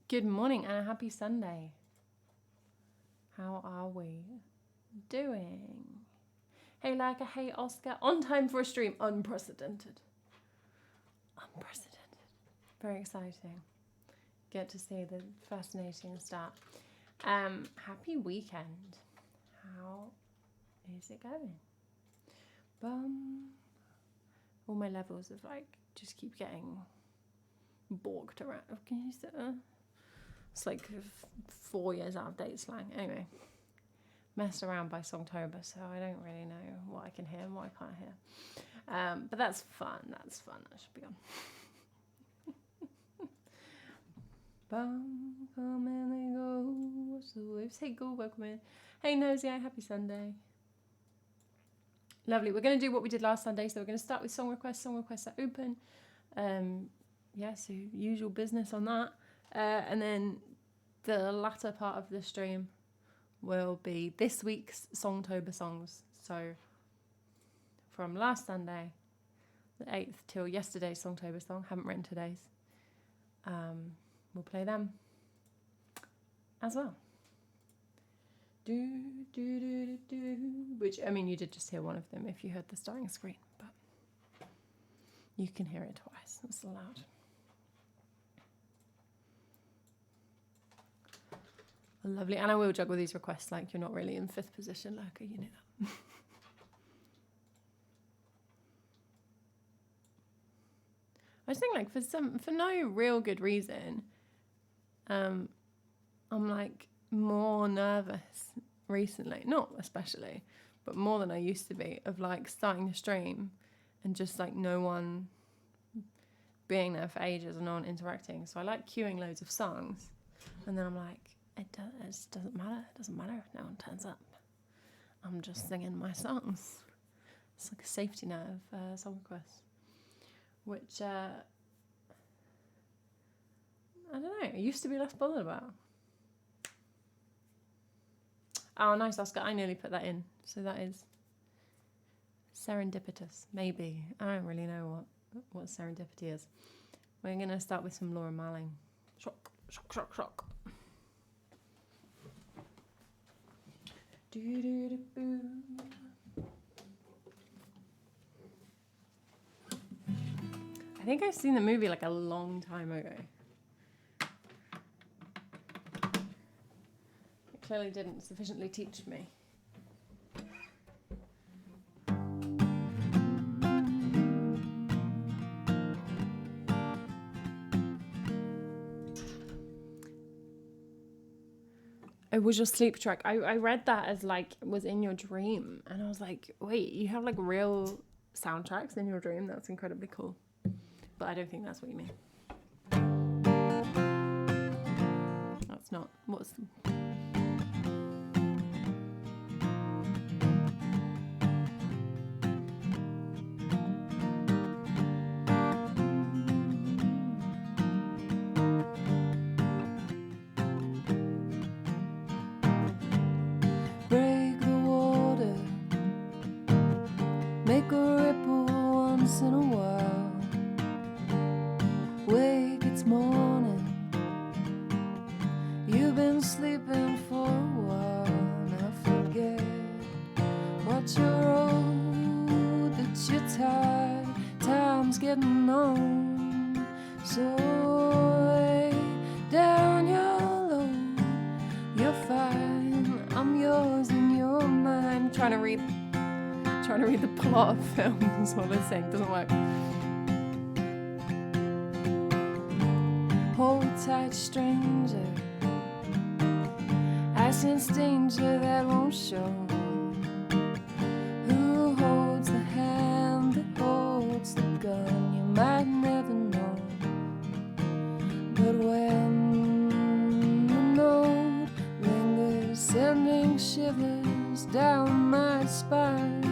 Good morning and a happy Sunday. How are we doing? Hey Leica, hey Oscar, on time for a stream. Unprecedented. Very exciting. Get to see the fascinating start. Happy weekend. How is it going? All my levels of just keep getting balked around. Can you sit there? It's 4 years out of date slang. Anyway, messed around by Songtober, so I don't really know what I can hear and what I can't hear. But that's fun. That should be on. Come and they go. Watch the waves. Hey, go, welcome in. Hey, Nosy, happy Sunday. Lovely. We're going to do what we did last Sunday. So we're going to start with song requests. Song requests are open. So usual business on that. And then the latter part of the stream will be this week's Songtober songs. So from last Sunday, the 8th, till yesterday's Songtober song. Haven't written today's. We'll play them as well. Which, I mean, you did just hear one of them if you heard the starting screen, but you can hear it twice. It's allowed. Lovely. And I will juggle these requests like you're not really in 5th position, Lurker, you know that. I just think for no real good reason, I'm more nervous recently, not especially, but more than I used to be, of starting to stream and just no one being there for ages and no one interacting. So I like queuing loads of songs, and then I'm like, it just doesn't matter. It doesn't matter if no one turns up. I'm just singing my songs. It's like a safety net of song requests, which I don't know. I used to be less bothered about. Oh, nice, Oscar. I nearly put that in. So that is serendipitous, maybe. I don't really know what serendipity is. We're going to start with some Laura Marling. Shock, shock, shock, shock. I think I've seen the movie a long time ago. It clearly didn't sufficiently teach me. It was your sleep track. I read that as was in your dream, and I was like, wait, you have real soundtracks in your dream? That's incredibly cool. But I don't think that's what you mean. That's not what's. Break the water, make a ripple once in a while. Wake, it's morning. You've been sleeping for a while. Now forget what you wrote, that you're tired. Time's getting on. So lay down your load. You're fine. I'm yours and you're mine. Trying to read the plot of films while I sing doesn't work. Hold tight, stranger. I sense danger that won't show. Who holds the hand that holds the gun? You might never know. But when the note lingers, sending shivers down my spine,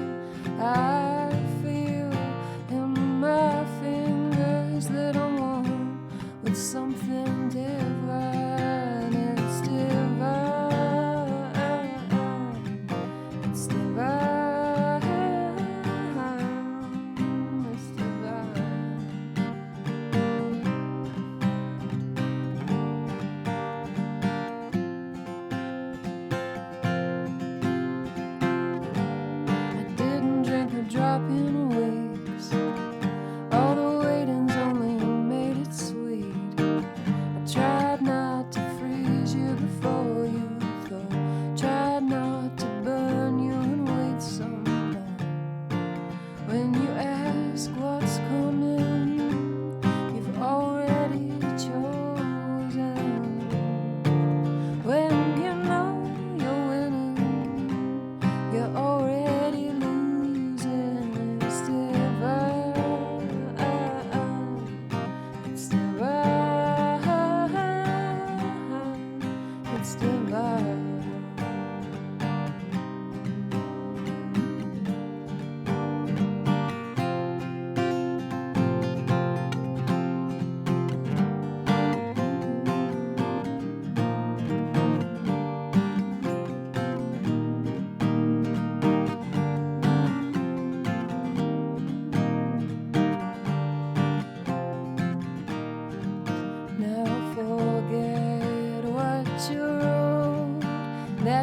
I feel in my fingers that I'm one with something divine. It's divine. It's divine. It's divine.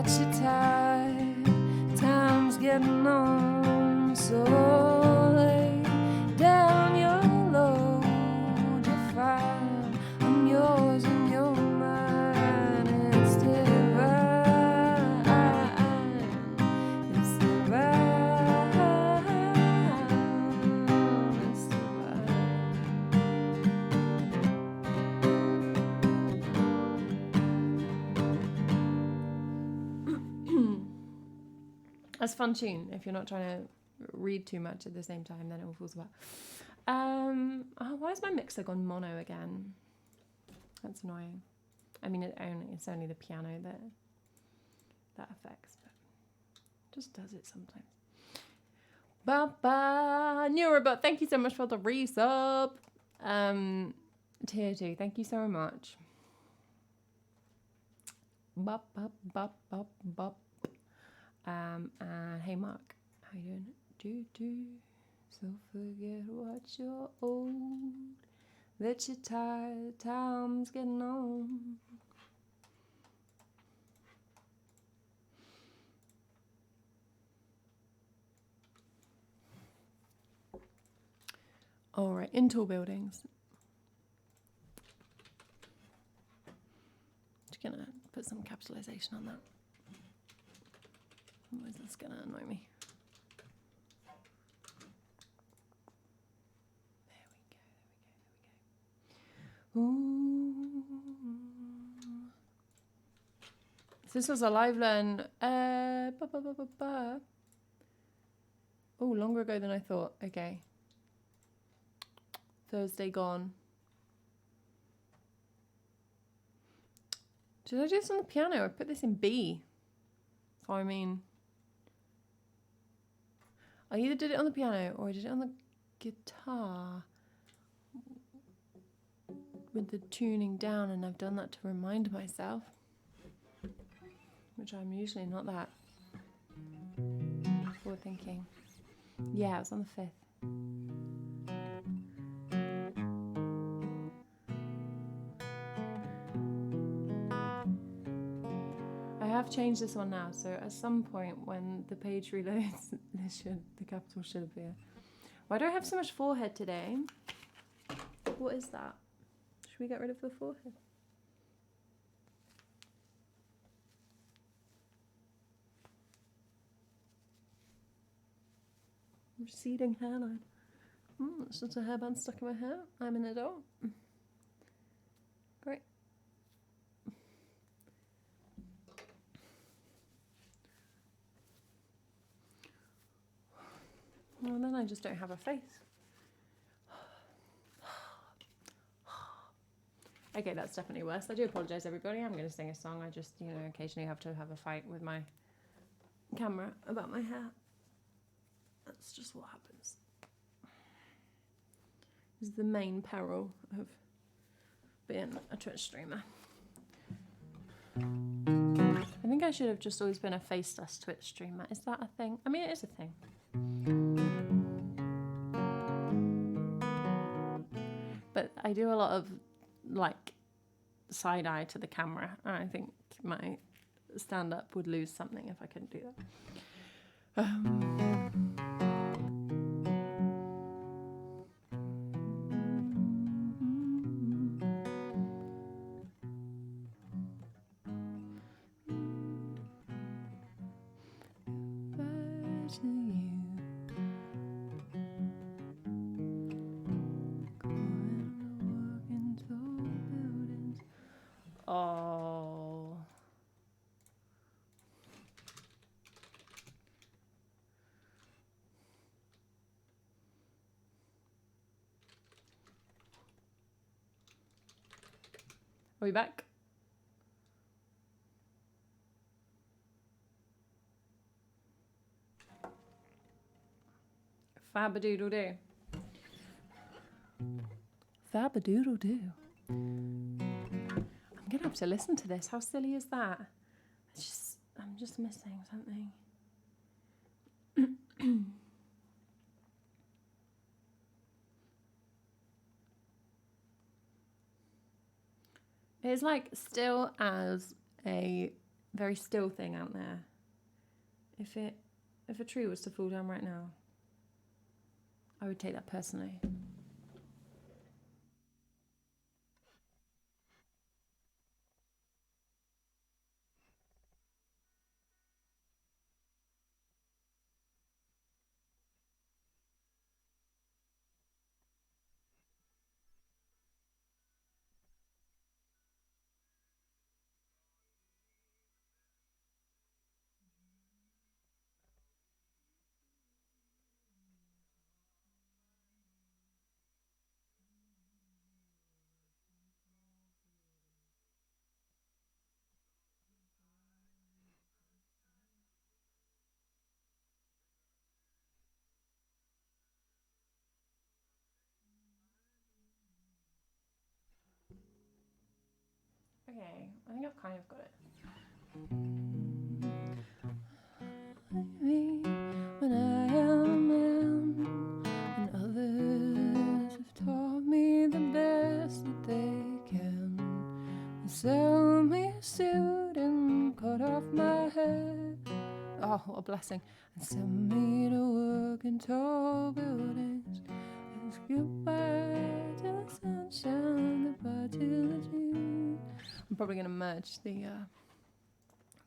that you're tired, time's getting on. So lay down your load, you find I'm yours and you're mine. It's divine, it's divine, it's divine. That's a fun tune if you're not trying to read too much at the same time, then it all falls apart. Why has my mixer gone mono again? That's annoying. I mean, it's only the piano that affects, but it just does it sometimes. Neurobot, thank you so much for the resub. Tier 2, thank you so much. Bop, bop, bop, bop, bop. And hey Mark, how you doing? Do so forget what you're old, that you're tired, time's getting on. All right, in tall buildings. Just gonna put some capitalization on that. Otherwise that's gonna annoy me. There we go. Ooh. So this was a live learn. Oh, longer ago than I thought. Okay. Thursday gone. Did I do this on the piano? I put this in B. So I mean, I either did it on the piano or I did it on the guitar with the tuning down, and I've done that to remind myself, which I'm usually not that forward thinking. Yeah, it was on the 5th. I have changed this one now, so at some point when the page reloads, the capital should appear. Why do I have so much forehead today? What is that? Should we get rid of the forehead? Receding hairline. It's just a hairband stuck in my hair. I'm an adult. Great. Well, then I just don't have a face. Okay, that's definitely worse. I do apologise, everybody. I'm going to sing a song. I just, occasionally have to have a fight with my camera about my hair. That's just what happens. This is the main peril of being a Twitch streamer. I think I should have just always been a faceless Twitch streamer. Is that a thing? I mean, it is a thing. But I do a lot of, side eye to the camera. And I think my stand-up would lose something if I couldn't do that. Oh. Are we back? Fabadoodle-doo. Fabadoodle-doo. I'm gonna have to listen to this. How silly is that? I'm just missing something. It's still as a very still thing out there. If a tree was to fall down right now, I would take that personally. Okay, I think I've kind of got it. Me when I am a man, and others have taught me the best that they can. They sell me a suit and cut off my head. Oh, what a blessing! And send me to work in tall buildings. It's goodbye to the sunshine, goodbye to the dew. I'm probably going to merge the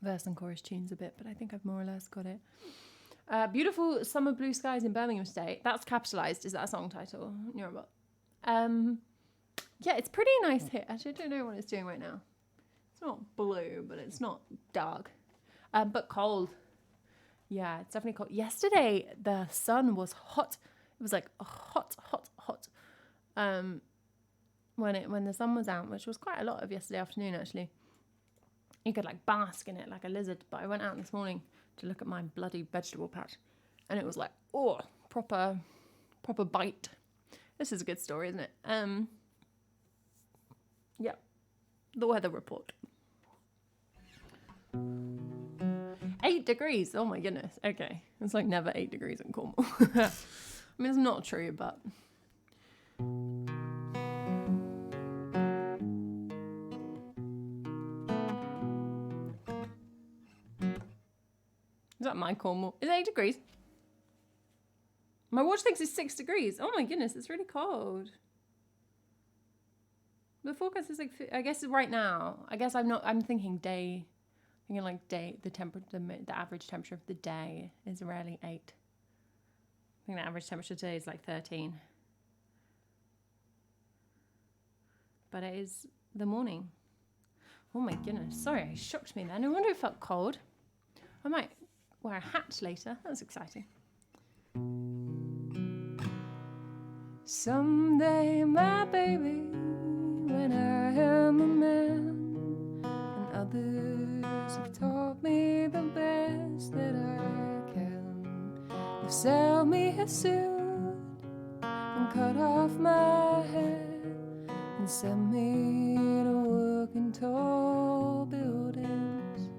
verse and chorus tunes a bit, but I think I've more or less got it. Beautiful Summer Blue Skies in Birmingham State. That's capitalised. Is that a song title? Neurobot. Yeah, it's pretty nice hit. Actually, I don't know what it's doing right now. It's not blue, but it's not dark. But cold. Yeah, it's definitely cold. Yesterday, the sun was hot. It was like hot. When the sun was out, which was quite a lot of yesterday afternoon, actually. You could like bask in it like a lizard. But I went out this morning to look at my bloody vegetable patch, and it was like, oh, proper bite. This is a good story, isn't it? Yeah, the weather report. 8 degrees. Oh my goodness. Okay, it's like never 8 degrees in Cornwall. I mean, it's not true, but. Is that my Cornwall? Is it 8 degrees? My watch thinks it's 6 degrees. Oh my goodness, it's really cold. The forecast is like, I guess right now, I'm thinking day, the average temperature of the day is rarely 8. I think the average temperature today is like 13. But it is the morning. Oh my goodness, sorry, it shocked me then. I wonder if it felt cold. I might wear a hat later. That's exciting. Someday, my baby, when I am a man, and others have taught me the best that I can, they'll sell me a suit and cut off my hair and send me to work in tall buildings.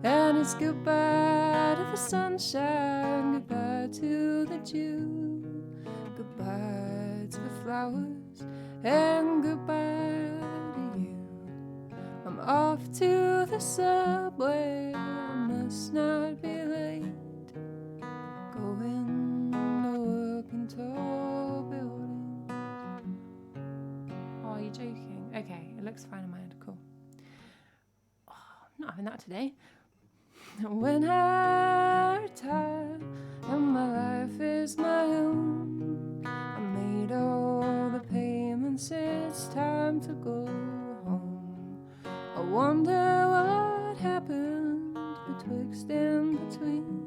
And it's goodbye to the sunshine, goodbye to the dew, goodbye to the flowers, and goodbye to you. I'm off to the subway, I must not be late, going to work in tall buildings. Oh, are you joking? Okay, it looks fine in my head, cool. Oh, I'm not having that today. When I retire and my life is my own, I made all the payments, it's time to go home. I wonder what happened betwixt and between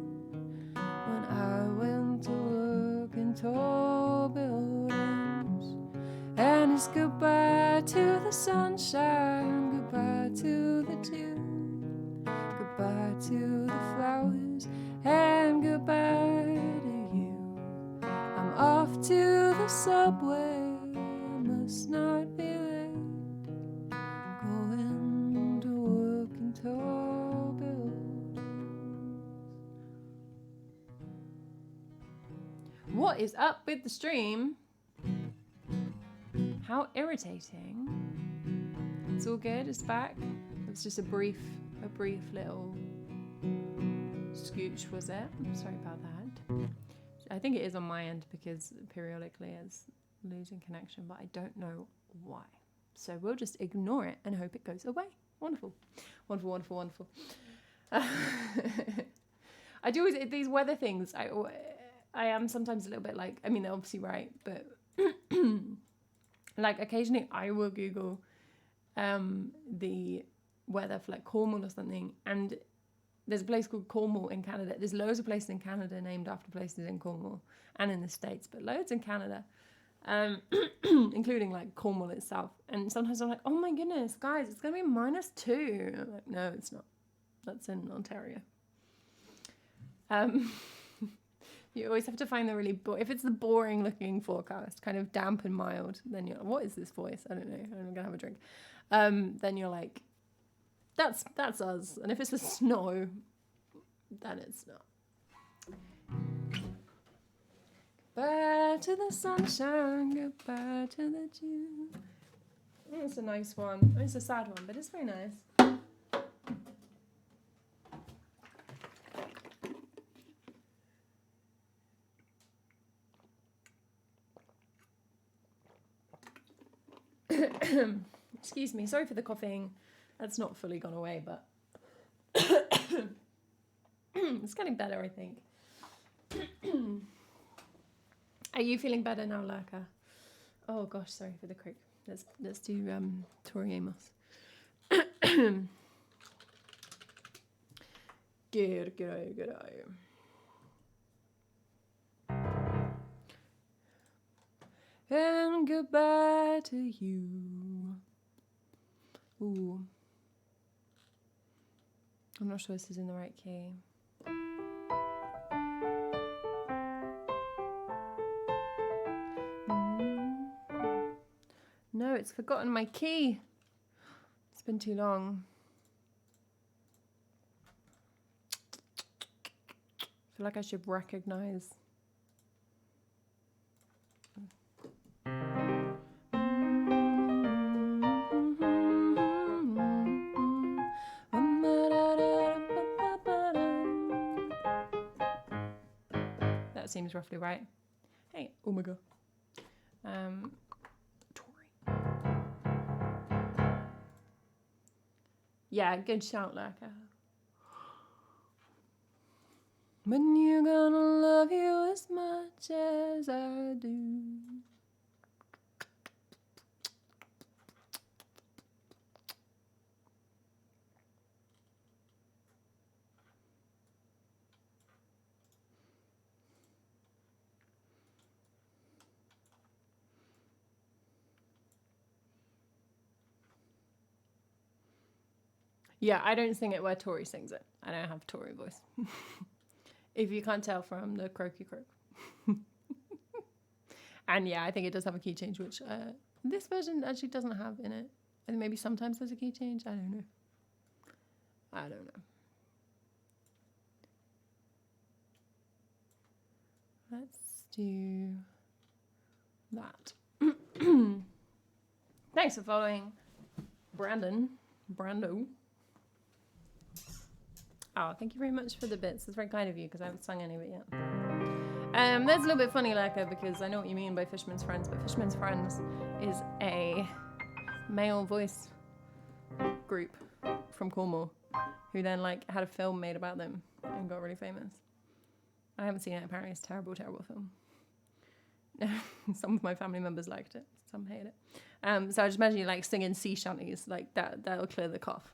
when I went to work in tall buildings. And it's goodbye to the sunshine, goodbye to the dew, goodbye to the flowers, and goodbye to you. I'm off to the subway, I must not be late, going to work in tall buildings. What is up with the stream? How irritating. It's all good, it's back. It's just a brief a brief little scooch, was it? I'm sorry about that. I think it is on my end because periodically it's losing connection, but I don't know why. So we'll just ignore it and hope it goes away. Wonderful. Wonderful, wonderful, wonderful. I do always, these weather things, I am sometimes a little bit like, I mean, they're obviously right, but like occasionally I will Google the weather for like Cornwall or something, and there's a place called Cornwall in Canada. There's loads of places in Canada named after places in Cornwall and in the States, but loads in Canada, including like Cornwall itself. And sometimes I'm like, oh my goodness, guys, it's going to be -2. I'm like, no, it's not. That's in Ontario. You always have to find the really if it's the boring looking forecast, kind of damp and mild, then you're like, what is this voice? I don't know. I'm gonna have a drink. Then you're like, that's us. And if it's the snow, then it's not. Goodbye to the sunshine, goodbye to the June. It's a nice one. It's a sad one, but it's very nice. Excuse me, sorry for the coughing. That's not fully gone away, but it's getting better, I think. Are you feeling better now, Lurker? Oh gosh, sorry for the croak. Let's do Tori Amos. Good eye. And goodbye to you. Ooh. I'm not sure this is in the right key. No, it's forgotten my key. It's been too long. I feel like I should recognize. That seems roughly right. Hey, oh my god. Tori. Yeah, good shout, Lurker. When you're gonna love you as much as I do. Yeah, I don't sing it where Tori sings it. I don't have Tori voice. If you can't tell from the croaky croak. And yeah, I think it does have a key change, which this version actually doesn't have in it. I think maybe sometimes there's a key change. I don't know. Let's do that. Thanks for following, Brando. Oh, thank you very much for the bits. It's very kind of you because I haven't sung any of it yet. That's a little bit funny, Lurker, because I know what you mean by Fisherman's Friends, but Fisherman's Friends is a male voice group from Cornwall who then had a film made about them and got really famous. I haven't seen it. Apparently it's a terrible, terrible film. Some of my family members liked it. Some hate it. So I just imagine you singing sea shanties like that. That'll clear the cough.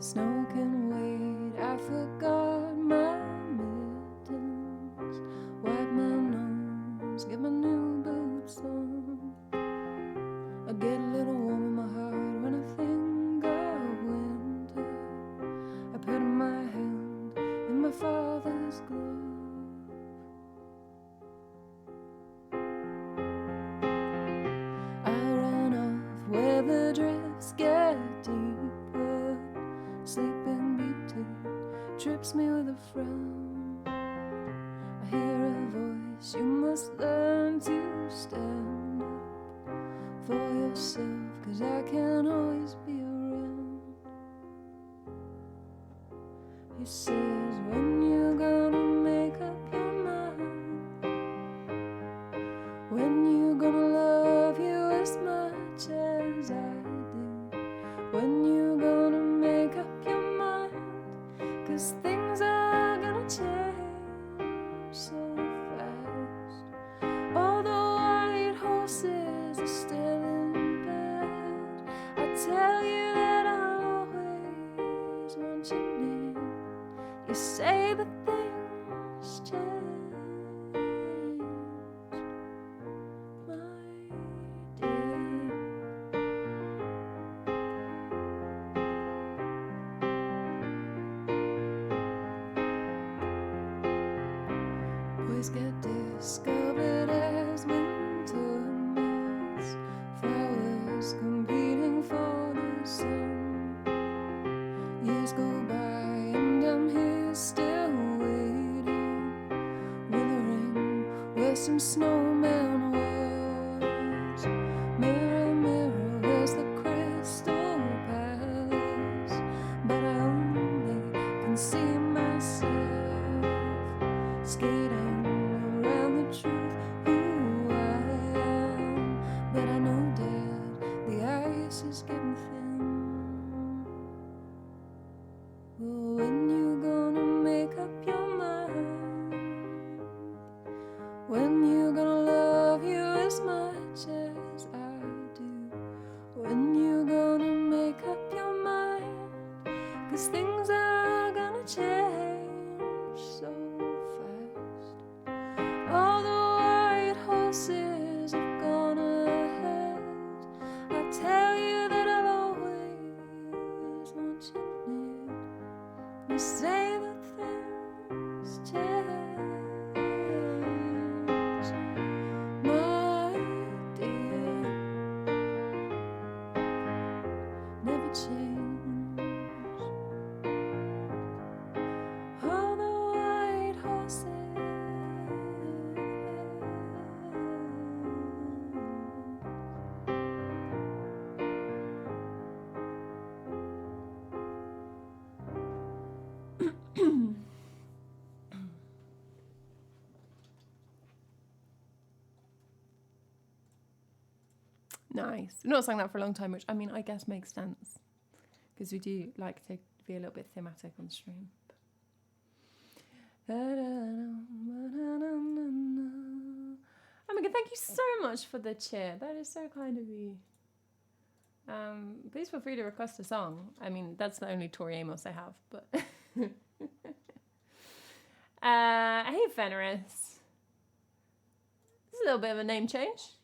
Snow can wait, I forgot my mittens. Wipe my nose, get my new boots on. I get a little warm in my heart when I think of winter. I put my hand in my father's glove. I run off where the drifts get deep. trips me with a frown. I hear a voice, you must learn to stand up for yourself, 'cause I can't always be around. He says, when you gonna make up your mind? When you gonna love you as much as I do? When you gonna make up your mind? 'Cause things are gonna change so fast. All the white horses are still in bed. I tell you that I'll always want you near. You say that things change, my dear. Boys get discovered as winter moths, flowers competing for the sun. Years go by and I'm here still waiting, withering where some snowman was. Mirror, mirror, where's the crystal palace? But I only can see myself skating around the truth who I am. But I know, Dad, the ice is getting thin. Well, when you gonna make up your mind? When you gonna love you as much as I do? When you gonna make up your mind? 'Cause things are gonna change so fast. All the white horses have gone ahead. I tell you that I'll always want you near. You say that things change, my dear. Never change. All the white horses. Nice. We've not sung that for a long time, which I mean, I guess makes sense because we do like to be a little bit thematic on stream. Oh my god, thank you so much for the cheer. That is so kind of you. Please feel free to request a song. I mean, that's the only Tori Amos I have, but hey Fenris. This is a little bit of a name change.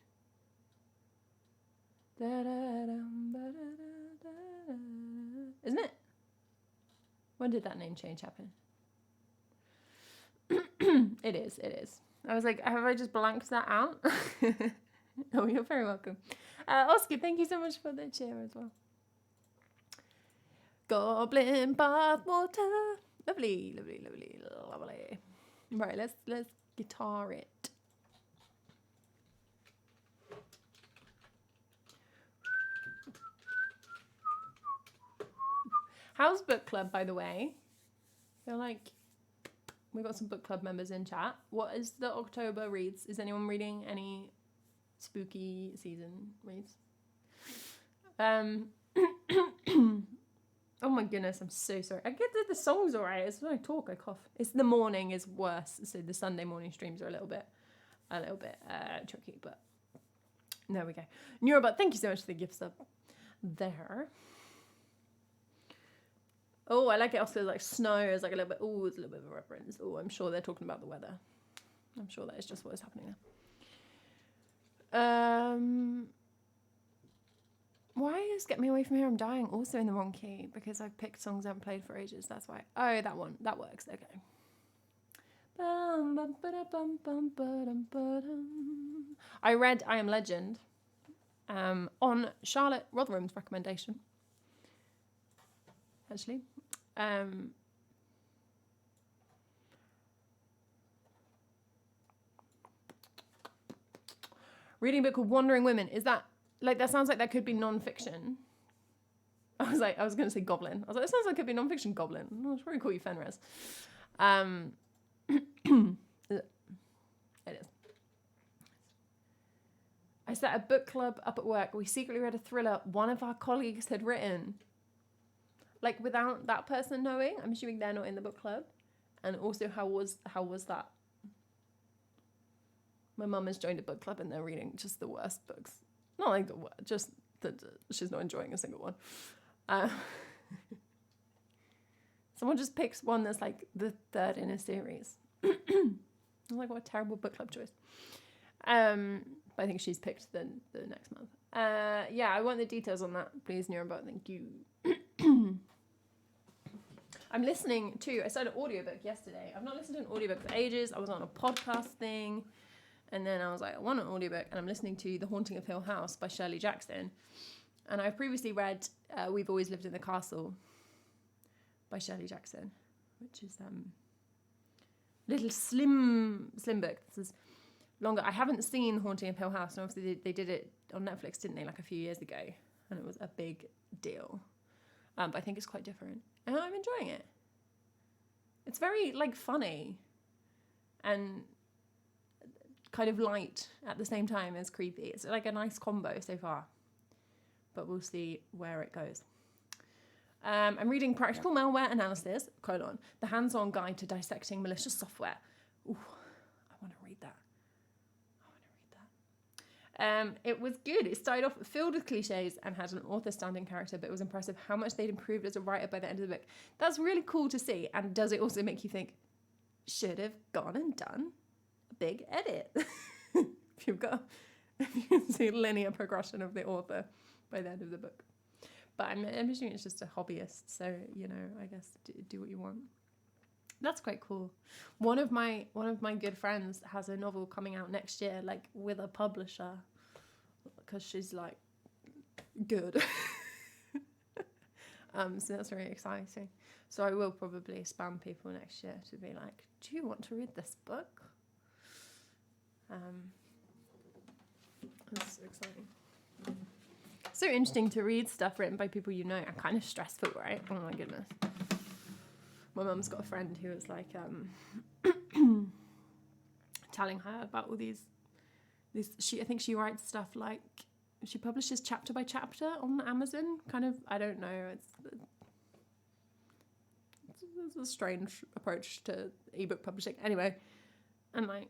Isn't it? When did that name change happen? It is. I was like, have I just blanked that out? Oh, you're very welcome. Oscar, thank you so much for the cheer as well. Goblin bath water. Lovely. Right, let's guitar it. How's book club, by the way? I feel like we've got some book club members in chat. What is the October reads? Is anyone reading any spooky season reads? Oh my goodness, I'm so sorry. I get that the song's alright. It's when I talk, I cough. It's the morning is worse. So the Sunday morning streams are a little bit tricky, but there we go. Neurobot, thank you so much for the gift sub there. Oh, I like it also like snow is like a little bit, oh, it's a little bit of a reference. Oh, I'm sure they're talking about the weather. I'm sure that is just what is happening there. Why is Get Me Away From Here, I'm Dying also in the wrong key? Because I've picked songs I haven't played for ages, that's why. Oh, that one, that works, okay. I read I Am Legend on Charlotte Rotherham's recommendation. Actually. Reading a book called Wandering Women. Is that, like, that sounds like that could be non-fiction. I was going to say goblin. I was like, it sounds like it could be non-fiction goblin. I should probably call you Fenris. It is. I set a book club up at work. We secretly read a thriller one of our colleagues had written. Like, without that person knowing. I'm assuming they're not in the book club. And also, how was that? My mum has joined a book club and they're reading just the worst books. Not like the worst, just that she's not enjoying a single one. Someone just picks one that's like the third in a series. I'm like, what a terrible book club choice. But I think she's picked the next month. Yeah, I want the details on that, please, Nuremberg. Thank you. I'm listening to, I started an audiobook yesterday. I've not listened to an audiobook for ages. I was on a podcast thing. And then I was like, I want an audiobook. And I'm listening to The Haunting of Hill House by Shirley Jackson. And I previously read We've Always Lived in the Castle by Shirley Jackson, which is little slim book. This is longer. I haven't seen Haunting of Hill House, and obviously they did it on Netflix, didn't they, like a few years ago, and it was a big deal. But I think it's quite different, and I'm enjoying it. It's very like funny, and kind of light at the same time as creepy. It's like a nice combo so far, but we'll see where it goes. I'm reading Practical Malware Analysis, the hands-on guide to dissecting malicious software. Ooh, I want to read that. It was good. It started off filled with cliches and had an author-standing character, but it was impressive how much they'd improved as a writer by the end of the book. That's really cool to see. And does it also make you think, should have gone and done a big edit? if you can see linear progression of the author by the end of the book. But I'm assuming it's just a hobbyist, so, you know, I guess do what you want. That's quite cool. One of my good friends has a novel coming out next year, like with a publisher, because she's like good. So that's very exciting. So I will probably spam people next year to be like, do you want to read this book? That's exciting. So interesting to read stuff written by people you know, and kind of stressful, right? Oh my goodness. My mum's got a friend who was like telling her about all these I think she writes stuff like, she publishes chapter by chapter on Amazon, kind of, I don't know, it's a strange approach to ebook publishing. Anyway, and like,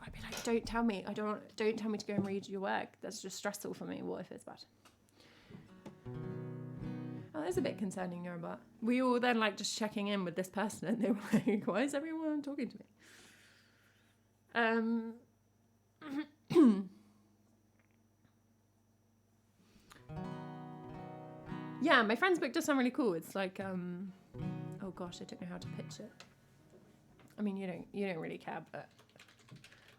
I'd be like, don't tell me to go and read your work. That's just stressful for me. What if it's bad? Oh, that's a bit concerning, Nuremberg. We all then like just checking in with this person, and they were like, why is everyone talking to me? Yeah, my friend's book does sound really cool. It's like, oh gosh, I don't know how to pitch it. I mean, you don't really care, but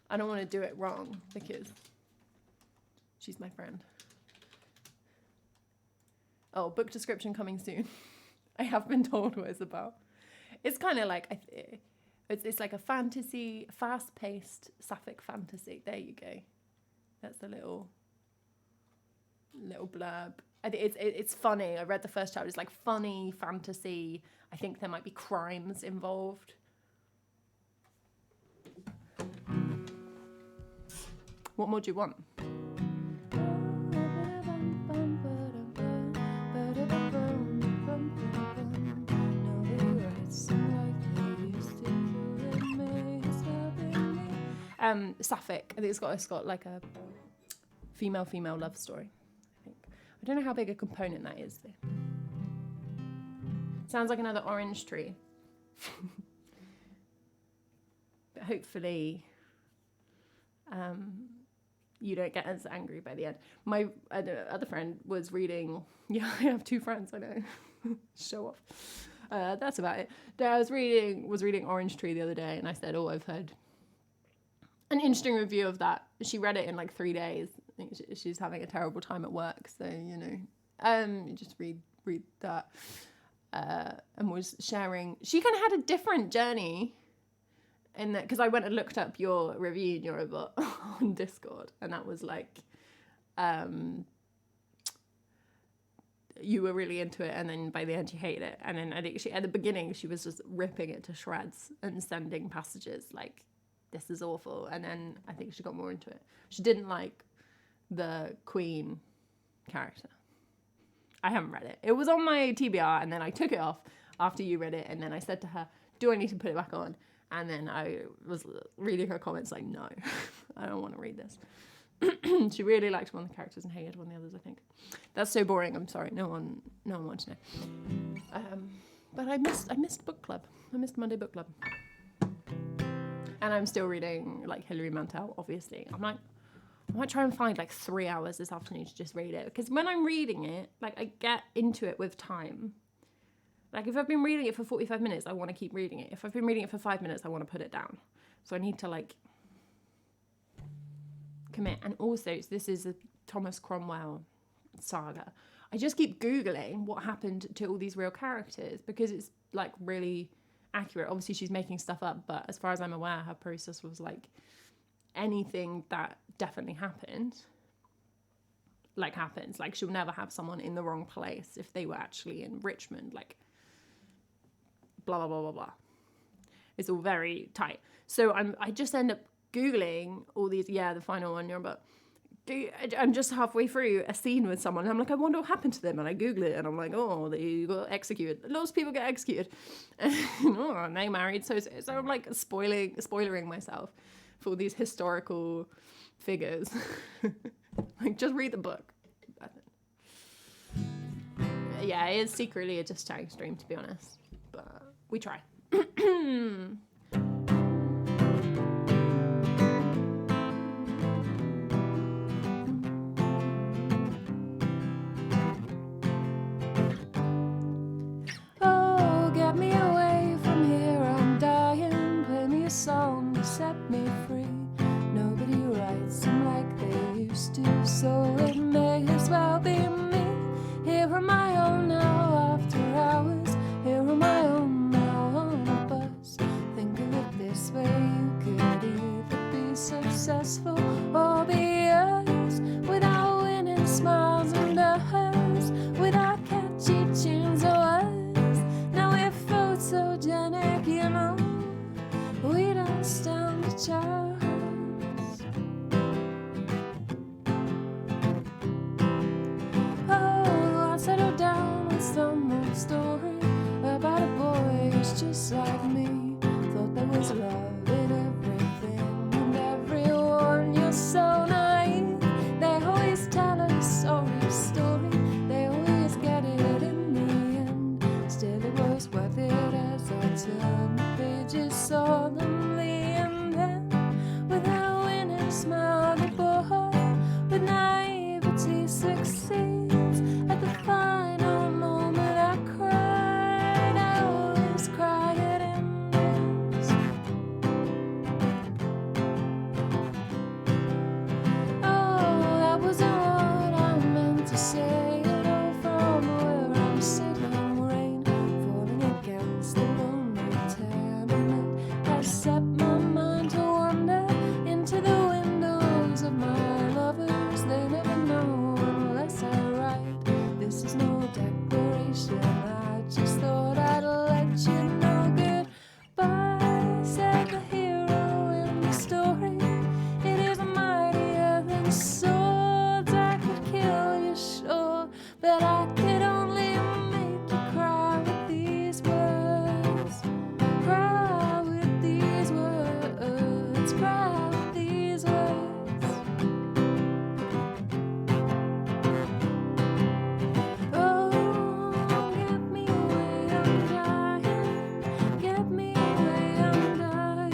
I don't want to do it wrong because she's my friend. Oh, book description coming soon. I have been told what it's about. It's kind of like, it's like a fantasy, fast-paced sapphic fantasy. There you go. That's a little blurb. I think it's funny. I read the first chapter. It's like funny fantasy. I think there might be crimes involved. What more do you want? Sapphic. I think it's got like a female love story. I think. I don't know how big a component that is though. Sounds like another orange tree. But hopefully you don't get as angry by the end. My other friend was reading. Yeah, I have two friends. I know. Show off. That's about it. I was reading Orange Tree the other day, and I said, "Oh, I've heard an interesting review of that." She read it in like 3 days. I think she's having a terrible time at work, so you know, just read that. And was sharing. She kind of had a different journey. because I went and looked up your review in Eurobot on Discord, and that was like, you were really into it, and then by the end you hated it, and then I think at the beginning she was just ripping it to shreds and sending passages like, this is awful, and then I think she got more into it. She didn't like the Queen character. I haven't read it. It was on my TBR, and then I took it off after you read it, and then I said to her, do I need to put it back on? And then I was reading her comments like, no, I don't want to read this. She really liked one of the characters and hated one of the others, I think. That's so boring. I'm sorry. No one wanted to know. But I missed book club. I missed Monday book club. And I'm still reading like Hilary Mantel, obviously. I might try and find like 3 hours this afternoon to just read it. Because when I'm reading it, like I get into it with time. Like if I've been reading it for 45 minutes, I want to keep reading it. If I've been reading it for 5 minutes, I want to put it down. So I need to like commit. And also, this is a Thomas Cromwell saga. I just keep Googling what happened to all these real characters because it's like really accurate. Obviously she's making stuff up, but as far as I'm aware, her process was like anything that definitely happened, like happens. Like she'll never have someone in the wrong place if they were actually in Richmond, like blah, blah, blah, blah, blah. It's all very tight. So I just end up Googling all these, the final one, but I'm just halfway through a scene with someone and I'm like, I wonder what happened to them, and I Google it and I'm like, oh, they got executed. Lots of people get executed. And they married. So I'm like spoilering myself for all these historical figures. Like, just read the book. Yeah, it is secretly a just chatting stream, to be honest, but we try. Song to set me free. Nobody writes them like they used to, so it may as well be me. Here am I own now after hours. Here am I own now on a bus. Think of it this way, you could either be successful or be us, without winning smiles and hers, without catchy tunes or us. Now we're photogenic, you know. We don't stand a chance. Oh, I settled down with some old story about a boy who's just like me. Thought there was love in everything and everyone. You're so naive. They always tell a sorry story. They always get it in the end. Still it was worth it as I turned the pages, saw them lean then. Without winning, smile the boy with naivety succeeds. At the final moment I cried. I always cry at endings. Oh, that wasn't what I meant to say at all. From where I'm sitting, rain falling against the lonely tenement. I set my mind to wander into the windows of my lovers. They never know unless I write. This is no declaration, I just thought I'd let you know. Goodbye, said the hero in the story. It is mightier than swords. I could kill you, sure, but I could only make you cry with these words. Cry with these words. Cry with these words. Oh, get me away, I'm dying. Get me away, I'm dying.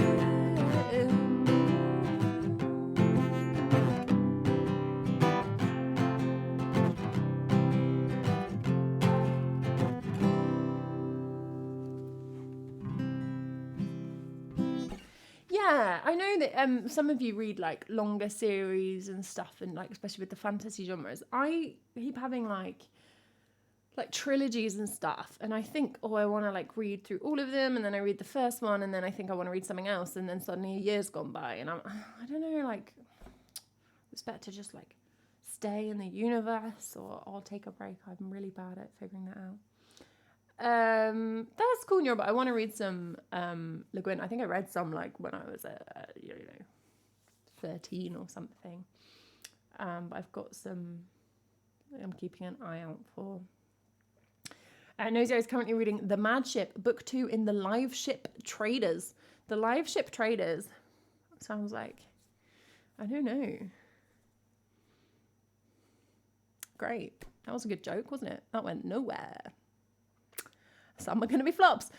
Yeah, I know that some of you read like longer series and stuff, and like especially with the fantasy genres. I keep having like like trilogies and stuff, and I think, oh, I want to like read through all of them, and then I read the first one, and then I think I want to read something else, and then suddenly a year's gone by, and I don't know, like, it's better to just like stay in the universe, or I'll take a break. I'm really bad at figuring that out. That's cool, but I want to read some Le Guin. I think I read some like when I was 13 or something. But I've got some I'm keeping an eye out for. Nosy is currently reading The Mad Ship, Book 2 in the Live Ship Traders. The Live Ship Traders sounds like, I don't know. Great. That was a good joke, wasn't it? That went nowhere. Some are going to be flops.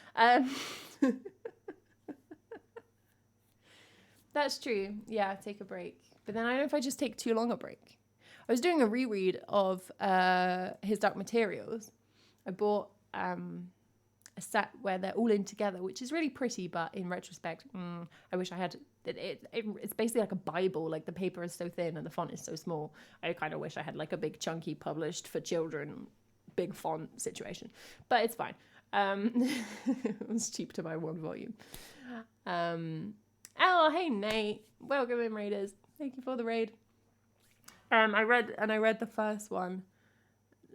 That's true. Yeah, take a break. But then I don't know if I just take too long a break. I was doing a reread of his Dark Materials. I bought a set where they're all in together, which is really pretty, but in retrospect, I wish I had it's basically like a Bible. Like the paper is so thin and the font is so small. I kind of wish I had like a big chunky published for children big font situation, but it's fine. It was cheap to buy one volume. Oh, hey Nate, welcome in, Raiders. Thank you for the raid. I read the first one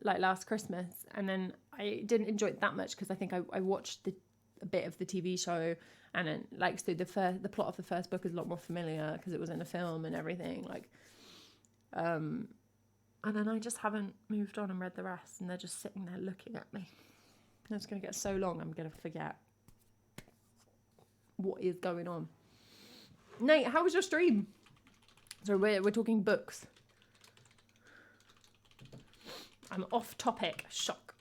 like last Christmas, and then I didn't enjoy it that much because I think I watched a bit of the TV show, and then like so the plot of the first book is a lot more familiar because it was in a film and everything, like and then I just haven't moved on and read the rest, and they're just sitting there looking at me. It's going to get so long I'm going to forget what is going on. Nate, how was your stream? So we're talking books. I'm off topic. Shock.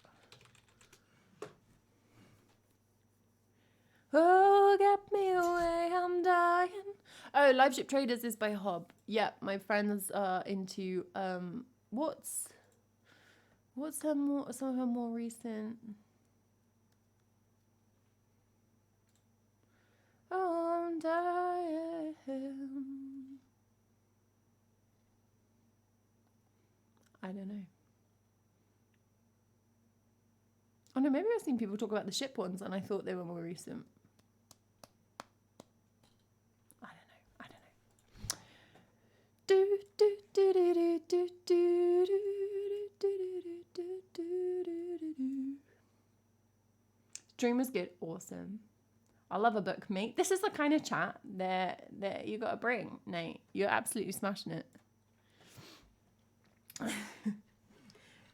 Oh, get me away, I'm dying. Oh, Live Ship Traders is by Hob. Yeah, my friends are into what's some of her more recent. Oh, I'm dying. I don't know. Oh no, maybe I've seen people talk about the ship ones and I thought they were more recent. I don't know. Do do do do do do do do do do do. Stream was good, awesome. I love a book, mate. This is the kind of chat that you gotta bring, Nate. You're absolutely smashing it.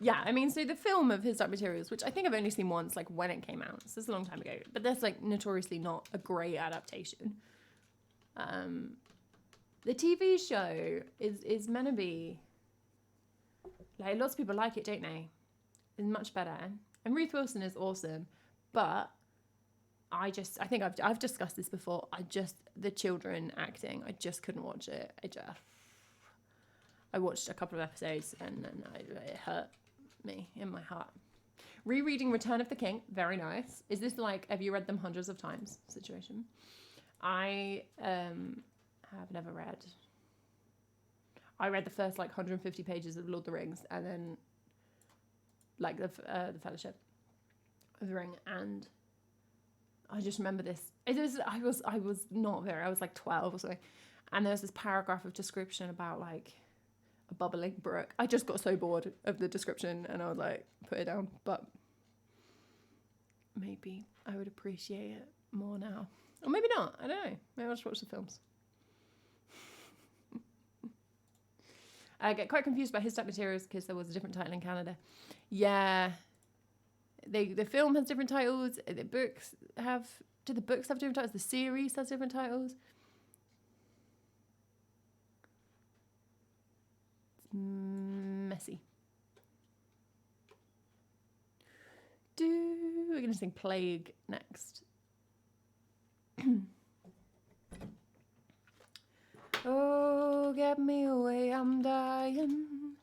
Yeah, I mean, so the film of his Dark Materials, which I think I've only seen once, like when it came out, so it's a long time ago, but that's like notoriously not a great adaptation. The TV show is meant to be, like, lots of people like it, don't they? It's much better, and Ruth Wilson is awesome, but I think I've discussed this before. The children acting, I just couldn't watch it. I watched a couple of episodes and then it hurt me in my heart. Rereading Return of the King, very nice. Is this like, have you read them hundreds of times situation? I have never read. I read the first like 150 pages of Lord of the Rings, and then like the Fellowship of the Ring, and I just remember this. I was not very. I was like 12 or something, and there was this paragraph of description about like a bubbling brook. I just got so bored of the description, and I was like, put it down. But maybe I would appreciate it more now, or maybe not. I don't know. Maybe I'll just watch the films. I get quite confused about his Dark Materials because there was a different title in Canada. Yeah. The film has different titles. Do the books have different titles? The series has different titles. It's messy. We're gonna sing Plague next. Oh, get me away, I'm dying.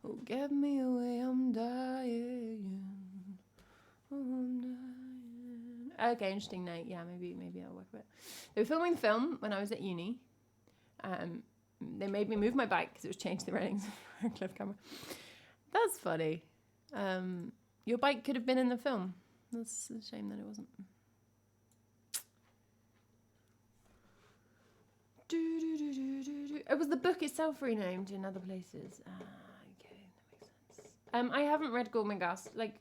Oh, get me away, I'm dying. Okay, interesting night. Yeah, maybe I'll work with it. They were filming the film when I was at uni. They made me move my bike because it was changed the ratings for a cliff camera. That's funny. Your bike could have been in the film. That's a shame that it wasn't. It was the book itself renamed in other places. Okay, that makes sense. I haven't read Gormenghast. Like,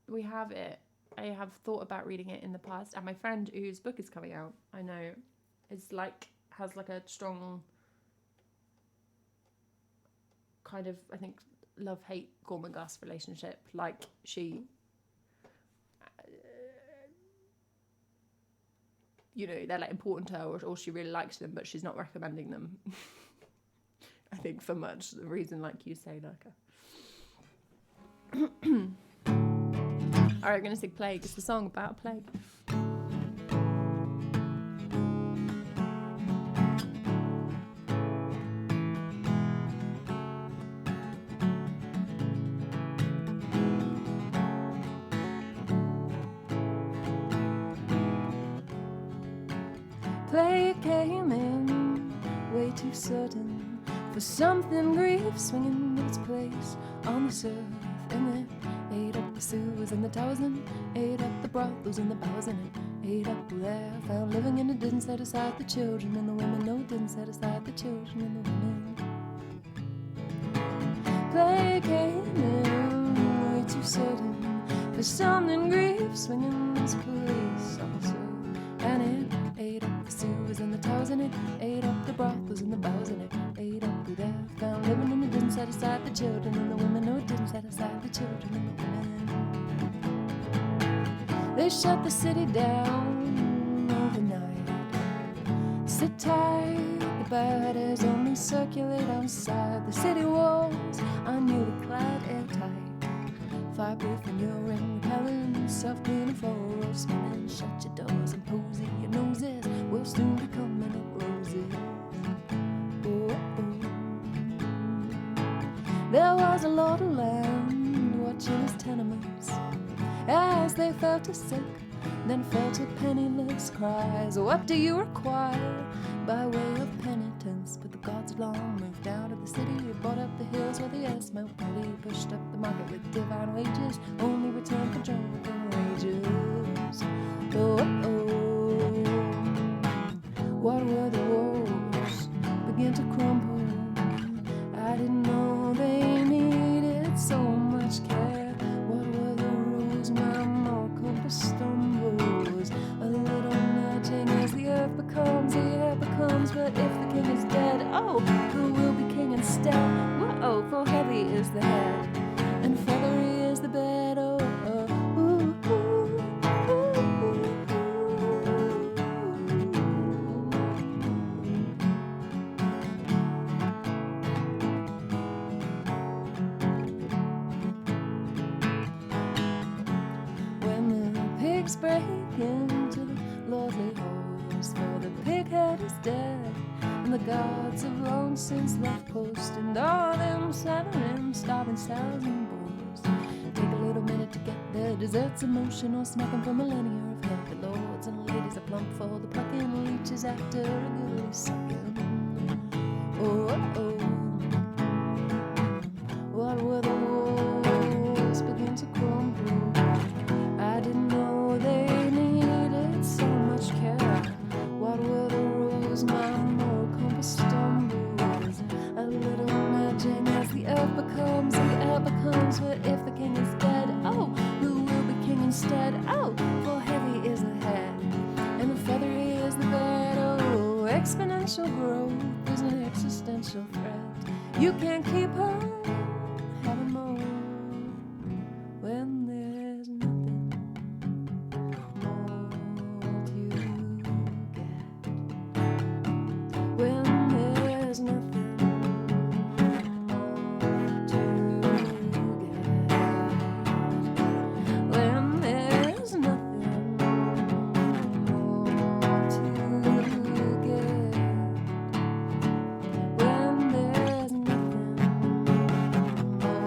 we have it. I have thought about reading it in the past, and my friend whose book is coming out, I know, is like has like a strong kind of, I think, love-hate Gormenghast relationship. Like, she, you know, they're like important to her, or she really likes them, but she's not recommending them. I think for much the reason, like you say, like. Alright, I'm gonna sing Plague. It's the song about a plague. Plague came in way too sudden for something grief swinging its place on the surf, and it ate up the sewers and the towers, and ate up the brothels and the bowers, and it ate up there found living, and it didn't set aside the children and the women. No, it didn't set aside the children and the women. Plague came in way too sudden for something grief swinging its place on the surf, and it ate up the sewers and the towers, and it ate up the brothels and the bowers, and it ate up who there found living, and it didn't set aside the children and the women. No, it didn't set aside the children and the women. They shut the city down overnight. Sit tight, the bad airs only circulate outside. The city walls are newly clad airtight. Fireproof and urine repellent, self-cleaning floor rolls spinning. Shut your doors and posy your noses, will soon be coming up roses. Oh, oh. There was a lord of land watching his tenements as they fell to sick, then fell to penniless cries. What do you require by way of penitence? But the gods had long moved out of the city, brought up the hills where the air smelled pretty, pushed up the market with divine wages, only returned for drunken rages. Oh, oh. What were the walls begin to crumble? I didn't know they needed so much care. What were the rules? My more compass stumbles. A little nudging as the earth becomes, the air becomes. But if the king is dead, oh, who will be king instead? Whoa, for heavy is the head, and feathery is the bed. Oh, oh, ooh, ooh, ooh, ooh. When the pigs break into the lordly halls, for the pig head is dead, and the gods have long since left post, and all them slattering, starving sows and bulls take a little minute to get their desserts in motion, or snacking for millennia of healthy lords and ladies are plump for the plucking leeches after a goodly sucking. Oh, oh, oh. What were the walls begin to crumble? I didn't know they needed so much care. What were the rules? My moral compass stumbles. A little nudging as the earth becomes, the air becomes. But if the king is dead, oh, who will be king instead? Oh, for heavy is the head, and feathery is the bed. Oh, exponential growth is an existential threat. You can't keep her having more when there's nothing more to get. When there's nothing more to get. When there's nothing more to get. When there's nothing more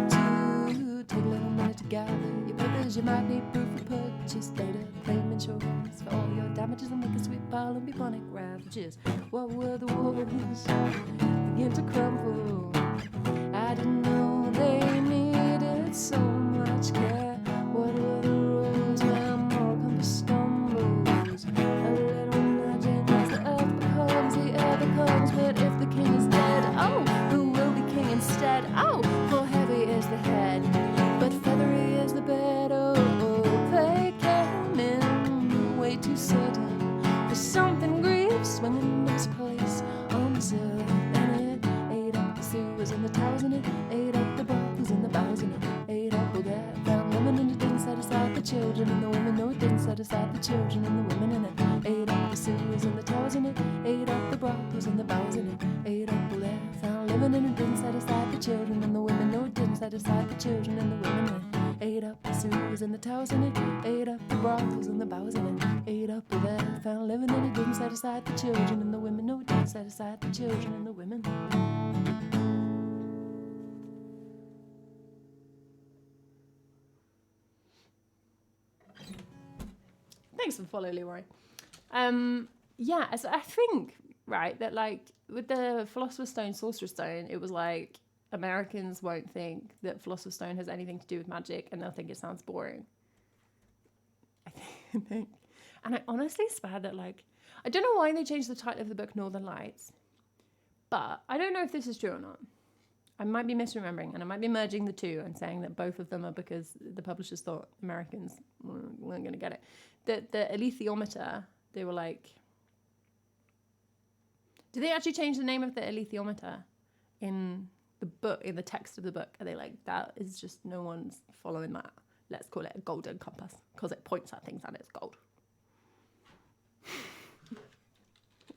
to take a little minute to gather your papers. You might need proof of purchase, data, claim insurance for all your damages, and make a sweet pile of bubonic ravages. What were the walls begin to crumble? I didn't know they needed so much care. the children and the women. No, it didn't set aside the children and the women. And it ate up the sewers and the towers, and it ate up the brothels and the bowers, and it ate up all their found living. And it didn't set aside the children and the women. No, it didn't set aside the children and the women. And it ate up the sewers and the towers, and it ate up the brothels and the bowers, and it ate up all their found living. And it didn't set aside the children and the women. No, it didn't set aside the children and the women. Thanks for the follow, Leroy. Yeah, so I think, right, that like with the Philosopher's Stone, Sorcerer's Stone, it was like Americans won't think that Philosopher's Stone has anything to do with magic, and they'll think it sounds boring. I think. And I honestly swear that, like, I don't know why they changed the title of the book Northern Lights, but I don't know if this is true or not. I might be misremembering, and I might be merging the two and saying that both of them are because the publishers thought Americans weren't going to get it. The alethiometer, they were like... Did they actually change the name of the alethiometer in the book, in the text of the book? Are they like, that is just, no one's following that. Let's call it a golden compass, because it points at things and it's gold.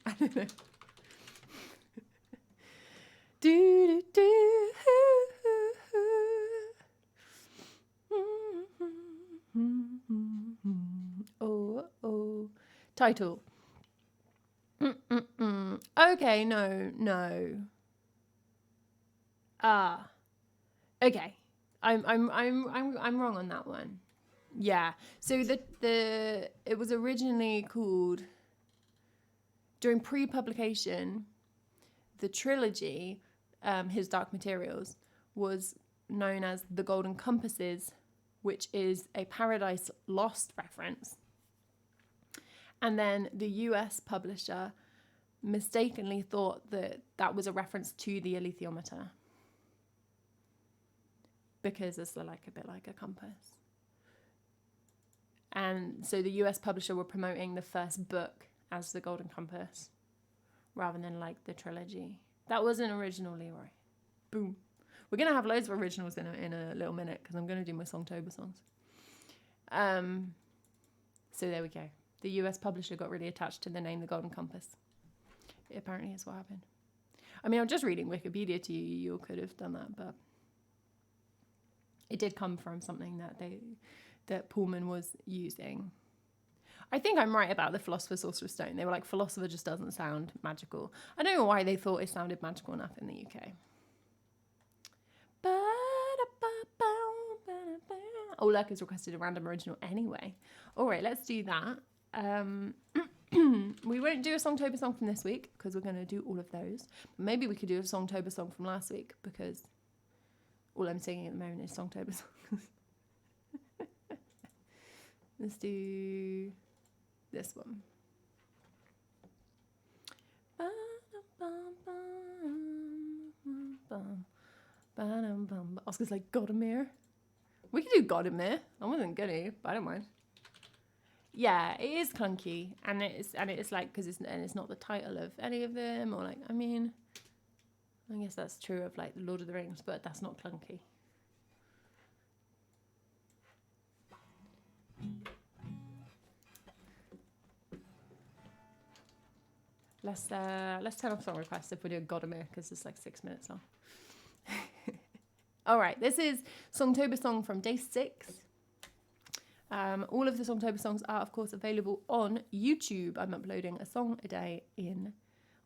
I don't know. Do, do, do. Oh, oh. Title. Okay, no. Okay. I'm wrong on that one. Yeah. So it was originally called, during pre-publication, the trilogy, His Dark Materials, was known as The Golden Compasses, which is a Paradise Lost reference. And then the US publisher mistakenly thought that that was a reference to the alethiometer, because it's like a bit like a compass. And so the US publisher were promoting the first book as The Golden Compass rather than like the trilogy. That was an original, Leroy. Boom. We're going to have loads of originals in a little minute, because I'm going to do my Songtober songs. So there we go. The US publisher got really attached to the name The Golden Compass. It apparently is what happened. I mean, I'm just reading Wikipedia to you. You could have done that, but it did come from something that Pullman was using. I think I'm right about the Philosopher, Sorcerer's Stone. They were like, philosopher just doesn't sound magical. I don't know why they thought it sounded magical enough in the UK. Oh, Lurk has requested a random original anyway. All right, let's do that. We won't do a Songtober song from this week, because we're going to do all of those. Maybe we could do a Songtober song from last week, because all I'm singing at the moment is Songtober songs. Let's do this one. Oscar's like, Godamere. We could do Godamere. I wasn't gonna, but I don't mind. Yeah, it is clunky, and it's like, because it's not the title of any of them, or like, I mean, I guess that's true of like Lord of the Rings, but that's not clunky. Let's turn off song requests if we do Godamere, because it's like 6 minutes long. All right, this is Songtober song from day 6. All of the Songtober songs are, of course, available on YouTube. I'm uploading a song a day in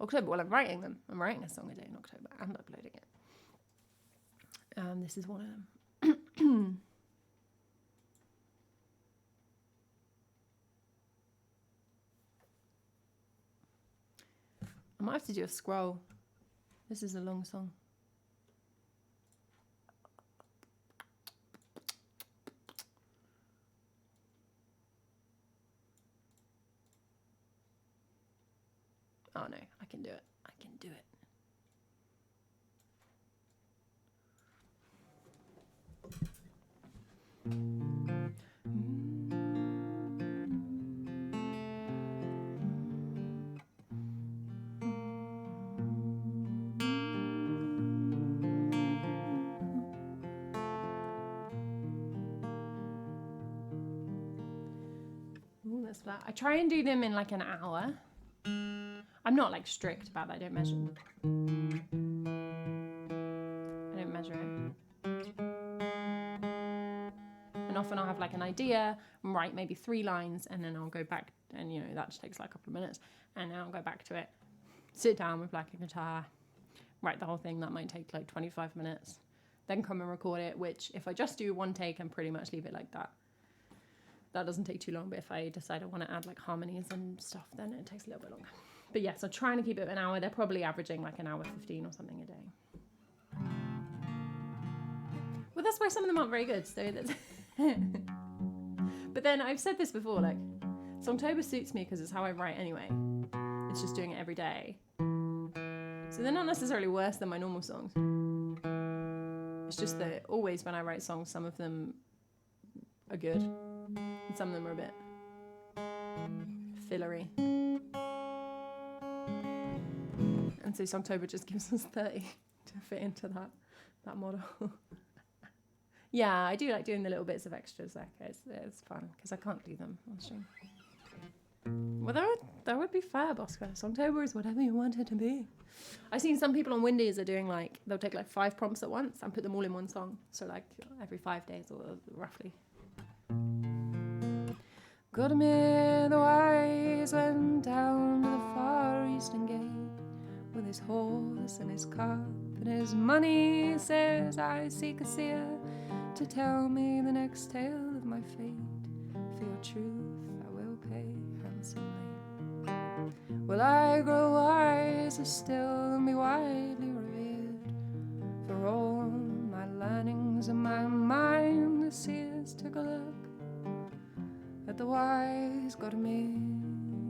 October. Well, I'm writing them. I'm writing a song a day in October and uploading it. This is one of them. I might have to do a scroll. This is a long song. Oh no, I can do it. I can do it. that's flat. I try and do them in like an hour. I'm not like strict about that. I don't measure it. And often I'll have like an idea and write maybe 3 lines, and then I'll go back, and you know, that just takes like a couple of minutes, and then I'll go back to it, sit down with like a guitar, write the whole thing. That might take like 25 minutes, then come and record it, which if I just do one take and pretty much leave it like that, that doesn't take too long. But if I decide I want to add like harmonies and stuff, then it takes a little bit longer. But yeah, so trying to keep it an hour. They're probably averaging like an hour 15 or something a day. Well, that's why some of them aren't very good. So that's But then I've said this before, like Songtober suits me because it's how I write anyway. It's just doing it every day. So they're not necessarily worse than my normal songs. It's just that always when I write songs, some of them are good and some of them are a bit fillery. And so Songtober just gives us 30 to fit into that model. Yeah, I do like doing the little bits of extras. Like it's fun because I can't do them on stream. Well, that would be fab, Oscar. Songtober is whatever you want it to be. I've seen some people on Windies are doing like, they'll take like 5 prompts at once and put them all in one song. So like every 5 days or roughly. Godmere the wise went down to the far eastern gate with his horse and his cup and his money. Says, I seek a seer to tell me the next tale of my fate. For your truth I will pay handsomely. Will I grow wiser still and be widely revered for all my learnings and my mind? The seers took a look at the wise Godmere.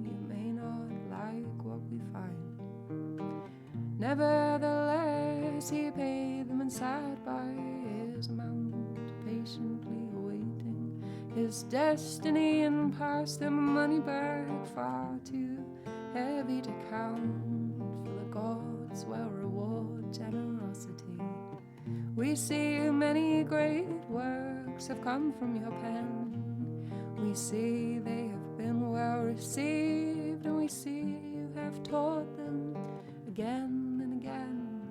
You may not like what we find. Nevertheless, he paid them and sat by his mount, patiently awaiting his destiny, and passed them a money bag far too heavy to count. For the gods will reward generosity. We see many great works have come from your pen. We see they have been well received, and we see you have taught them again and again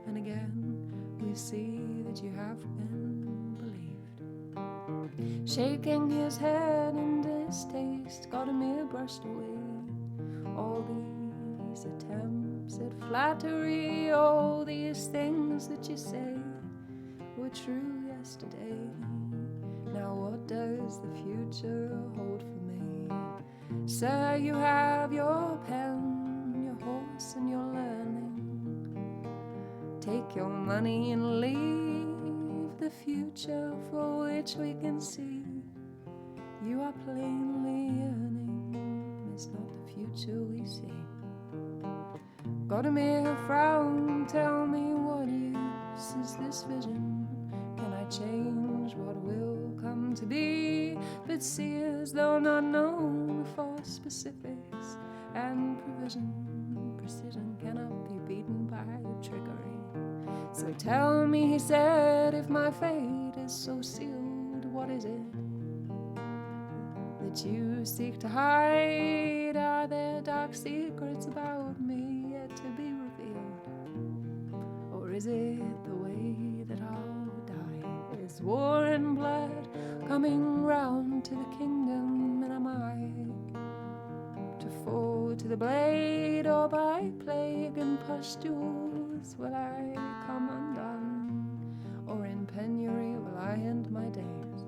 and again. We see that you have been believed. Shaking his head in distaste, Godmere brushed away all these attempts at flattery. All these things that you say were true yesterday. Now what does the future hold for me? Sir, you have your pen, your horse and your learning. Take your money and leave the future for which we can see you are plainly yearning. It's not the future we see. Godmere frowned, tell me what use is this vision? Can I change what will come to be? But seers, though not known for specifics and precision cannot be beaten by trickery. So tell me, he said, if my fate is so sealed, what is it that you seek to hide? Are there dark secrets about me yet to be revealed? Or is it the way that I'll die? Is war and blood coming round to the kingdom? And am I to fall to the blade, or by plague and pustules will I come undone? Or in penury will I end my days?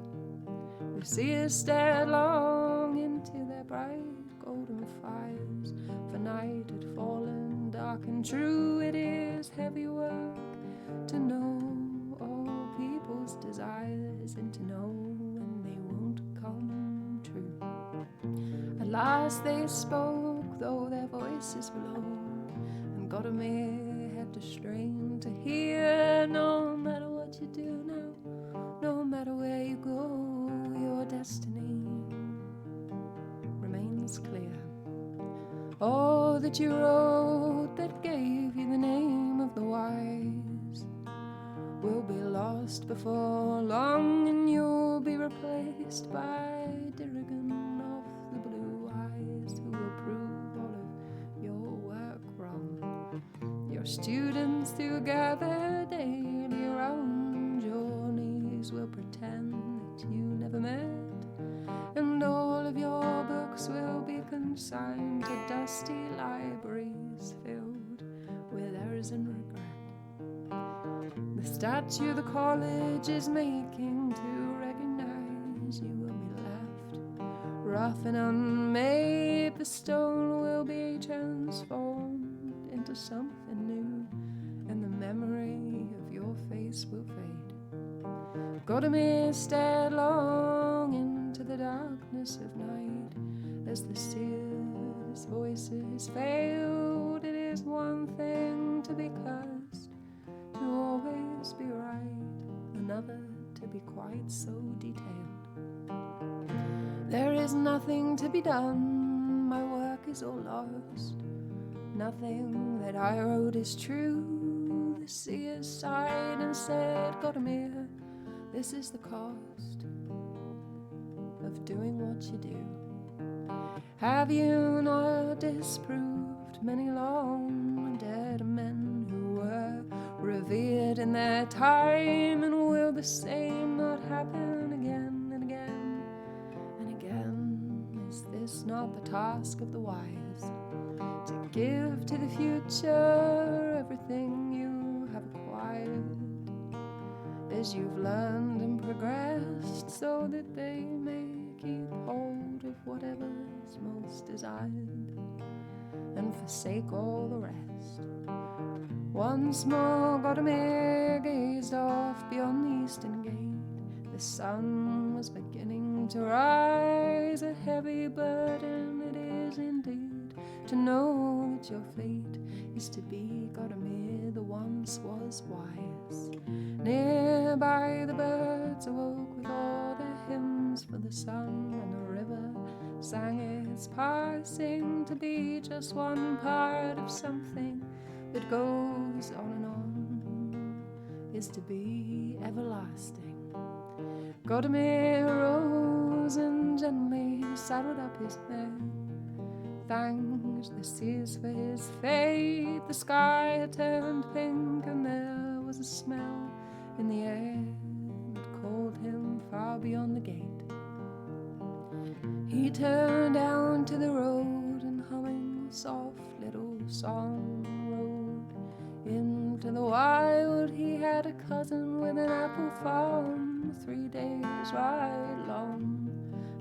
The seers stared long into their bright golden fires, for night had fallen dark and true. It is heavy work to know all people's desires, and to know when they won't come true. At last they spoke, though their voices were low, and Godmere had to strain to hear. No matter what you do now, no matter where you go, your destiny remains clear. All that you wrote that gave you the name of the wise will be lost before long, and you'll be replaced by Dirigan of the blue students who gather daily around your knees will pretend that you never met, and all of your books will be consigned to dusty libraries filled with errors and regret. The statue the college is making to recognize you will be left rough and unmade. The stone will be transformed into something new, and the memory of your face will fade. Godamir stared long into the darkness of night as the seer's voices failed. It is one thing to be cursed, to always be right, another to be quite so detailed. There is nothing to be done, my work is all lost. Nothing that I wrote is true. The seer sighed and said, Godamir, this is the cost of doing what you do. Have you not disproved many long dead men who were revered in their time? And will the same not happen again and again and again? Is this not the task of the wise, to give to the future everything you have acquired as you've learned and progressed, so that they may keep hold of whatever's most desired and forsake all the rest? Once more Godamir gazed off beyond the eastern gate. The sun was beginning to rise, a heavy burden it is indeed to know that your fate is to be Godamir, the once was wise. Nearby the birds awoke with all their hymns for the sun, and the river sang its passing to be just one part of something that goes on and on, is to be everlasting. Godamir rose and gently saddled up his mare, thanked the seas for his fate. The sky had turned pink and there was a smell in the air that called him far beyond the gate. He turned down to the road and humming a soft little song rode into the wild. He had a cousin with an apple farm, 3 days ride long,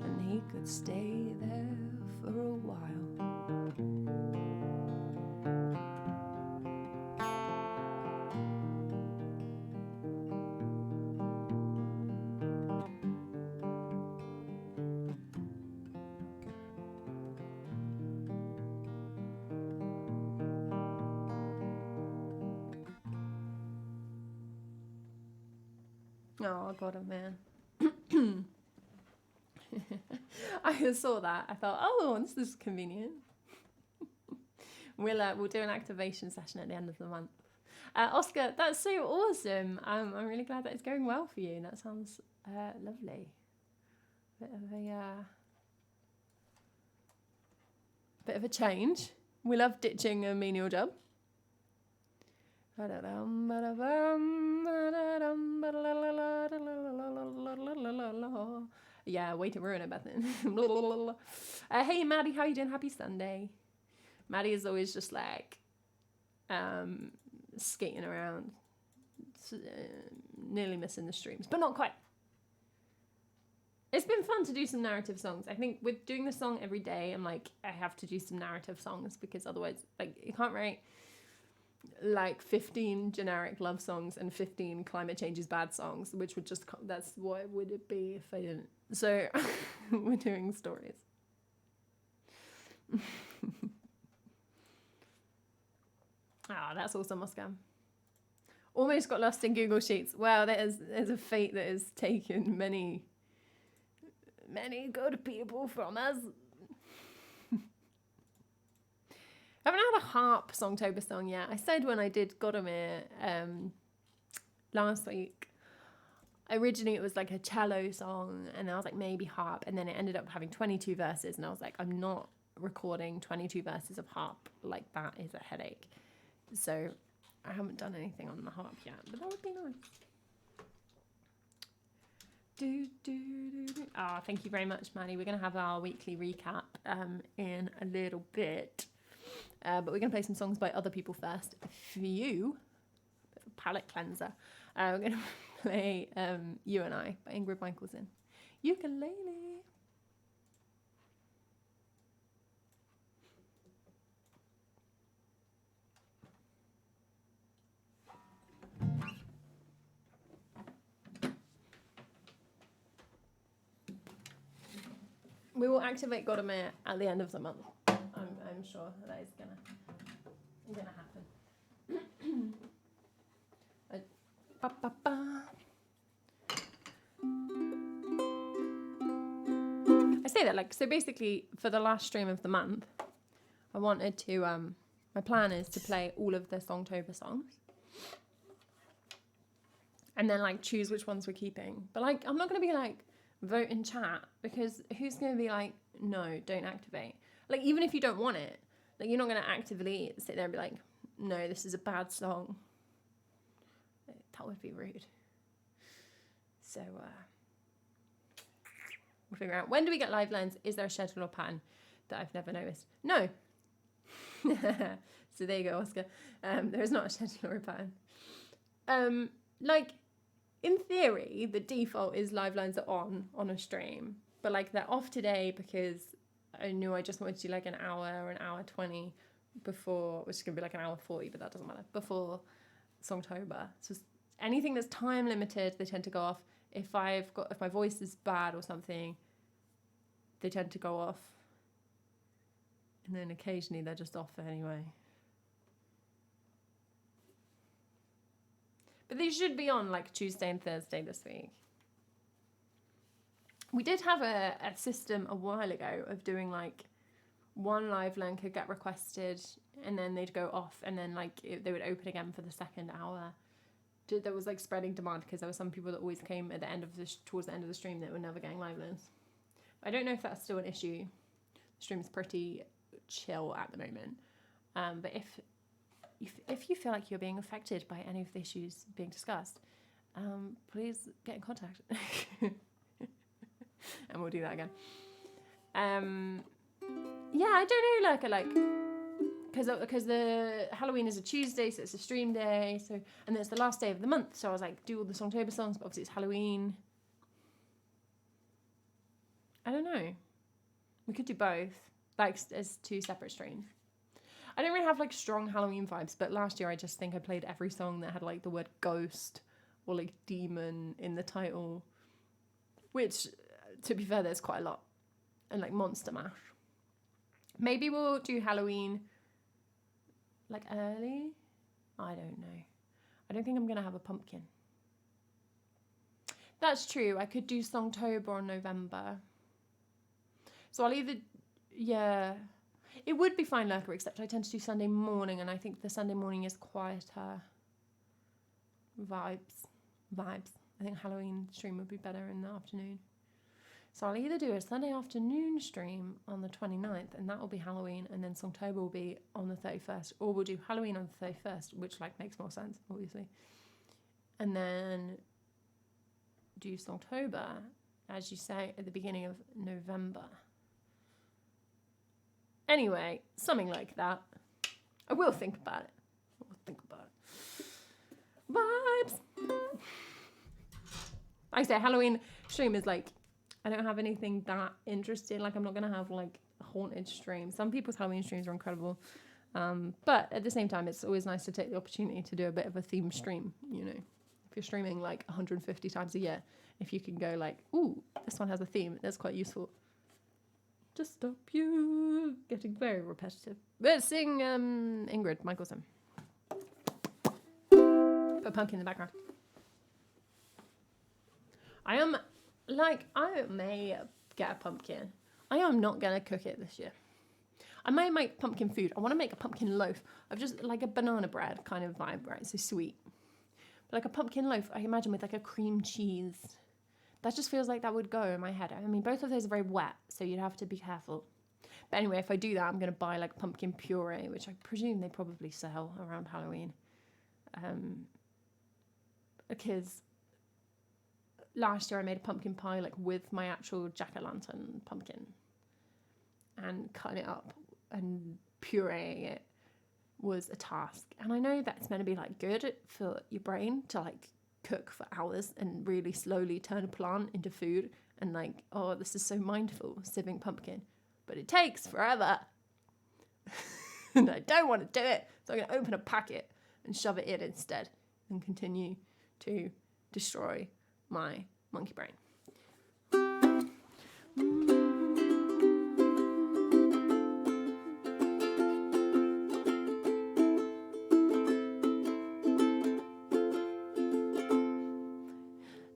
and he could stay there for a while. Oh, God, man. I saw that. I thought, oh, this is convenient. We'll do an activation session at the end of the month. Oscar, that's so awesome. I'm really glad that it's going well for you. That sounds lovely. Bit of a change. We love ditching a menial job. Yeah, way to ruin it, Bethan. Hey, Maddie, how you doing? Happy Sunday. Maddie is always just like skating around, nearly missing the streams, but not quite. It's been fun to do some narrative songs. I think with doing the song every day, I'm like, I have to do some narrative songs because otherwise, like, you can't write like 15 generic love songs and 15 climate change is bad songs, which would just, that's what would it be if I didn't. So we're doing stories. That's awesome, Oscar. Almost got lost in Google Sheets. Wow, there's a fate that has taken many good people from us. I haven't had a harp songtober song yet. I said when I did Godamir last week, originally it was like a cello song, and I was like, maybe harp, and then it ended up having 22 verses, and I was like, I'm not recording 22 verses of harp. Like, that is a headache. So I haven't done anything on the harp yet, but that would be nice. Thank you very much, Maddie. We're going to have our weekly recap in a little bit. But we're going to play some songs by other people first. For you, bit of a palette cleanser. We're going to play You and I by Ingrid Michaelson. Ukulele. We will activate Godomir at the end of the month. I'm sure that is gonna happen. I say that like so. Basically, for the last stream of the month, I wanted to. My plan is to play all of the Songtober songs, and then like choose which ones we're keeping. But like, I'm not gonna be like vote in chat, because who's going to be like, no, don't activate? Like, even if you don't want it, like, you're not going to actively sit there and be like, no, this is a bad song. That would be rude. So we'll figure out, when do we get live lines? Is there a schedule or pattern that I've never noticed? No. So there you go, Oscar. There is not a schedule or a pattern. Like, in theory, the default is live lines are on a stream, but like they're off today because I knew I just wanted to do like an hour or an hour 20 before, which is gonna be like an hour 40, but that doesn't matter, before Songtober. So anything that's time limited, they tend to go off. If my voice is bad or something, they tend to go off, and then occasionally they're just off anyway. But they should be on like Tuesday and Thursday this week. We did have a system a while ago of doing like one live line could get requested and then they'd go off, and then like they would open again for the second hour. There was like spreading demand because there were some people that always came at the end of towards the end of the stream that were never getting live lines. I don't know if that's still an issue. The stream's pretty chill at the moment. But if you feel like you're being affected by any of the issues being discussed, please get in contact. And we'll do that again. Yeah, I don't know, because the Halloween is a Tuesday, so it's a stream day, so, and then it's the last day of the month, so I was like, do all the Songtober songs, but obviously it's Halloween. I don't know. We could do both, like as two separate streams. I don't really have like strong Halloween vibes, but last year I just think I played every song that had like the word ghost or like demon in the title, which, to be fair, there's quite a lot, and like Monster Mash. Maybe we'll do Halloween like early. I don't know. I don't think I'm gonna have a pumpkin. That's true. I could do Songtober or November. So I'll either, yeah. It would be fine, Lurker, except I tend to do Sunday morning, and I think the Sunday morning is quieter vibes. I think Halloween stream would be better in the afternoon. So I'll either do a Sunday afternoon stream on the 29th, and that will be Halloween, and then Songtober will be on the 31st, or we'll do Halloween on the 31st, which like makes more sense, obviously. And then do Songtober, as you say, at the beginning of November. Anyway, something like that. I will think about it. Vibes. Like I say, Halloween stream is like, I don't have anything that interesting. Like, I'm not going to have like a haunted stream. Some people's Halloween streams are incredible. But at the same time, it's always nice to take the opportunity to do a bit of a theme stream, you know. If you're streaming like 150 times a year, if you can go like, ooh, this one has a theme, that's quite useful. Just stop you getting very repetitive. Let's sing Ingrid Michaelson. Put a pumpkin in the background. I may get a pumpkin. I am not going to cook it this year. I might make pumpkin food. I want to make a pumpkin loaf of just like a banana bread kind of vibe, right? So sweet. But like a pumpkin loaf, I imagine with like a cream cheese. That just feels like that would go in my head. I mean, both of those are very wet, so you'd have to be careful. But anyway, if I do that, I'm going to buy like pumpkin puree, which I presume they probably sell around Halloween. because last year I made a pumpkin pie like with my actual jack-o'-lantern pumpkin, and cutting it up and pureeing it was a task. And I know that's meant to be like good for your brain to like cook for hours and really slowly turn a plant into food, and like, oh, this is so mindful, sieving pumpkin, but it takes forever. And I don't want to do it, so I'm going to open a packet and shove it in instead and continue to destroy my monkey brain.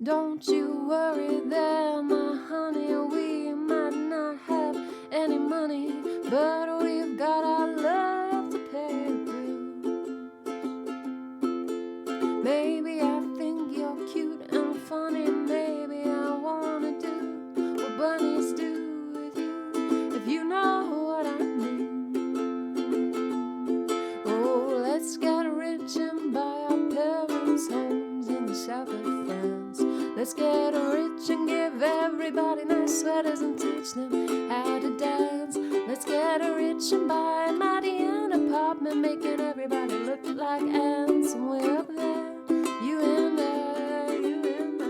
Don't you worry there, my honey, we might not have any money, but we've got our love to pay the bills. Maybe I think you're cute and funny, maybe I wanna do what bunnies do with you, if you know what I mean. Oh, let's get rich and buy our parents' homes in the south of France. Let's get rich and give everybody nice sweaters and teach them how to dance. Let's get rich and buy Maddie an apartment, making everybody look like ants. And way up there, you and I, you and I.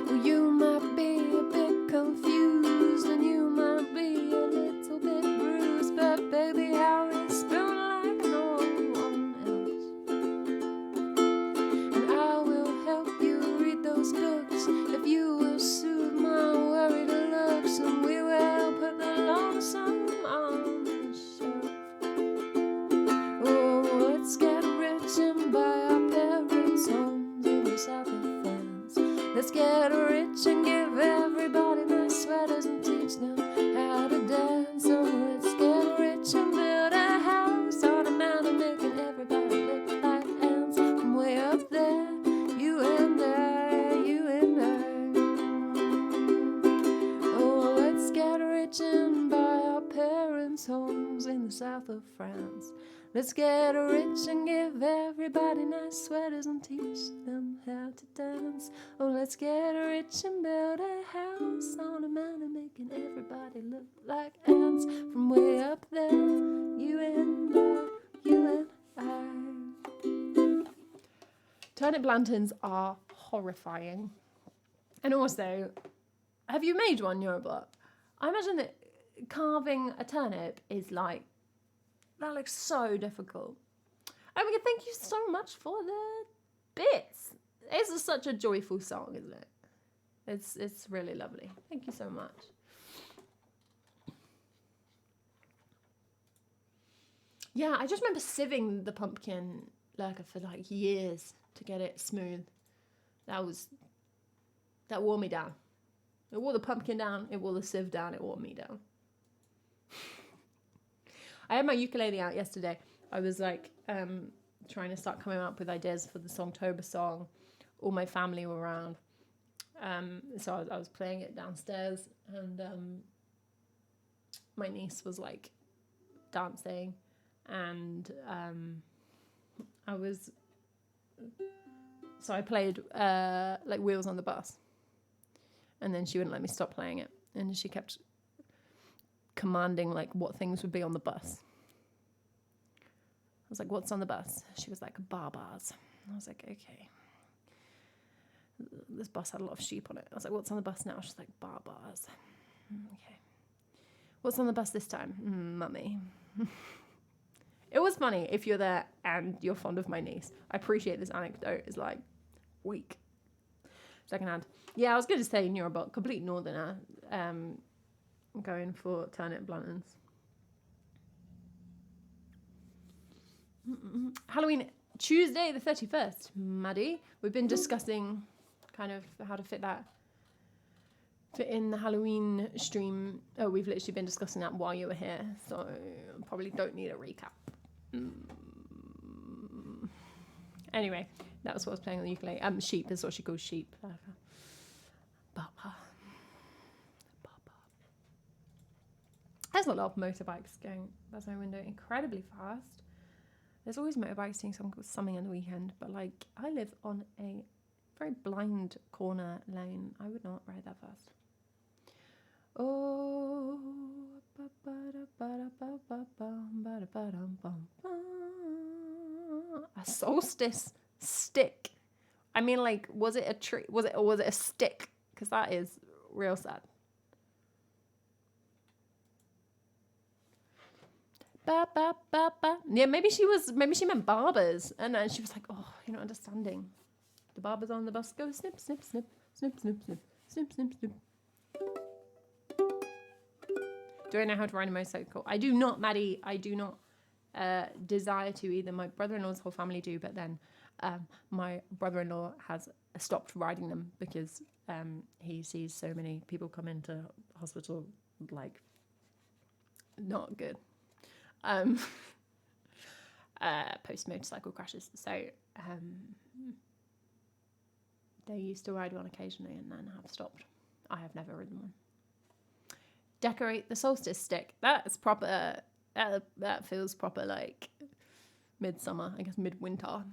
Well, you might be a bit confused and you might be a little bit bruised, but baby, how is spoon like no one else. And I will help you read those books if you will soothe my worried looks, and we will put the lonesome on the shelf. Oh, let's get rich and buy our parents' homes in the south of France. Let's get rich and give everybody nice sweaters and teach them how to dance. Oh, let's get rich and build a house on a mountain, making everybody look like ants. From way up there, you and I, you and I. Oh, let's get rich and buy our parents' homes in the south of France. Let's get rich and give everybody nice sweaters and teach them how to dance. Oh, let's get rich and build a house on a mountain, making everybody look like ants. From way up there, you and I, you and I. Turnip lanterns are horrifying. And also, have you made one, Euroblock? I imagine that carving a turnip is like, that looks so difficult. Oh my god, thank you so much for the bits. This is such a joyful song, isn't it? It's really lovely. Thank you so much. Yeah, I just remember sieving the pumpkin lurker for like years to get it smooth. That wore me down. It wore the pumpkin down, it wore the sieve down, it wore me down. I had my ukulele out yesterday. I was like trying to start coming up with ideas for the Songtober song. All my family were around. So I was playing it downstairs, and my niece was like dancing, and I played like Wheels on the Bus, and then she wouldn't let me stop playing it, and she kept commanding like what things would be on the bus. I was like, what's on the bus? She was like, bars. I was like, okay. This bus had a lot of sheep on it. I was like, what's on the bus now? She's like, bars. Okay. What's on the bus this time? Mummy. It was funny if you're there and you're fond of my niece. I appreciate this anecdote is like weak. Secondhand. Yeah, I was going to say Eurobot, complete northerner. Going for turnip lanterns. Halloween, Tuesday the 31st, Maddie. We've been discussing kind of how to fit in the Halloween stream. Oh, we've literally been discussing that while you were here, so probably don't need a recap. Anyway, that was what I was playing on the ukulele. Sheep is what she calls sheep. Baba. There's a lot of motorbikes going past my window incredibly fast. There's always motorbikes doing something on the weekend, but like I live on a very blind corner lane. I would not ride that fast. Oh, a solstice stick. I mean, like, was it a tree? Was it a stick? Because that is real sad. Ba, ba, ba, ba. Yeah, maybe she meant barbers, and then she was like, "Oh, you're not understanding. The barbers on the bus go snip, snip, snip, snip, snip, snip, snip, snip, snip." Do I know how to ride a motorcycle? I do not, Maddie. I do not desire to either. My brother-in-law's whole family do, but then my brother-in-law has stopped riding them because he sees so many people come into hospital, like, not good. Post motorcycle crashes. So they used to ride one occasionally and then have stopped. I have never ridden one. Decorate the solstice stick. That's proper. That feels proper, like midsummer. I guess midwinter.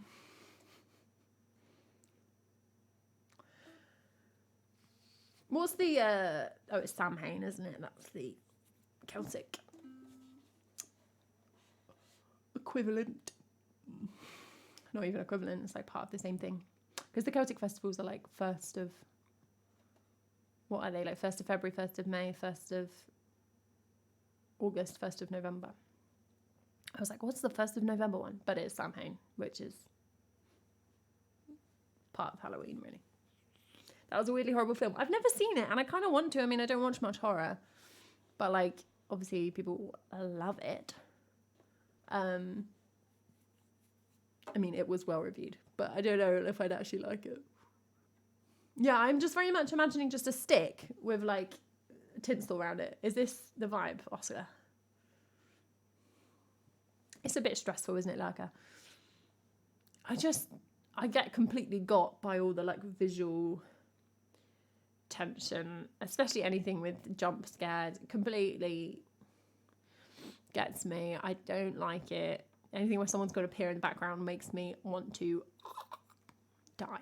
What's the? Oh, it's Samhain, isn't it? That's the Celtic equivalent. Not even equivalent. It's like part of the same thing. Because the Celtic festivals are like 1st of. What are they, like 1st of February, 1st of May, 1st of August, 1st of November? I was like, what's the 1st of November one? But it's Samhain, which is part of Halloween, really. That was a weirdly horrible film. I've never seen it, and I kind of want to. I mean, I don't watch much horror, but like, obviously, people love it. I mean, it was well reviewed, but I don't know if I'd actually like it. Yeah, I'm just very much imagining just a stick with like tinsel around it. Is this the vibe, Oscar? It's a bit stressful, isn't it, Lurker? I get completely got by all the like visual tension, especially anything with jump scares. Completely gets me. I don't like it. Anything where someone's got to appear in the background makes me want to die.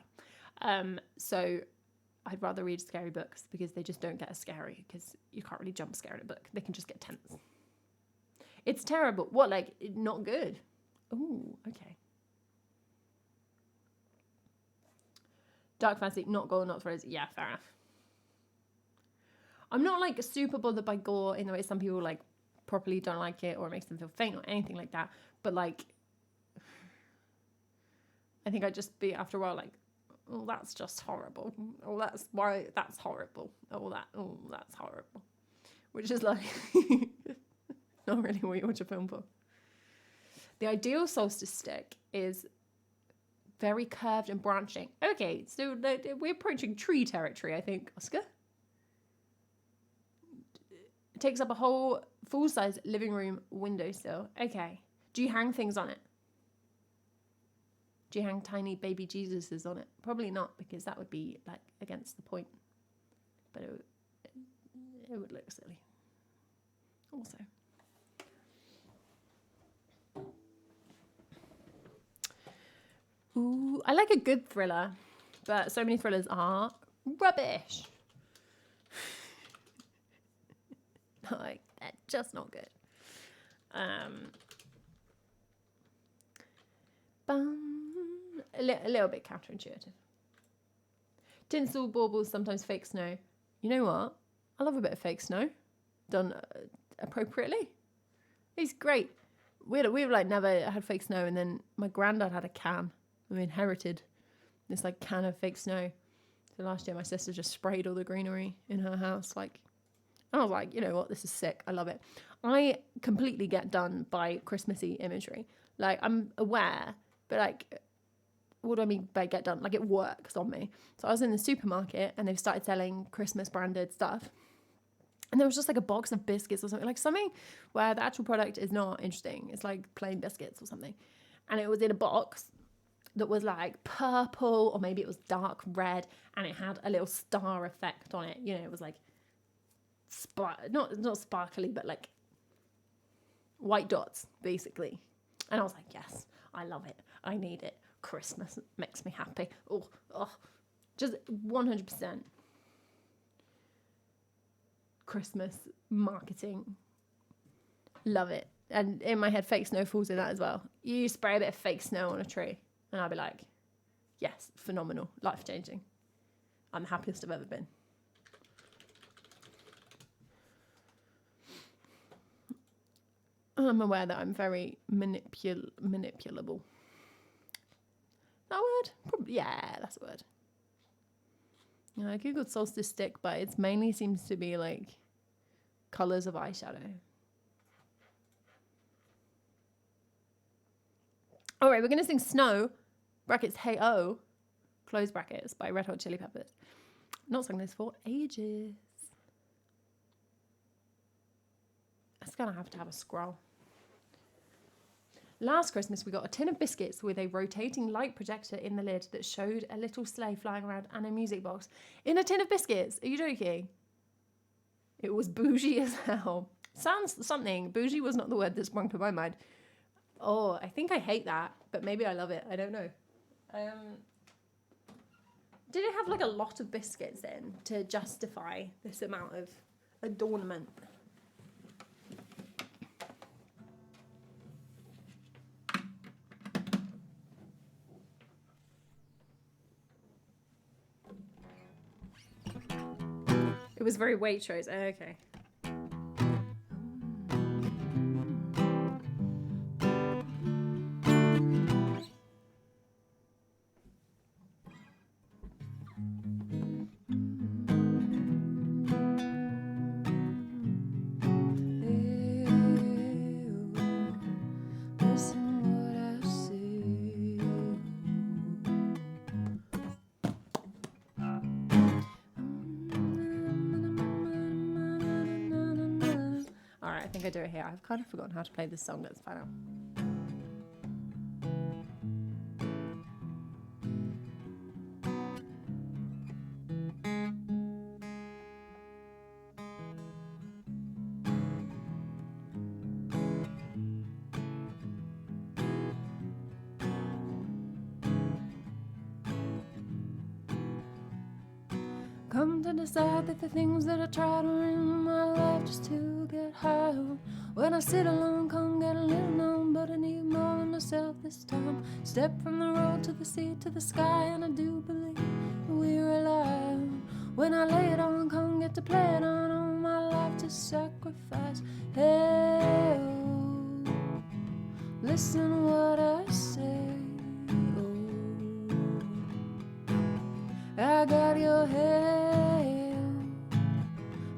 So I'd rather read scary books because they just don't get as scary because you can't really jump scare in a book. They can just get tense. It's terrible. What, like, not good? Ooh, okay. Dark fantasy, not gore, not throws. Yeah, fair enough. I'm not like super bothered by gore in the way some people like properly don't like it or it makes them feel faint or anything like that. But like, I think I'd just be after a while like, oh, that's just horrible. Oh, that's why that's horrible. Oh, that's horrible. Which is like not really what you watch a film for. The ideal solstice stick is very curved and branching. Okay, so we're approaching tree territory, I think, Oscar. It takes up a whole full-size living room windowsill. Okay. Do you hang things on it? Do you hang tiny baby Jesuses on it? Probably not, because that would be like against the point. But it would look silly. Also. Ooh, I like a good thriller, but so many thrillers are rubbish. Like, they're just not good. A little bit counterintuitive. Tinsel, baubles, sometimes fake snow. You know what? I love a bit of fake snow done appropriately. It's great. We've like never had fake snow, and then my granddad had a can. We inherited this like can of fake snow. So last year my sister just sprayed all the greenery in her house. Like, I was like, you know what? This is sick. I love it. I completely get done by Christmassy imagery. Like, I'm aware, but like, what do I mean by get done? Like, it works on me. So I was in the supermarket and they've started selling Christmas branded stuff. And there was just like a box of biscuits or something, like something where the actual product is not interesting. It's like plain biscuits or something. And it was in a box that was like purple, or maybe it was dark red, and it had a little star effect on it. You know, it was like not sparkly, but like white dots, basically. And I was like, yes, I love it. I need it. Christmas makes me happy. Oh, just 100% Christmas marketing. Love it. And in my head, fake snow falls in that as well. You spray a bit of fake snow on a tree, and I'll be like, yes, phenomenal, life-changing. I'm the happiest I've ever been. I'm aware that I'm very manipulable. That word? Probably, yeah, that's a word. Yeah, I googled solstice stick, but it mainly seems to be like colours of eyeshadow. All right, we're going to sing Snow, brackets, Hey Oh, close brackets, by Red Hot Chili Peppers. Not sung this for ages. It's going to have a scroll. Last Christmas, we got a tin of biscuits with a rotating light projector in the lid that showed a little sleigh flying around and a music box. In a tin of biscuits? Are you joking? It was bougie as hell. Sounds something. Bougie was not the word that sprung to my mind. Oh, I think I hate that, but maybe I love it. I don't know. Did it have like a lot of biscuits in to justify this amount of adornment? It was very Waitrose. Oh, okay. I think I do it here. I've kind of forgotten how to play this song. Let's find out. Come to decide that the things that I try to in my life just to get high on. When I sit alone, come get a little known, but I need more than myself this time. Step from the road to the sea to the sky, and I do believe we rely on. When I lay it on, come get to play it on, all my life to sacrifice. Hey, oh, listen what I say. Oh, I got your head.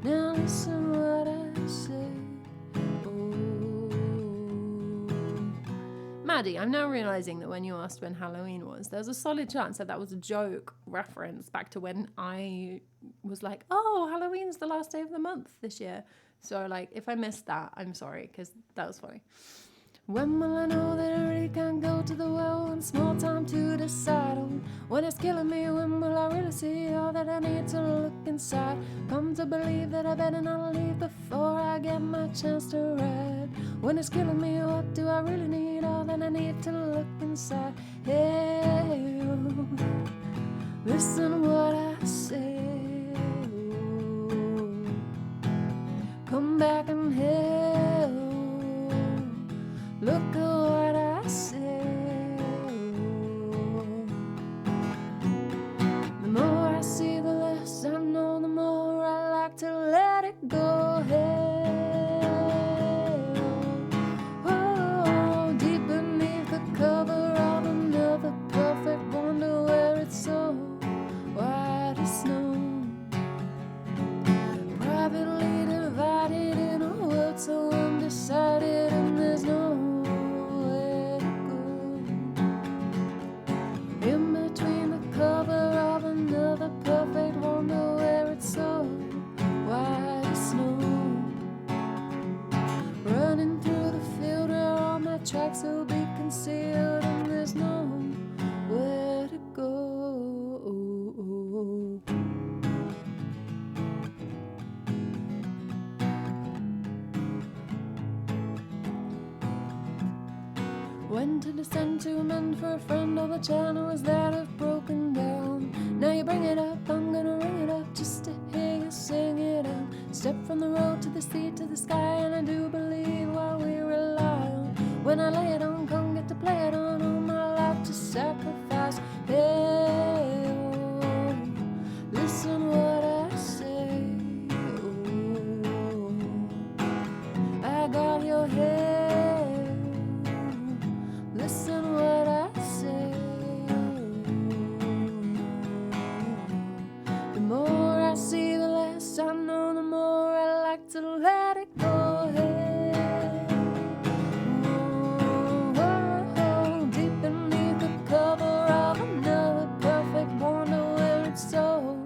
Now listen what I say. Maddie, I'm now realising that when you asked when Halloween was, there's a solid chance that that was a joke reference back to when I was like, oh, Halloween's the last day of the month this year. So, like, if I missed that, I'm sorry, because that was funny. When will I know that I really can't go to the well? One small time to decide on. When it's killing me, when will I really see all that I need to look inside? Come to believe that I better not leave before I get my chance to ride. When it's killing me, what do I really need? All that I need to look inside. Hey, oh, listen what I say. Oh, come back and help. Look at what I say. The more I see, the less I know, the more I like to let it go. Hey, oh, deep beneath the cover of another perfect wonder where it's so white as snow. Privately divided in a world so undecided, and there's no perfect wonder where it's so white as snow. Went to the sentiment for a friend, all the channels that have broken down. Now you bring it up, I'm gonna ring it up just to hear you sing it out. Step from the road to the sea to the sky, and I do believe while we rely on. When I lay it on, come get to play it on, all my life to sacrifice. Hey, oh, listen what I say. Oh, I got your head. Listen what I say. The more I see, the less I know, the more I like to let it go. Hey, oh, oh, oh, deep beneath the cover of another perfect wonder where it's so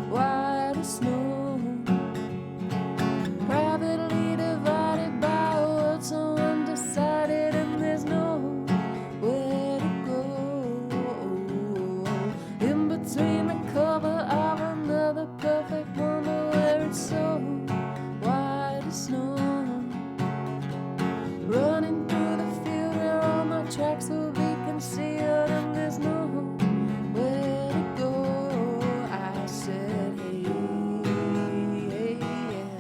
white as snow, privately divided by a world so undecided, and there's no where to go. In between the cover of another perfect wonder where it's so white as snow, running through the field where all my tracks will be concealed, and there's no where to go. I said, hey, hey, yeah,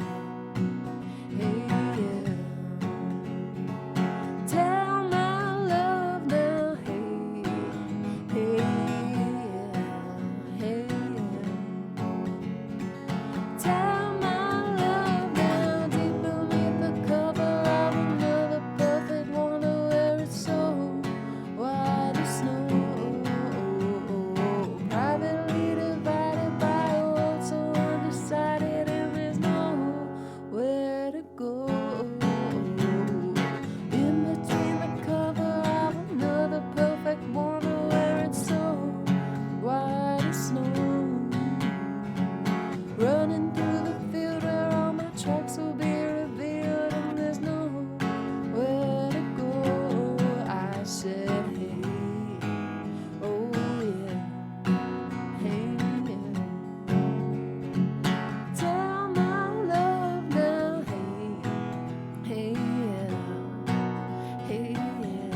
hey, yeah. Tell my love now, hey, hey, yeah, hey, yeah. Tell my love now, deep beneath the cover of another perfect wonder where it's so white as snow, privately divided by a world so undecided, and there's nowhere to go. In between the cover of another perfect wonder where it's so white as snow, running through the field where all my tracks will be revealed, and there's nowhere to go. I said, hey, oh yeah, hey, yeah. Tell my love now, hey, hey, yeah, hey, yeah.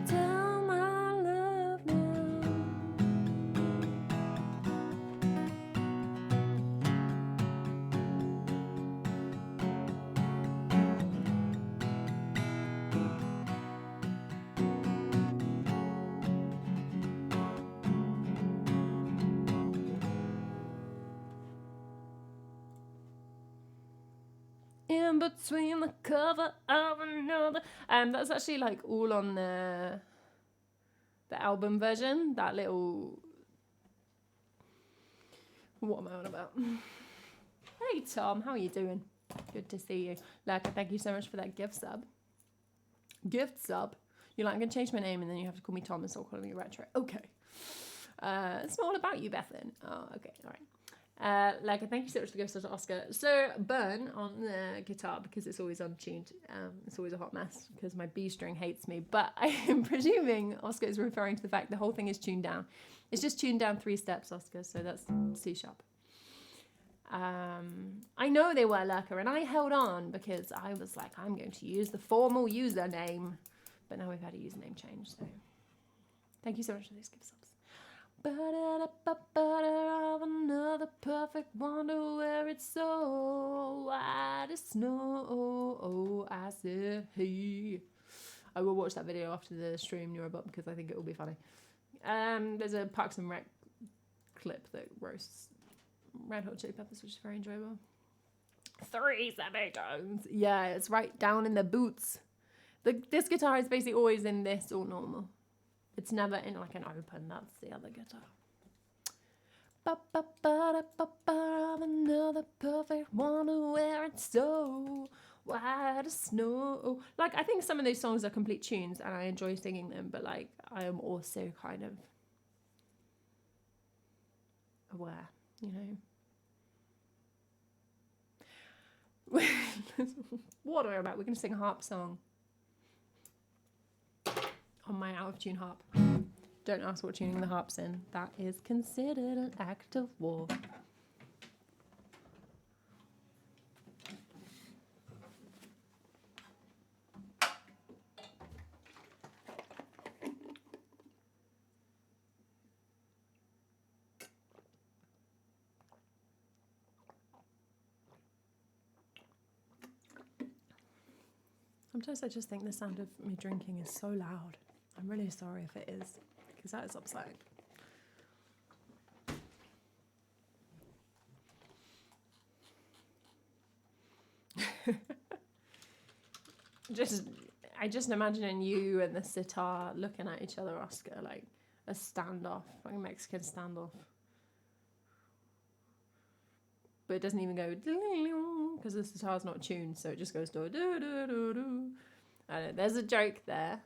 Tell my love now. In between the cover of another. That's actually like all on the album version. That little. What am I on about? Hey Tom, how are you doing? Good to see you. Like, thank you so much for that gift sub. Gift sub. You're like, I'm gonna change my name, and then you have to call me Tom and start calling me Retro. Okay. It's not all about you, Bethan. Oh, okay, all right. Like, thank you so much for the gift sub to Oscar. So, Burn on the guitar, because it's always untuned. It's always a hot mess because my B string hates me. But I am presuming Oscar is referring to the fact the whole thing is tuned down. It's just tuned down 3 steps, Oscar. So that's C sharp. I know they were Lurker, and I held on because I was like, I'm going to use the formal username. But now we've had a username change, so thank you so much for these gift subs. Of another perfect wonder where it's so white as snow. Oh, I said, hey. I will watch that video after the stream you're about because I think it will be funny. There's a Parks and Rec clip that roasts Red Hot Chili Peppers, which is very enjoyable. 3 semitones. Yeah, it's right down in the boots. This guitar is basically always in this or normal. It's never in like an open. That's the other guitar. Another perfect wonder where it's so white as snow. Like, I think some of those songs are complete tunes and I enjoy singing them, but like I am also kind of aware, you know. What are we about? We're going to sing a harp song on my out of tune harp. Don't ask what tuning the harp's in. That is considered an act of war. Sometimes I just think the sound of me drinking is so loud. I'm really sorry if it is, because that is upsetting. I just imagining you and the sitar looking at each other, Oscar, like a standoff, like a Mexican standoff. But it doesn't even go because the sitar's not tuned, so it just goes do do do do do. I don't know, there's a joke there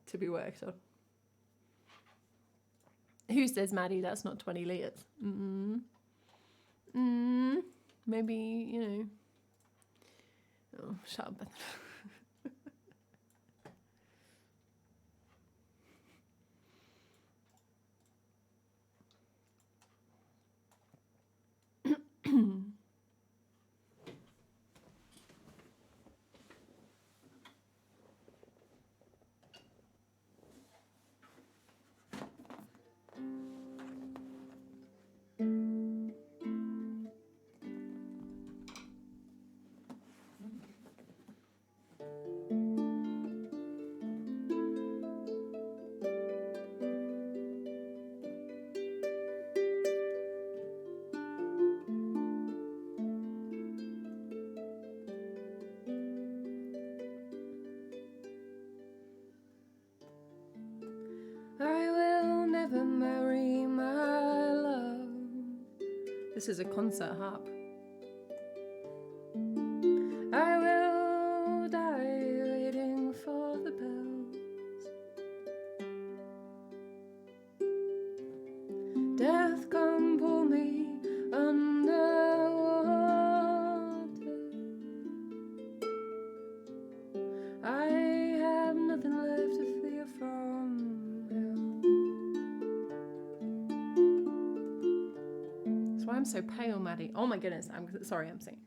to be worked on. Who says, Maddie, that's not 20 litres? Maybe, you know. Oh, shut up. I will never marry my love. This is a concert harp. I will die waiting for the bells. Death come pull me underwater. I have nothing left to fear from hell. That's why I'm so pale, Maddie. Oh my goodness, I'm sorry, I'm singing.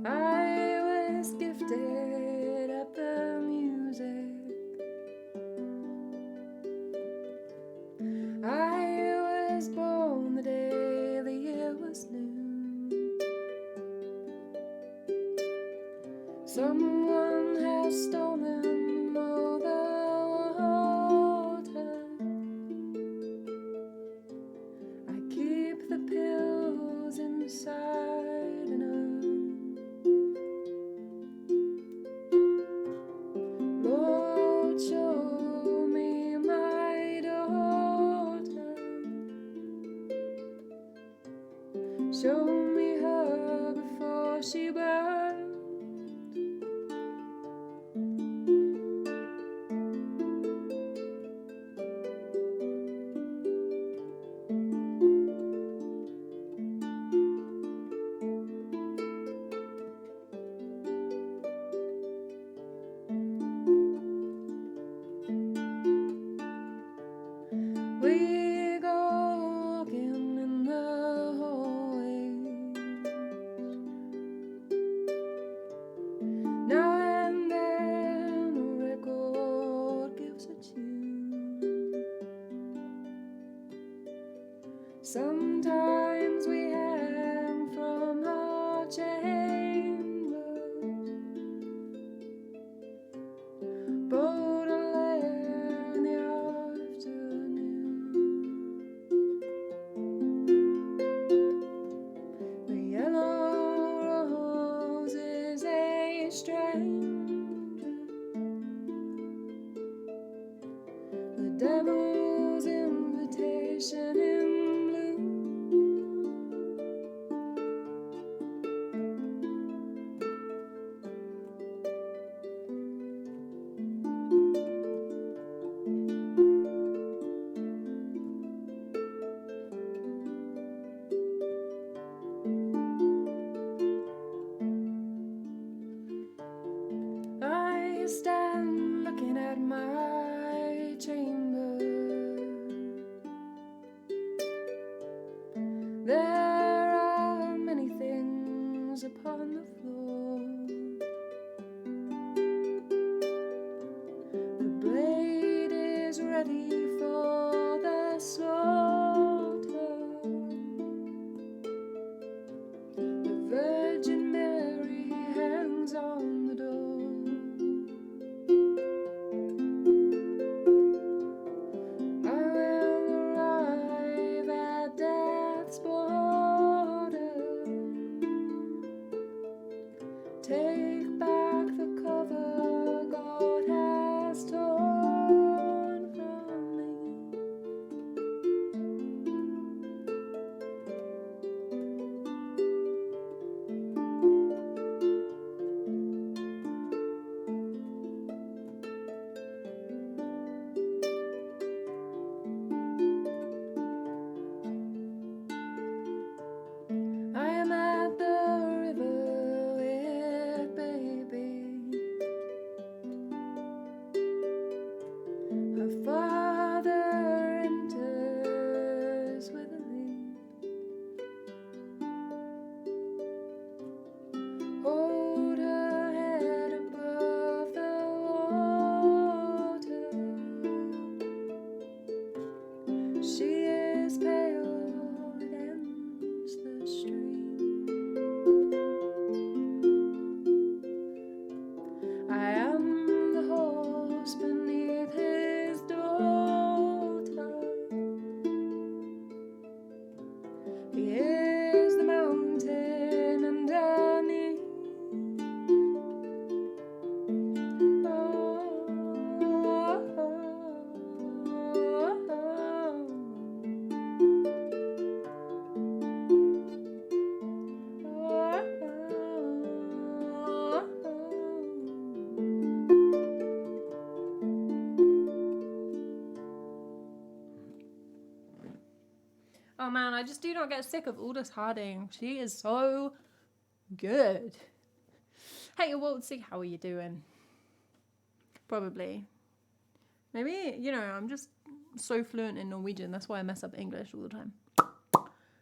I was gifted at the music. I was born the day the year was new. Someone has stolen all the water. I keep the pills inside an urn. Lord, show me my daughter. Show me her before she burns. We go walking in the hallways. Now and then a record gives a tune. Sometimes we hang from our chambers. Baudelaire in the afternoon. The yellow rose is a stranger. The devil's invitation in blue. I stand looking at my chamber. There are many things upon the floor. The blade is ready for the slaughter. The Virgin Mary Oh man, I just do not get sick of Aldous Harding. She is so good. Hey, Waltzy, how are you doing? Probably. Maybe, you know, I'm just so fluent in Norwegian. That's why I mess up English all the time.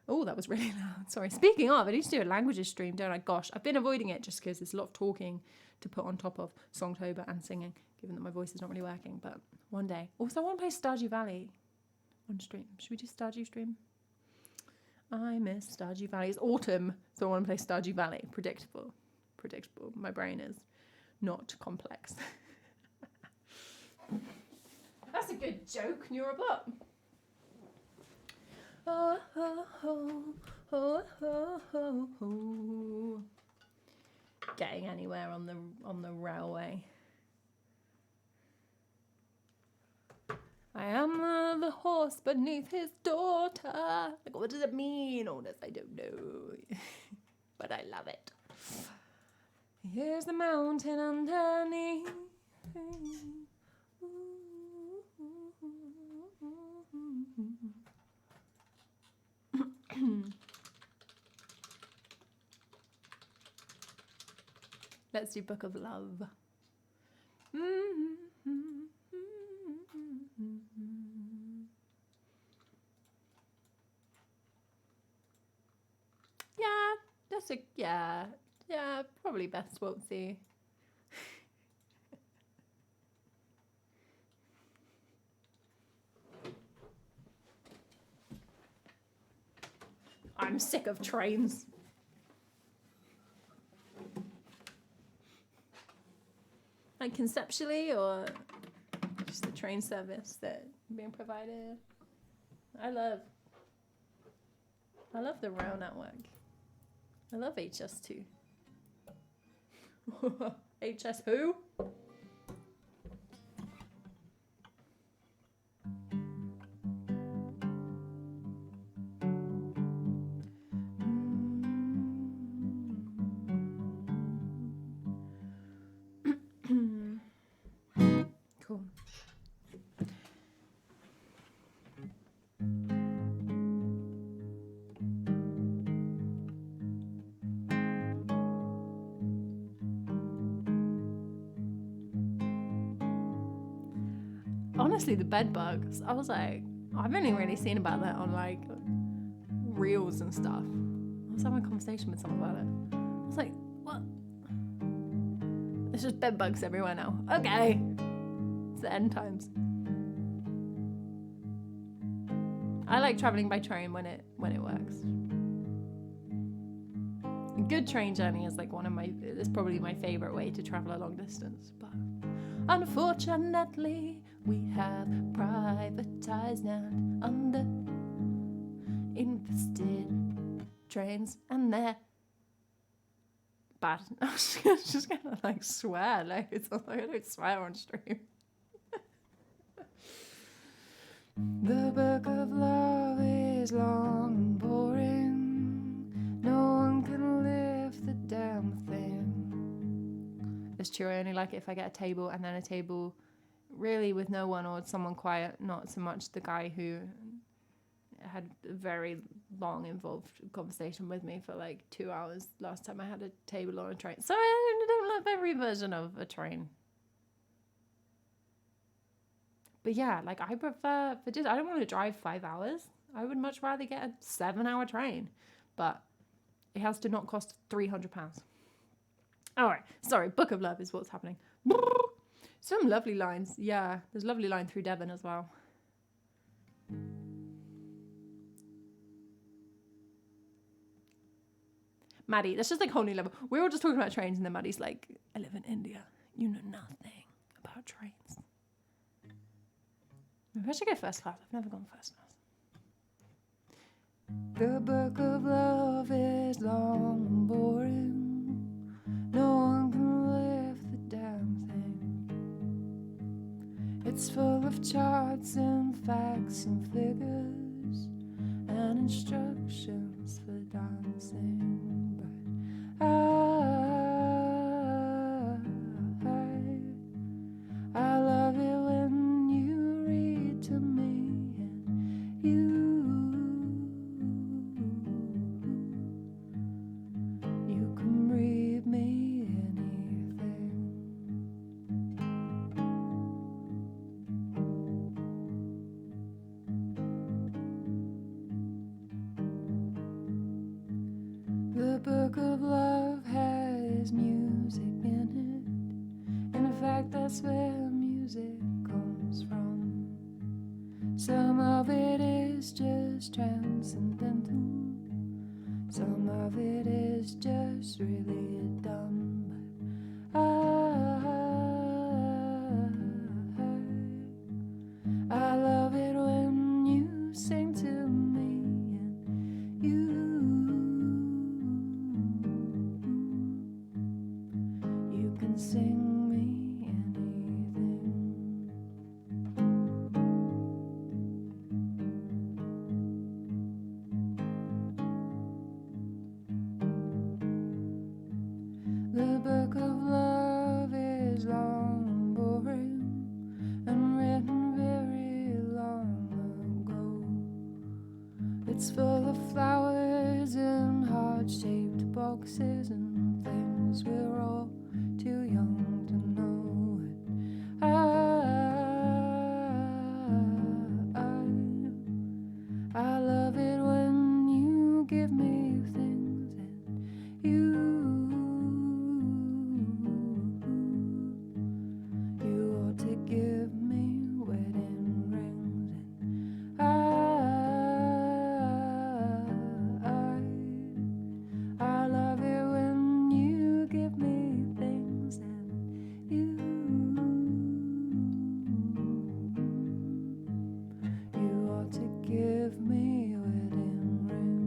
Oh, that was really loud. Sorry. Speaking of, I need to do a languages stream, don't I? Gosh, I've been avoiding it just because there's a lot of talking to put on top of Songtober and singing, given that my voice is not really working. But one day. Also, I want to play Stardew Valley on stream. Should we do Stardew stream? I miss Stardew Valley. It's autumn, so I want to play Stardew Valley. Predictable. My brain is not complex. That's a good joke, and you're a bot. Oh, oh, oh, oh, oh, oh, oh. Getting anywhere on the railway. I am the horse beneath his daughter. Like, what does it mean? Oh, this I don't know. But I love it. Here's the mountain underneath. Let's do Book of Love. Yeah, that's a yeah, probably best Waltzy. I'm sick of trains. Like conceptually, or just the train service that being provided. I love the rail network. I love HS2. HS who? Cool. Honestly, the bed bugs, I was like, I've only really seen about that on like reels and stuff. I was having a conversation with someone about it. I was like, what? There's just bed bugs everywhere now. Okay. It's the end times. I like traveling by train when it works. A good train journey is like it's probably my favorite way to travel a long distance, but unfortunately, we have privatized and under-invested trains, and they're bad. I was just gonna like swear, like it's not like I don't swear on stream. The book of love is long and boring. No one can lift the damn thing. It's true, I only like it if I get a table, and then a table really with no one or someone quiet, not so much the guy who had a very long involved conversation with me for like 2 hours last time I had a table on a train. So I don't love every version of a train. But yeah, like I prefer, I don't want to drive 5 hours. I would much rather get a 7-hour train, but it has to not cost £300. All right, sorry, Book of Love is what's happening. Some lovely lines. Yeah, there's a lovely line through Devon as well. Maddie, that's just like a whole new level. We're all just talking about trains, and then Maddie's like, I live in India. You know nothing about trains. Maybe I should go first class. I've never gone first class. The book of love is long and boring. No one can lift the damn thing. It's full of charts and facts and figures and instructions for dancing. But I love it when you read to me and you The book of love has music in it. In fact, that's where music comes from. Some of it is just transcendental. Some of it is just really dumb. But I love it when you sing to me and you can sing me anything. The book of love is long and boring and written very long ago. It's full of flowers in heart-shaped boxes and things we're all too young to know it. I love it when you give me things and you ought to give me wedding rings and I love it when you give me things and you ought to give me wedding rings.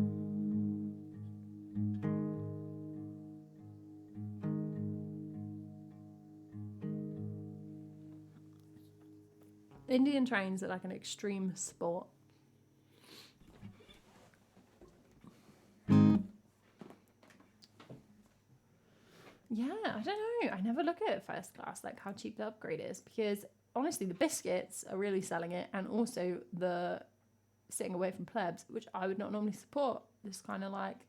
Indian trains are like an extreme sport. Yeah, I don't know. I never look at first class, like how cheap the upgrade is, because honestly, the biscuits are really selling it, and also the sitting away from plebs, which I would not normally support. This kind of like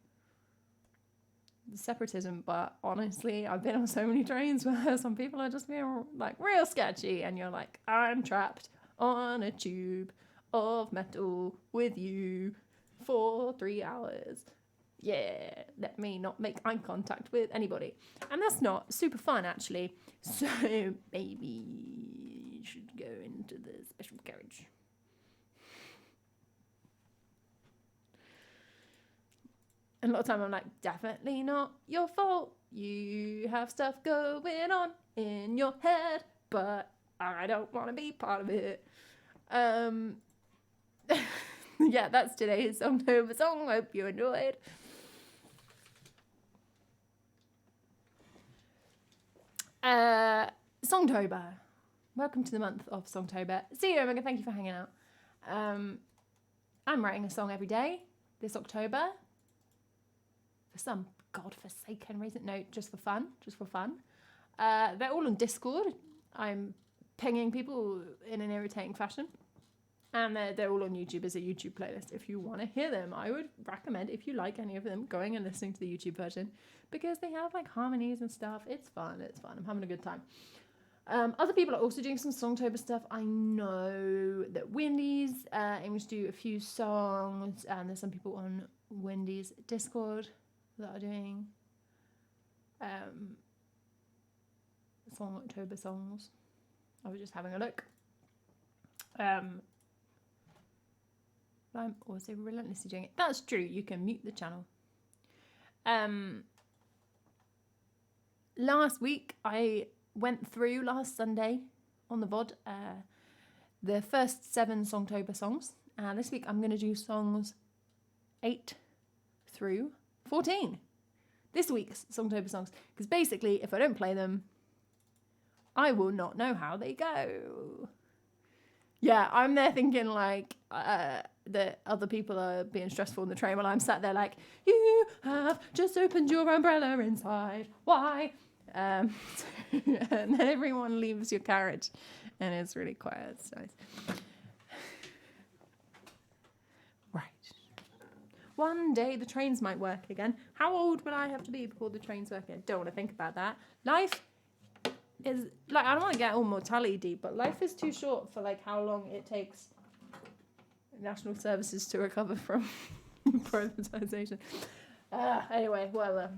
separatism, but honestly, I've been on so many trains where some people are just being like real sketchy, and you're like, I'm trapped on a tube of metal with you for 3 hours. Yeah, let me not make eye contact with anybody. And that's not super fun, actually. So maybe you should go into the special carriage. And a lot of time I'm like, definitely not your fault. You have stuff going on in your head, but I don't want to be part of it. Yeah, that's today's Songtober song. Hope you enjoyed. Songtober. Welcome to the month of Songtober. See you, Omega. Thank you for hanging out. I'm writing a song every day this October. For some godforsaken reason. No, just for fun. They're all on Discord. I'm pinging people in an irritating fashion. And they're all on YouTube as a YouTube playlist. If you want to hear them, I would recommend, if you like any of them, going and listening to the YouTube version. Because they have like harmonies and stuff. It's fun. I'm having a good time. Other people are also doing some Songtober stuff. I know that Wendy's aims to do a few songs. And there's some people on Wendy's Discord that are doing Songtober songs. I was just having a look. I'm also relentlessly doing it. That's true. You can mute the channel. Last week, I went through last Sunday on the VOD the first 7 Songtober songs. This week, I'm going to do songs 8 through 14. This week's Songtober songs. Because basically, if I don't play them, I will not know how they go. Yeah, I'm there thinking like that other people are being stressful in the train while I'm sat there like, you have just opened your umbrella inside. Why? And then everyone leaves your carriage and it's really quiet. It's nice. Right. One day the trains might work again. How old will I have to be before the trains work again? Don't want to think about that. Life is like, I don't want to get all mortality deep, but life is too short for like how long it takes national services to recover from privatization. Anyway, whatever.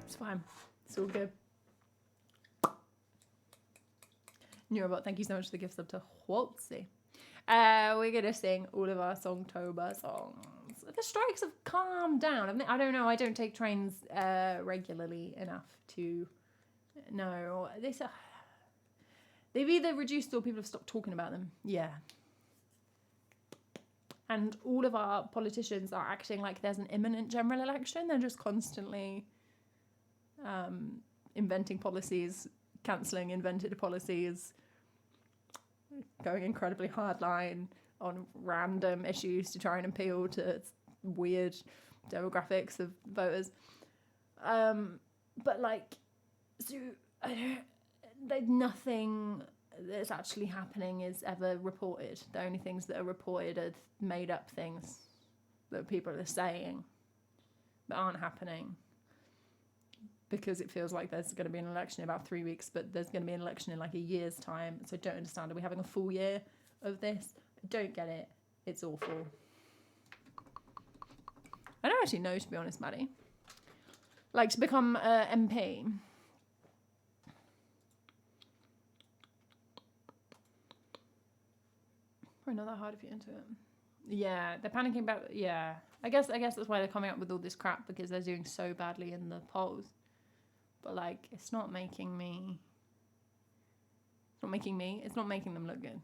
It's fine. It's all good. Neurobot, thank you so much for the gift sub to Waltzy. We're going to sing all of our Songtober songs. The strikes have calmed down. I don't know. I don't take trains regularly enough to know. They've either reduced or people have stopped talking about them. Yeah. And all of our politicians are acting like there's an imminent general election. They're just constantly inventing policies, cancelling invented policies, going incredibly hardline on random issues to try and appeal to weird demographics of voters. But like, so nothing that's actually happening is ever reported. The only things that are reported are made up things that people are saying that aren't happening, because it feels like there's going to be an election in about 3 weeks, but there's going to be an election in like a year's time. So I don't understand. Are we having a full year of this? I don't get it. It's awful. I don't actually know, to be honest, Maddie. Like, to become MP. Probably not that hard if you're into it. Yeah, they're panicking about. Yeah, I guess that's why they're coming up with all this crap, because they're doing so badly in the polls. But like, it's not making them look good.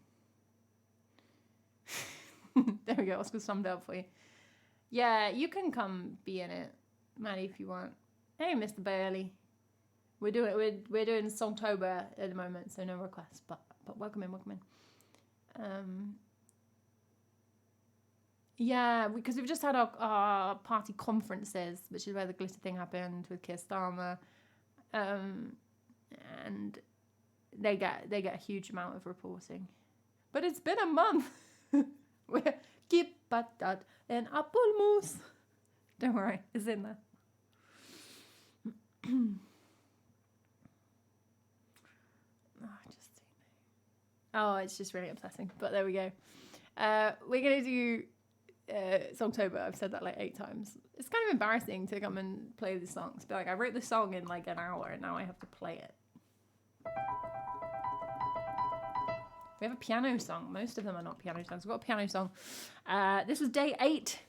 There we go. Oscar summed up for you. Yeah, you can come be in it, Maddie, if you want. Hey, Mr. Bailey. We're doing Songtober at the moment, so no requests. But welcome in. Yeah, because we've just had our party conferences, which is where the glitter thing happened with Keir Starmer, and they get a huge amount of reporting. But it's been a month. We're keep patat and apple mousse. Don't worry, it's in there. It's just really upsetting. But there we go. We're gonna do Songtober. I've said that like 8 times. It's kind of embarrassing to come and play the songs. But like, I wrote the song in like an hour, and now I have to play it. We have a piano song. Most of them are not piano songs. We've got a piano song. This was day 8.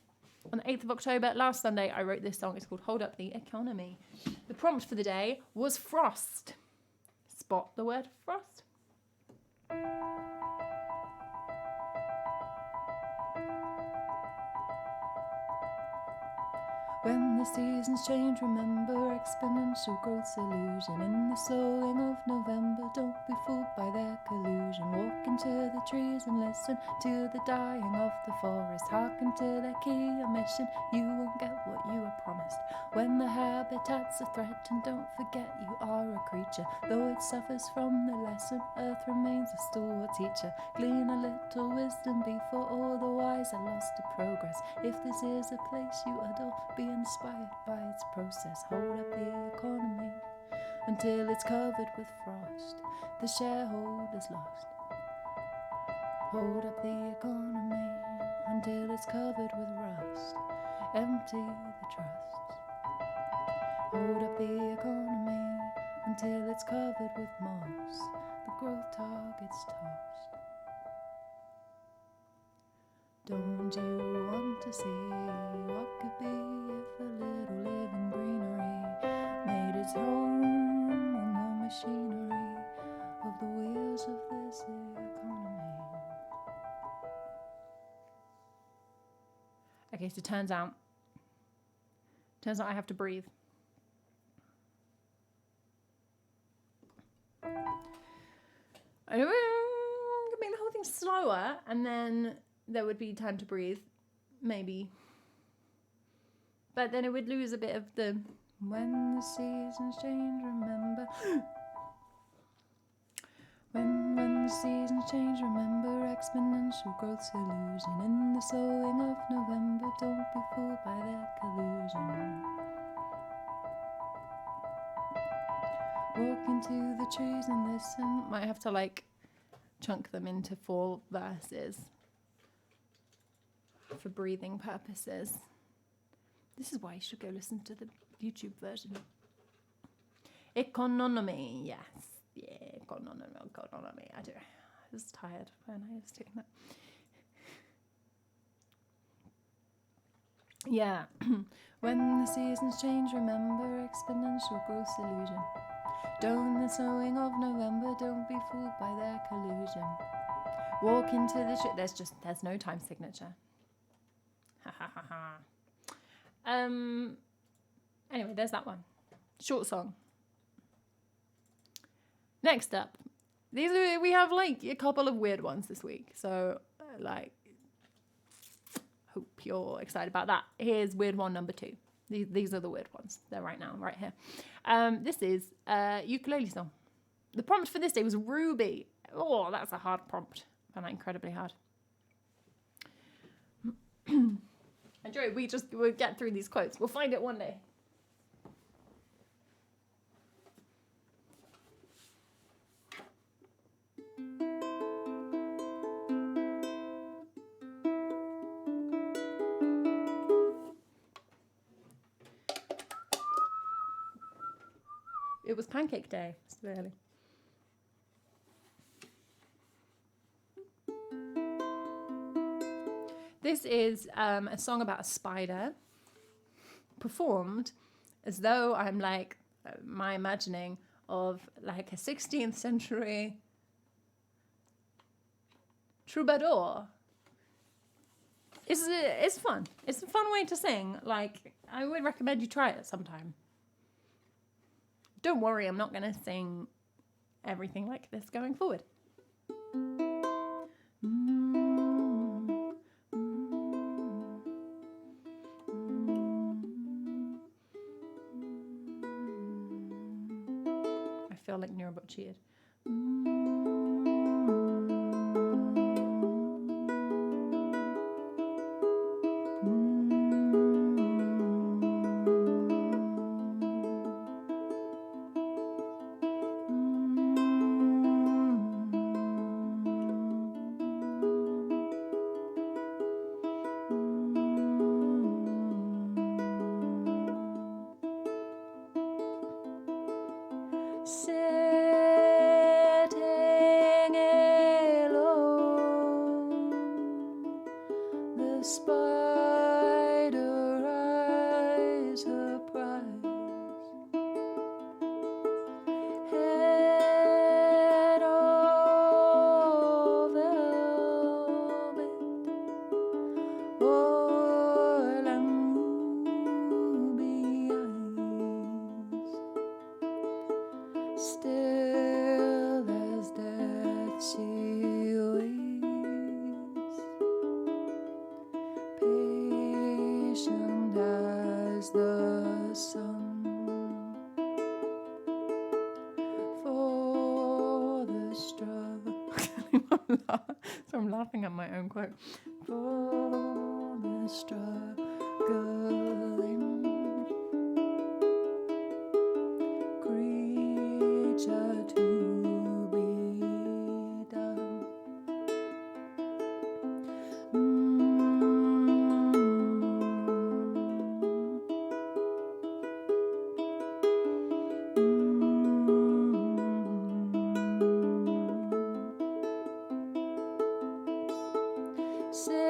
On the 8th of October, last Sunday, I wrote this song. It's called Hold Up the Economy. The prompt for the day was frost. Spot the word frost. When the seasons change, remember exponential growth's illusion. In the sowing of November, don't be fooled by their collusion. Walk into the trees and listen to the dying of the forest. Hearken to their key omission, you won't get what you were promised. When the habitat's a threat, and don't forget you are a creature. Though it suffers from the lesson, earth remains a stalwart teacher. Glean a little wisdom before all the wise are lost to progress. If this is a place you adore, be inspired by its process. Hold up the economy until it's covered with frost. The shareholders lost. Hold up the economy until it's covered with rust. Empty the trusts. Hold up the economy until it's covered with moss. The growth target's tossed. Don't you want to see what could be if a little living greenery made its home in the machinery of the wheels of this economy? Okay, so turns out I have to breathe. I could make the whole thing slower, and then there would be time to breathe, maybe. But then it would lose a bit of the... When the seasons change, remember... When the seasons change, remember exponential growth's illusion. In the sowing of November, don't be fooled by their collusion. Walk into the trees and listen. Might have to like chunk them into 4 verses for breathing purposes. This is why you should go listen to the YouTube version. Economy, yes. Yeah, economy. I was tired when I was doing that. Yeah. When the seasons change, remember exponential growth illusion. Don't the sowing of November, don't be fooled by their collusion. Walk into the there's no time signature. Ha ha ha ha. Anyway, there's that one. Short song. Next up, we have like a couple of weird ones this week. So like, hope you're excited about that. Here's weird one number 2. These are the weird ones. They're right now, right here. This is a ukulele song. The prompt for this day was Ruby. Oh, that's a hard prompt. I found that incredibly hard. And Joey, we'll get through these quotes. We'll find it one day. It was Pancake Day. It's early. This is a song about a spider, performed as though I'm like my imagining of like a 16th century troubadour. It's fun. It's a fun way to sing. Like, I would recommend you try it sometime. Don't worry, I'm not going to sing everything like this going forward. I feel like Nirobot cheated. Sitting alone, the spider eyes her prize, head of velvet, oil and ruby eyes. Still as death she waits, patient as the sun, for the struggle. So I'm laughing at my own quote. For the struggling creature to be done. Sitting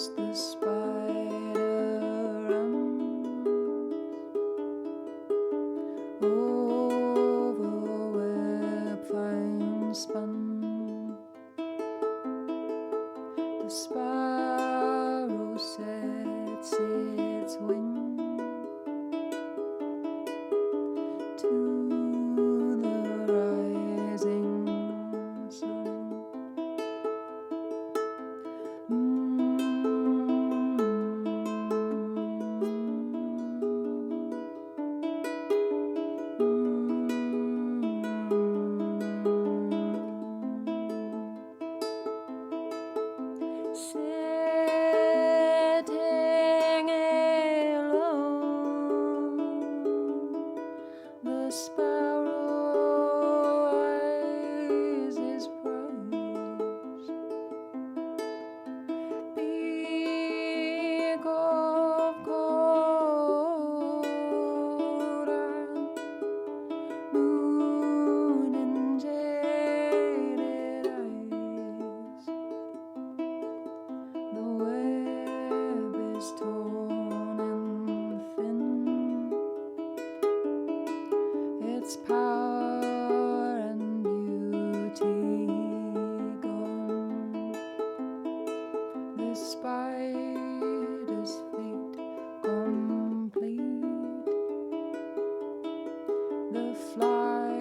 the spider runs over web fine spun. The sparrow sets its wing to the rising sun. Sitting alone, the sparrow eyes his prize. Beak of gold and moon in jaded eyes. The web is torn and thin, its power and beauty gone. The spider's fate complete. The fly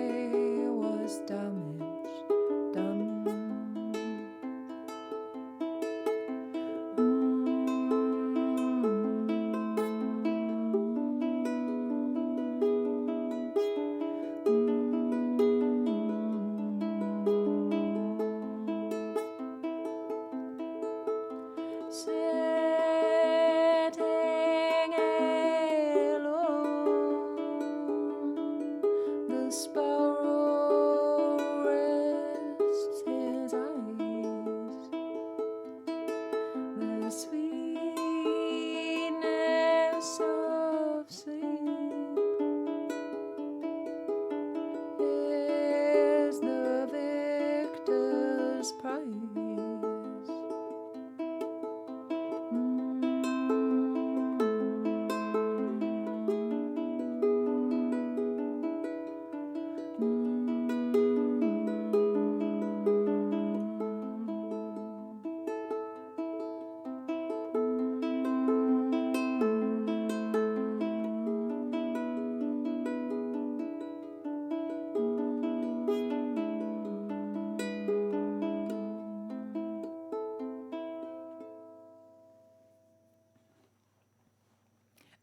was damaged, done. Sitting alone, the sparrow rests his eyes. The sweetness of sleep is the victor's prize.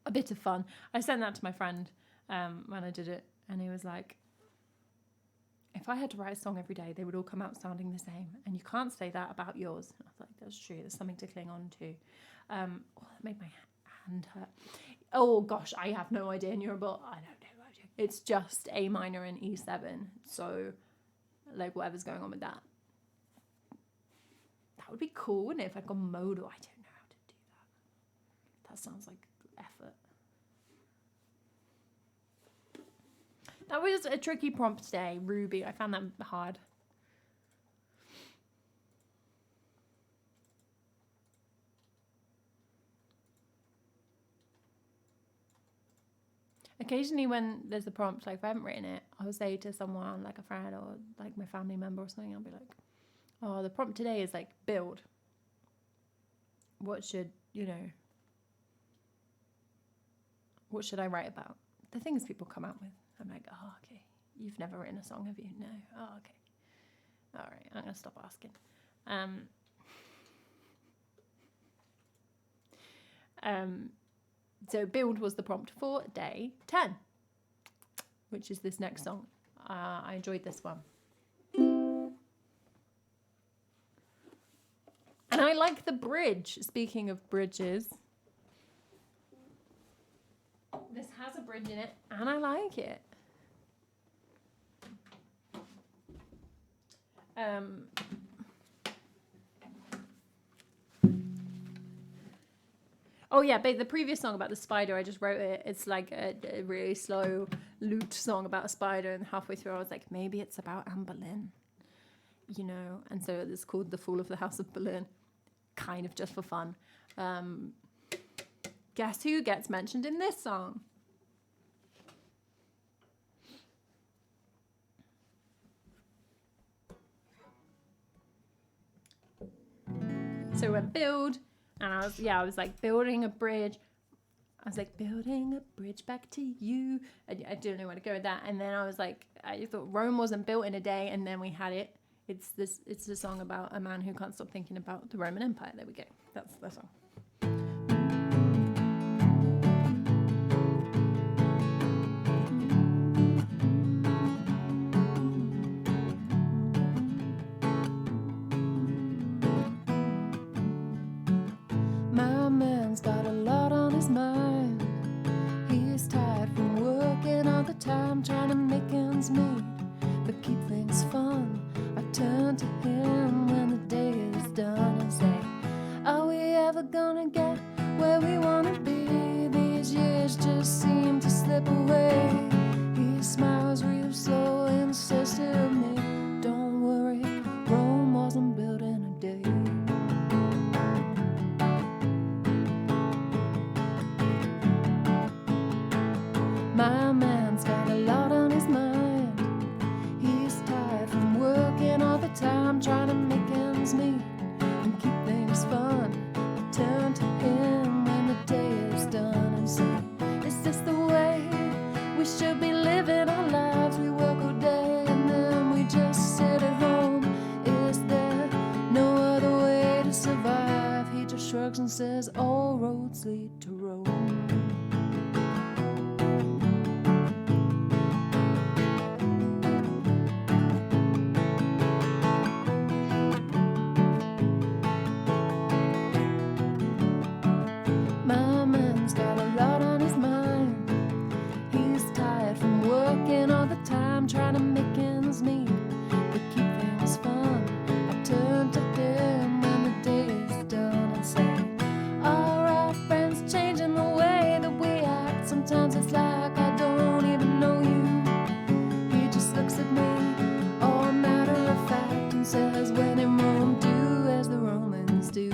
A bit of fun. I sent that to my friend when I did it, and he was like, if I had to write a song every day, they would all come out sounding the same, and you can't say that about yours. I was like, that's true, there's something to cling on to. That made my hand hurt. Oh gosh, I have no idea, Neurable. I don't know. It's just A minor and E7, so like whatever's going on with that. That would be cool, wouldn't it, if I got modal? I don't know how to do that. That sounds like effort. That was a tricky prompt today, Ruby. I found that hard. Occasionally when there's a prompt, like if I haven't written it, I'll say to someone, like a friend or like my family member or something, I'll be like, oh, the prompt today is like build. What should I write about? The things people come out with. I'm like, oh, okay. You've never written a song, have you? No. Oh, okay. All right, I'm going to stop asking. So build was the prompt for day 10, which is this next song. I enjoyed this one. And I like the bridge. Speaking of bridges, this has a bridge in it, and I like it. Oh yeah, but the previous song about the spider, I just wrote it. It's like a really slow lute song about a spider, and halfway through I was like, maybe it's about Anne Boleyn, and so it's called The Fall of the House of Boleyn, kind of just for fun. Guess who gets mentioned in this song? So we build, and I was like building a bridge. I was like building a bridge back to you. I didn't know where to go with that. And then I was like, I thought Rome wasn't built in a day, and then we had it. It's a song about a man who can't stop thinking about the Roman Empire. There we go. That's the song. My man's got a lot on his mind. He's tired from working all the time, trying to make ends meet, but keep things fun. I turn to him when the day is done and say, are we ever gonna get where we wanna be? These years just seem to slip away. He smiles real slow and says to me, don't worry, Rome wasn't built in a day. My man's got a lot on his mind. He's tired from working all the time, trying to make ends meet and keep things fun. I turn to him when the day is done and say, is this the way we should be living our lives? We work all day and then we just sit at home. Is there no other way to survive? He just shrugs and says, all roads lead to Rome. My man's got a lot on his mind. He's tired from working all the time, trying to make ends meet, but keep things fun. I turn to him when the day is done and say, are our friends changing the way that we act? Sometimes it's like I don't even know you. He just looks at me, all matter of fact, and says, when in Rome, do as the Romans do.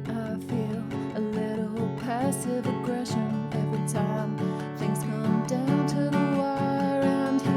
I feel a little passive aggression every time things come down to the wire, and he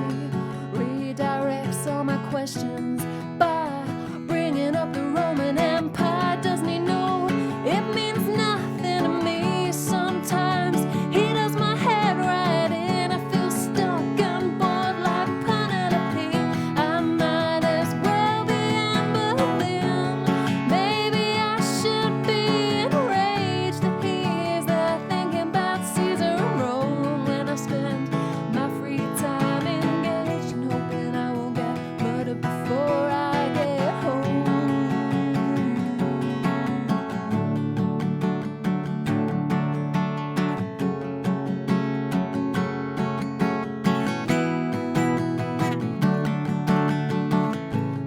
redirects all my questions by bringing up the Roman Empire. Doesn't he know it means nothing to me? Sometimes he does my head right in. I feel stuck and bored like Penelope. I might as well be Anne Boleyn. Maybe I should be enraged that he's there thinking about Caesar and Rome, when I spend my free time engaged and hoping I won't get murdered before I get home.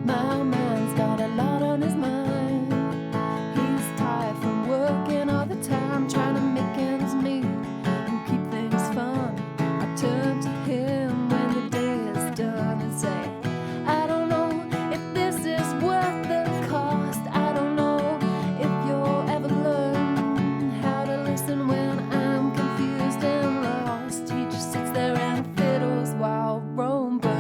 My man's got a lot on his mind. He's tired from working all the time, trying to make ends meet and keep things fun. I turn to him when the day is done and say, I don't know if this is worth the cost. I don't know if you'll ever learn how to listen when I'm confused and lost. He just sits there and fiddles while Rome burns.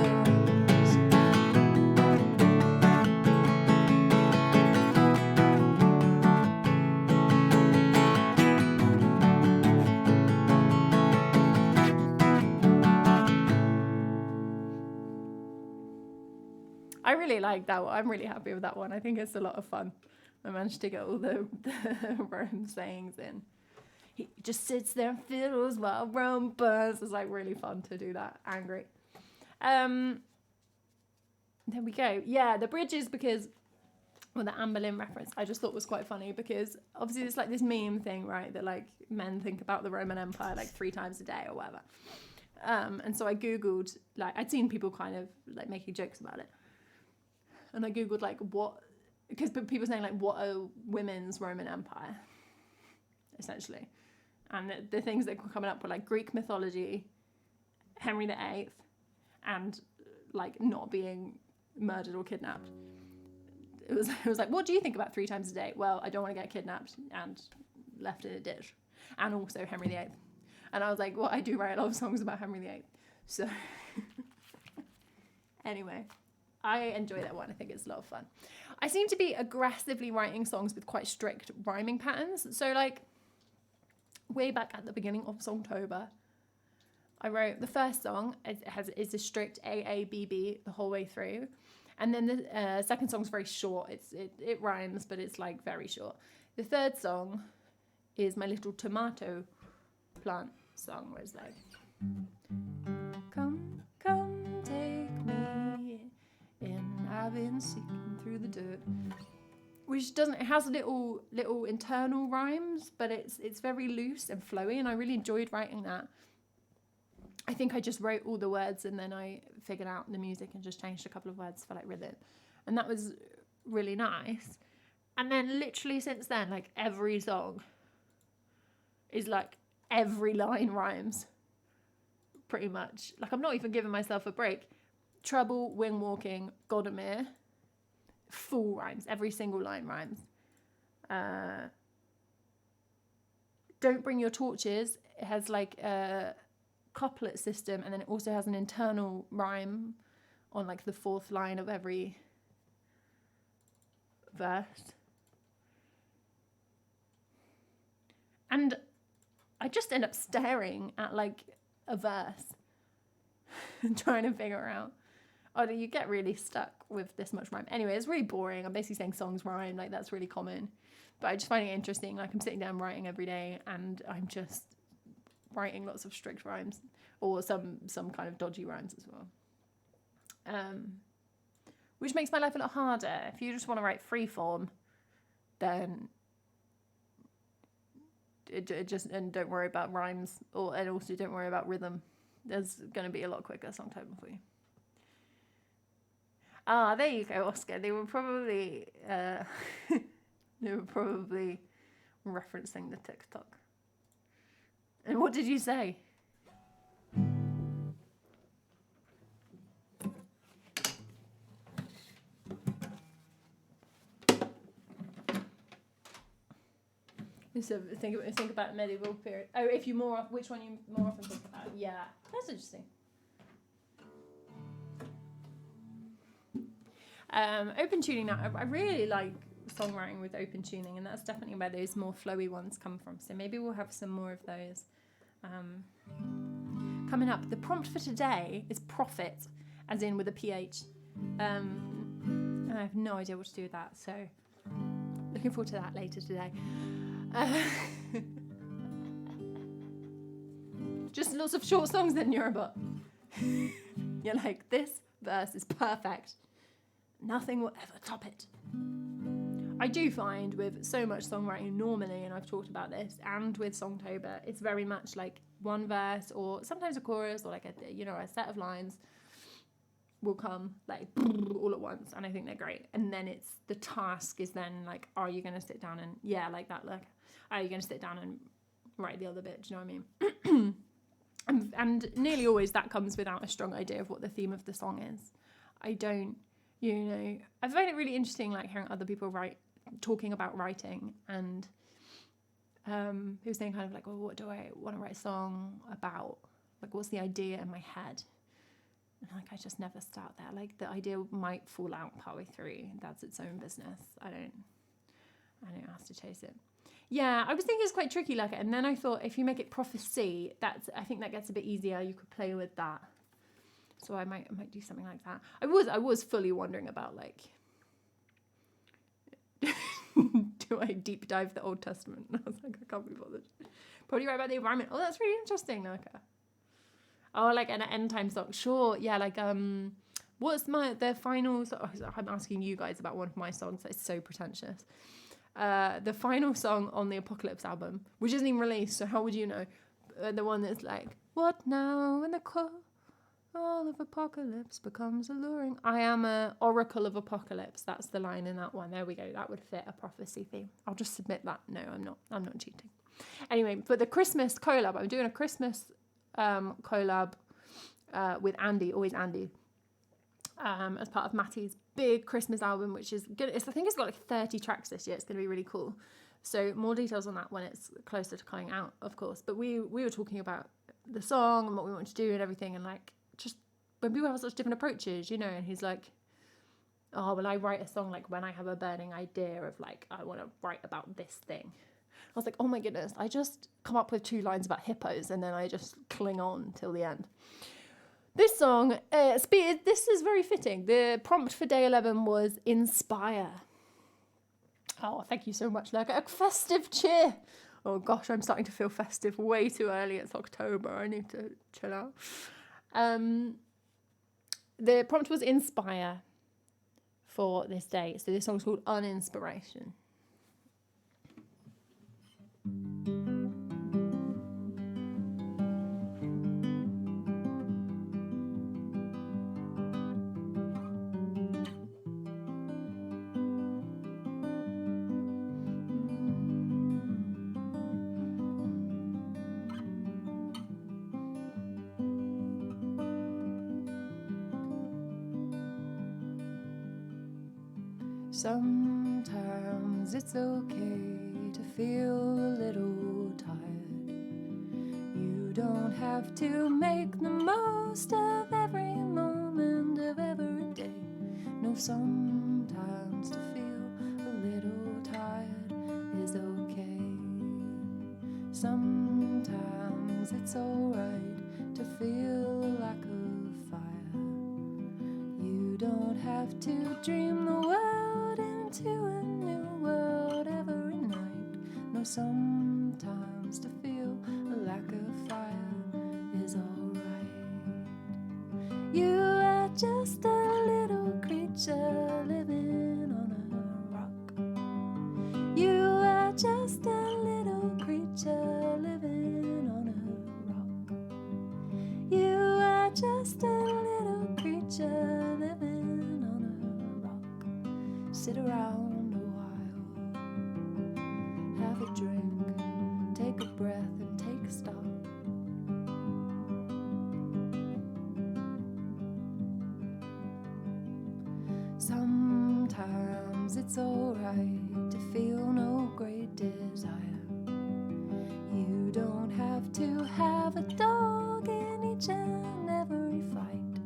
I really like that one. I'm really happy with that one. I think it's a lot of fun. I managed to get all the Rome sayings in. He just sits there and fiddles while Rome burns. It's like really fun to do that. Angry. There we go. Yeah, the bridges, because, well, the Anne Boleyn reference I just thought was quite funny, because obviously it's like this meme thing, right? That like men think about the Roman Empire like 3 times a day or whatever. And so I Googled, like, I'd seen people kind of like making jokes about it. And I Googled like what, because people saying like, what are women's Roman Empire, essentially. And the things that were coming up were like Greek mythology, Henry VIII, and like not being murdered or kidnapped. It was like, what do you think about 3 times a day? Well, I don't want to get kidnapped and left in a ditch, and also Henry VIII. And I was like, well, I do write a lot of songs about Henry VIII. So anyway, I enjoy that one. I think it's a lot of fun. I seem to be aggressively writing songs with quite strict rhyming patterns. So like way back at the beginning of Songtober, I wrote the first song. Is a strict AABB the whole way through. And then the second song's very short. It rhymes, but it's like very short. The third song is my little tomato plant song, where it's like, come, take me in. I've been seeking through the dirt. Which it has little internal rhymes, but it's very loose and flowy, and I really enjoyed writing that. I think I just wrote all the words and then I figured out the music and just changed a couple of words for like rhythm. And that was really nice. And then literally since then, like every song is like every line rhymes pretty much. Like I'm not even giving myself a break. Trouble, Wing Walking, Godomir, full rhymes. Every single line rhymes. Don't Bring Your Torches. It has like a couplet system, and then it also has an internal rhyme on like the 4th line of every verse. And I just end up staring at like a verse and trying to figure out, oh, you get really stuck with this much rhyme. Anyway, it's really boring. I'm basically saying songs rhyme, like that's really common. But I just find it interesting. Like I'm sitting down writing every day and I'm just writing lots of strict rhymes or some kind of dodgy rhymes as well. Which makes my life a lot harder. If you just want to write free form, then and don't worry about rhymes and also don't worry about rhythm. There's going to be a lot quicker Songtober for you. Ah, there you go, Oscar. They were probably referencing the TikTok. And what did you say? So think about medieval period. Oh, if you which one you more often think about? Yeah, that's interesting. Open tuning now. I really like songwriting with open tuning, and that's definitely where those more flowy ones come from. So maybe we'll have some more of those coming up. The prompt for today is profit, as in with a PH. And I have no idea what to do with that, so looking forward to that later today. Just lots of short songs then, Eurobot. You're like, this verse is perfect. Nothing will ever top it. I do find with so much songwriting normally, and I've talked about this, and with Songtober, it's very much like one verse or sometimes a chorus or like a set of lines will come like all at once, and I think they're great. And then it's the task is then like, are you going to sit down and are you going to sit down and write the other bit? Do you know what I mean? and nearly always that comes without a strong idea of what the theme of the song is. I don't, I find it really interesting like hearing other people talking about writing, and who's saying kind of like, well, what do I want to write a song about? Like, what's the idea in my head? And like, I just never start there. Like, the idea might fall out partway through. That's its own business. I don't ask to chase it. Yeah, I was thinking it's quite tricky, like, and then I thought if you make it prophecy, I think that gets a bit easier. You could play with that. So I might do something like that. I was fully wondering about like, do I deep dive the Old Testament? And I was like, I can't be bothered. Probably write about the environment. Oh, that's really interesting, Naka. Oh, like an end time song. Sure, yeah, like what's the final song? I'm asking you guys about one of my songs. It's so pretentious. The final song on the Apocalypse album, which isn't even released, so how would you know? The one that's like, what now when the call of apocalypse becomes alluring? I am a oracle of apocalypse. That's the line in that one. There we go. That would fit a prophecy theme. I'll just submit that. No, I'm not cheating. Anyway, for the Christmas collab, I'm doing a Christmas collab with Andy, always Andy. as part of Matty's big Christmas album, which is good. I think it's got like 30 tracks this year. It's going to be really cool. So more details on that when it's closer to coming out, of course. But we were talking about the song and what we want to do and everything, and like just when people have such different approaches, you know. And he's like, oh, well, I write a song like when I have a burning idea of like I want to write about this thing. I was like, oh my goodness, I just come up with 2 lines about hippos and then I just cling on till the end. This song, this is very fitting. The prompt for day 11 was inspire. Oh, thank you so much, Lurker. A festive cheer. Oh gosh, I'm starting to feel festive way too early. It's October. I need to chill out. The prompt was inspire for this day. So this song's called Uninspiration. Sometimes it's okay to feel a little tired. You don't have to make the most of every moment of every day. No, sometimes to feel a little tired is okay. Sometimes it's alright to feel a lack of fire. You don't have to dream the world into a new world every night. No, sometimes to feel a lack of fire is alright. You are just a little creature living on a rock. You are just a little creature living on a rock. You are just a little creature living on a rock. Sit around a while, have a drink, take a breath and take a stop. Sometimes it's alright to feel no great desire. You don't have to have a dog in each and every fight.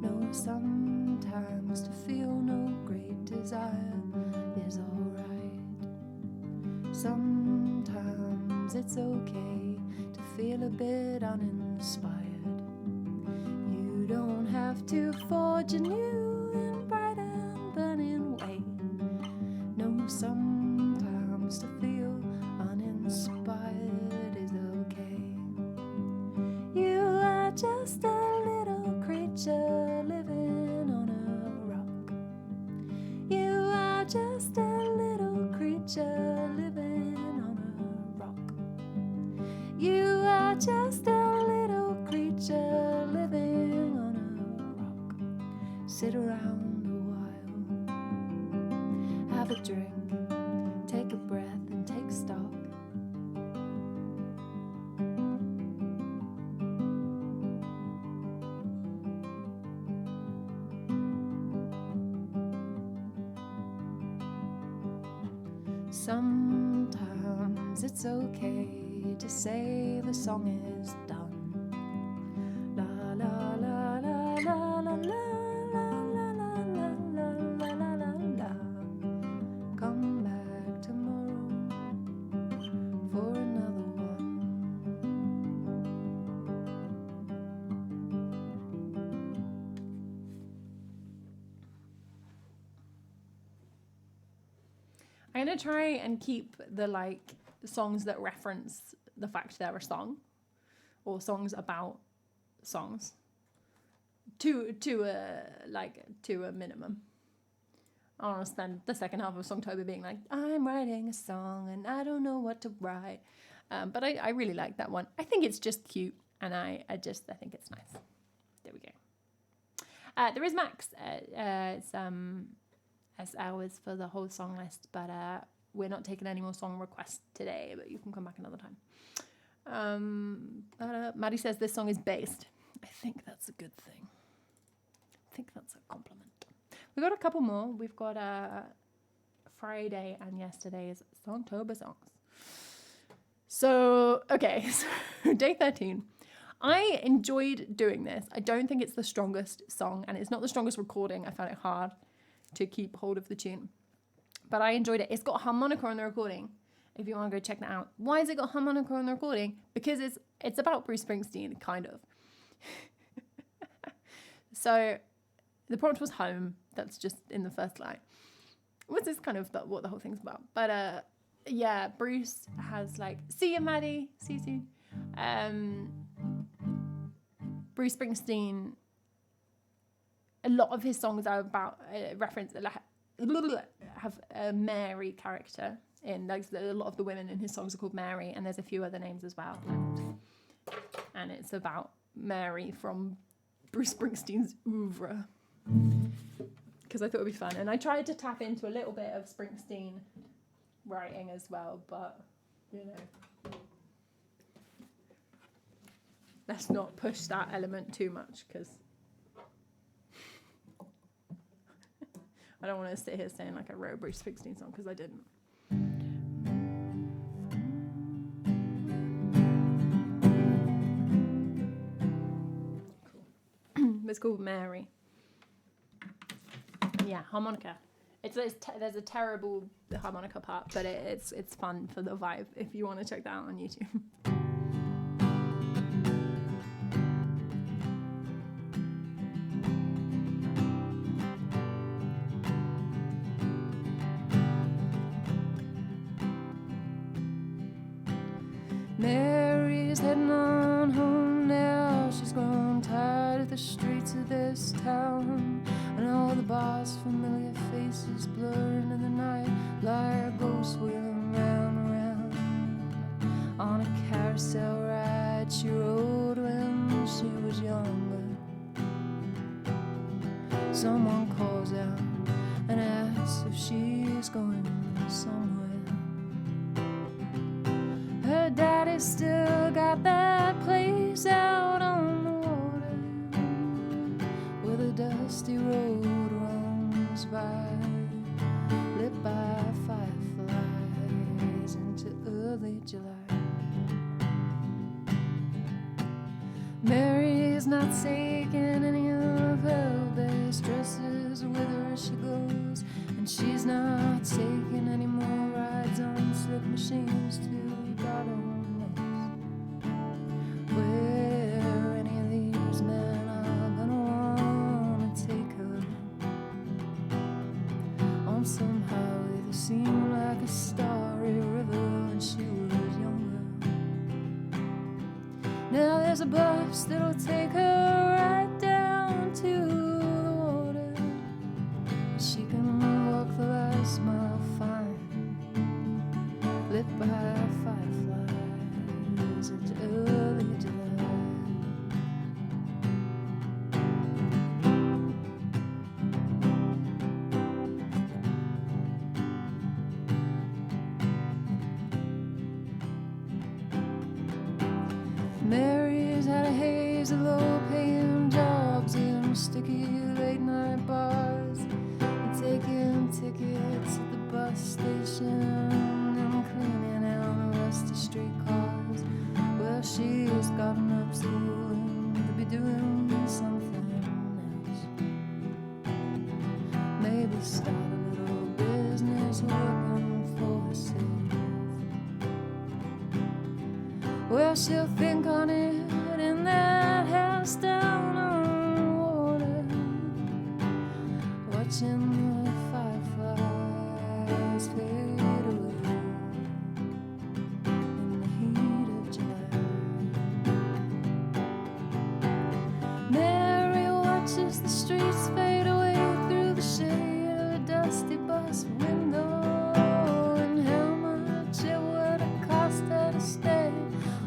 No, sometimes to feel no great desire is alright. Sometimes it's okay to feel a bit uninspired. You don't have to forge a new and bright and burning way. No, sometimes to feel uninspired is okay. You are just a little creature living on a rock. You are just a little creature living on a rock. You are just a little creature living on a rock. Sit around a while, have a drink, take a breath and take stock. Sometimes it's okay to say the song is done. La la la la la la la la la la la la la la. Come back tomorrow for another one. I'm going to try and keep the like songs that reference the fact they're a song or songs about songs to a minimum. I want to spend the second half of Songtober being like, I'm writing a song and I don't know what to write. But I really like that one. I think it's just cute and I think it's nice. There we go. There is Max. It's hours for the whole song list, but we're not taking any more song requests today, but you can come back another time. Maddie says this song is based. I think that's a good thing. think that's a compliment. We've got a couple more. We've got Friday and yesterday's Songtober songs. So, okay, so day 13. I enjoyed doing this. I don't think it's the strongest song, and it's not the strongest recording. I found it hard to keep hold of the tune. But I enjoyed it. It's got harmonica on the recording, if you want to go check that out. Why has it got harmonica on the recording? Because it's about Bruce Springsteen, kind of. So the prompt was home. That's just in the first line. Which is kind of what the whole thing's about. But yeah, Bruce has like, see you, Maddie. See you soon. Bruce Springsteen, a lot of his songs are about have a Mary character in. Like, a lot of the women in his songs are called Mary, and there's a few other names as well. And it's about Mary from Bruce Springsteen's oeuvre. Because I thought it would be fun. And I tried to tap into a little bit of Springsteen writing as well, but, you know, let's not push that element too much, because I don't want to sit here saying like I wrote a Bruce Springsteen song, because I didn't. Cool. It's called Mary. Yeah, harmonica. There's a terrible harmonica part, but it's fun for the vibe if you want to check that out on YouTube. Mary's heading on home now. She's grown tired of the streets of this town, and all the bars, familiar faces blurring in the night like ghosts wheeling round and round. On a carousel ride she rode when she was younger. Someone calls out and asks if she's going somewhere. Her daddy still got that place out on the water, where the dusty road runs by, lit by fireflies into early July. Mary's not taking any of her best dresses with her as she goes, and she's not taking any more rides on slip machines to God only knows where any of these men are gonna wanna take her. On some highway that seemed like a starry river when she was younger. Now there's a bus that'll take her right down to the water. She can walk the last mile fine, lit by fireflies into early July. Mary's had a haze of low-paying jobs in sticky late-night bars, and taking tickets at the bus station and cleaning out the rusty streetcars. Well, she's gotten up schooling to be doing something else. Maybe start a little business working for herself. Well, she'll think on it in that house down on the water, watching the fireflies fade away in the heat of July. Mary watches the streets fade away through the shade of a dusty bus window, and how much it would have cost her to stay,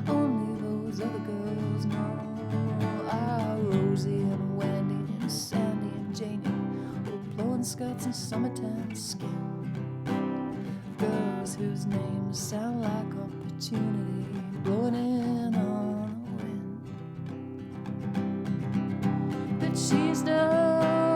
only those other girls know. Rosie and Wendy and Sandy and Janie, old blowing skirts and summertime skin, girls whose names sound like opportunity blowing in on a wind. But she's done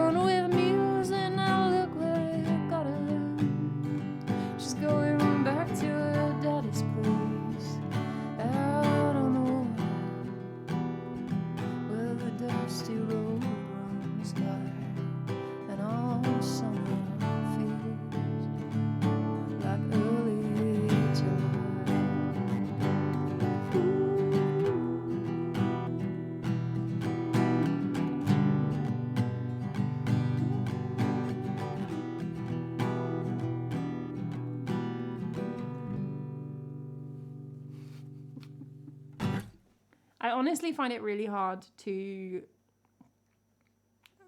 honestly find it really hard to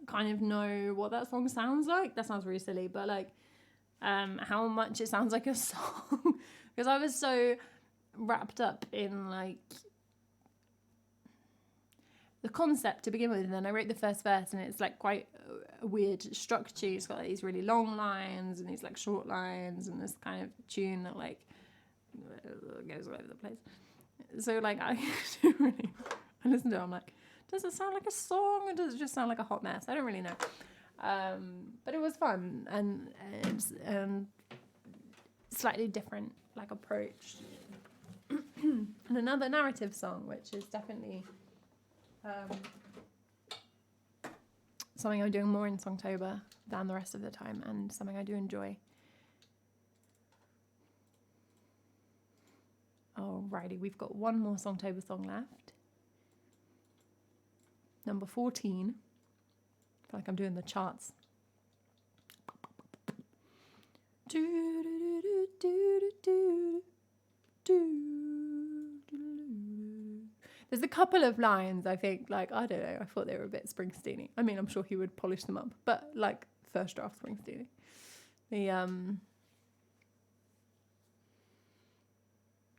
kind of know what that song sounds like. That sounds really silly, but like how much it sounds like a song. Because I was so wrapped up in like the concept to begin with, and then I wrote the first verse, and it's like quite a weird structure. It's got like these really long lines and these like short lines, and this kind of tune that like goes all over the place. So like I listen to it, I'm like, does it sound like a song or does it just sound like a hot mess? I don't really know. But it was fun and slightly different like approach. And another narrative song, which is definitely something I'm doing more in Songtober than the rest of the time, and something I do enjoy. Alrighty, we've got one more Songtober song left. Number 14. I feel like I'm doing the charts. There's a couple of lines I think, like, I don't know, I thought they were a bit Springsteen-y. I mean, I'm sure he would polish them up, but like first draft Springsteen-y.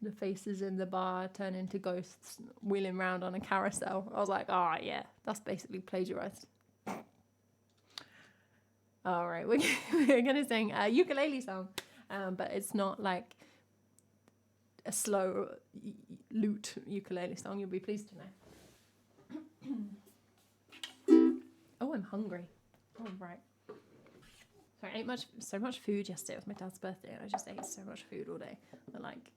The faces in the bar turn into ghosts wheeling around on a carousel. I was like, yeah, that's basically plagiarized. All right, we're going to sing a ukulele song, but it's not like a slow lute ukulele song. You'll be pleased to know. Oh, I'm hungry. Oh, right. So I ate so much food yesterday. It was my dad's birthday, and I just ate so much food all day that like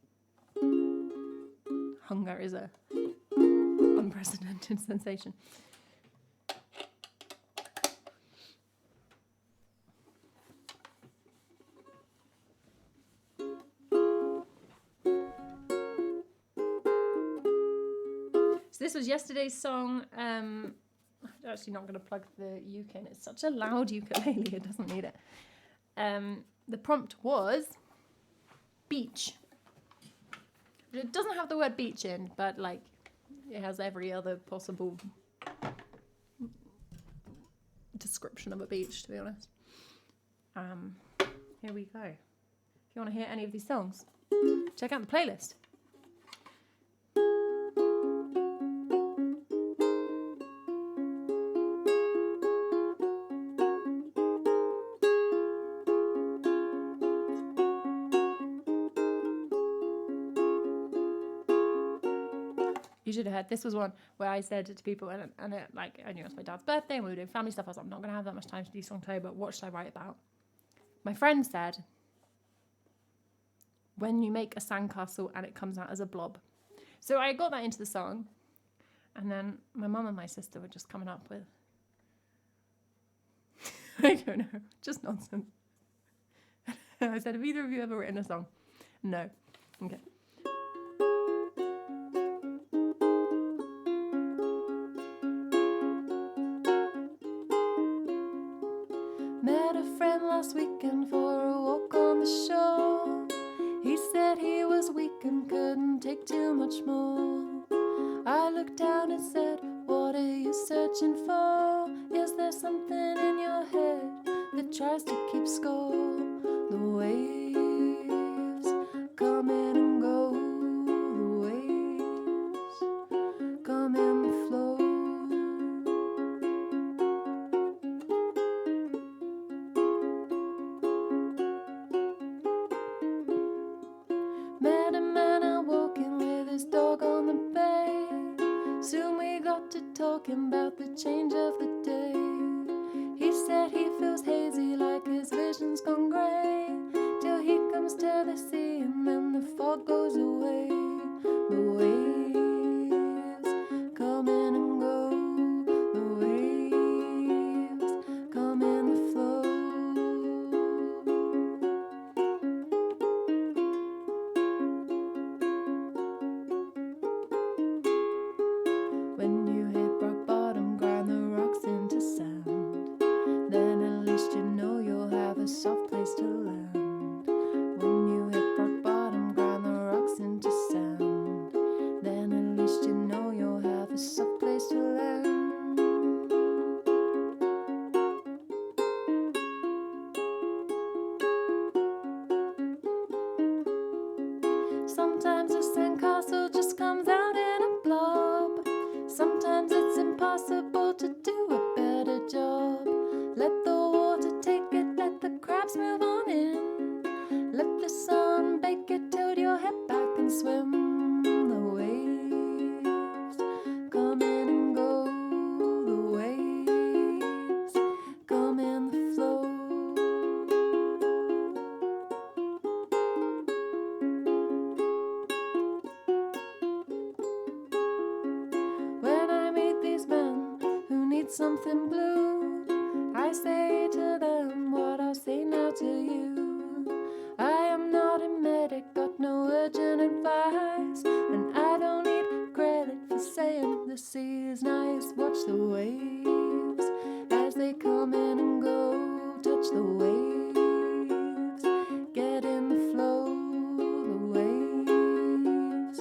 hunger is a unprecedented sensation. So this was yesterday's song. I'm actually not going to plug the uke in. It's such a loud ukulele, it doesn't need it. The prompt was beach. It doesn't have the word beach in, but like it has every other possible description of a beach, to be honest. Here we go. If you want to hear any of these songs, check out the playlist. You should have heard. This was one where I said to people, and it, like, I knew it was my dad's birthday and we were doing family stuff. I was like, I'm not going to have that much time to do Songtober. What should I write about? My friend said, when you make a sandcastle and it comes out as a blob. So I got that into the song, and then my mum and my sister were just coming up with, I don't know, just nonsense. I said, have either of you ever written a song? No. Okay. Met a friend last weekend for a walk on the shore. He said he was weak and couldn't take too much more. I looked down and said, what are you searching for? Is there something in your head that tries to keep score? The waves come in and go. The waves come in the flow. Met a man out walking with his dog on the bay. Soon we got to talking about the change of the day. He said he feels hazy, like his vision's gone grey, till he comes to the sea and then the fog goes away. The waves come in and go. The waves come in the flow. When you hit rock bottom, grind the rocks in something blue. I say to them what I'll say now to you. I am not a medic, got no urgent advice, and I don't need credit for saying the sea is nice. Watch the waves as they come in and go. Touch the waves, get in the flow. The waves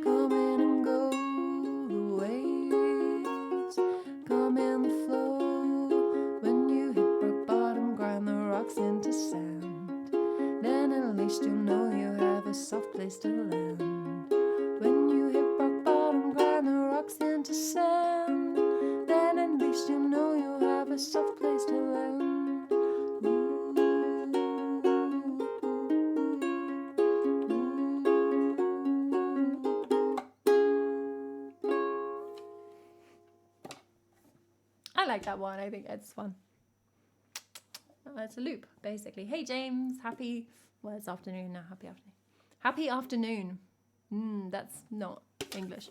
come in and go. The waves come in the flow. When you hit rock bottom, grind the rocks into sand, then at least you know you have a soft place to land. When you hit rock bottom, grind the rocks into sand, then at least you know you have a soft place to land. I like that one. I think it's fun. It's a loop, basically. Hey, James. It's afternoon now. Happy afternoon. Happy afternoon. That's not English.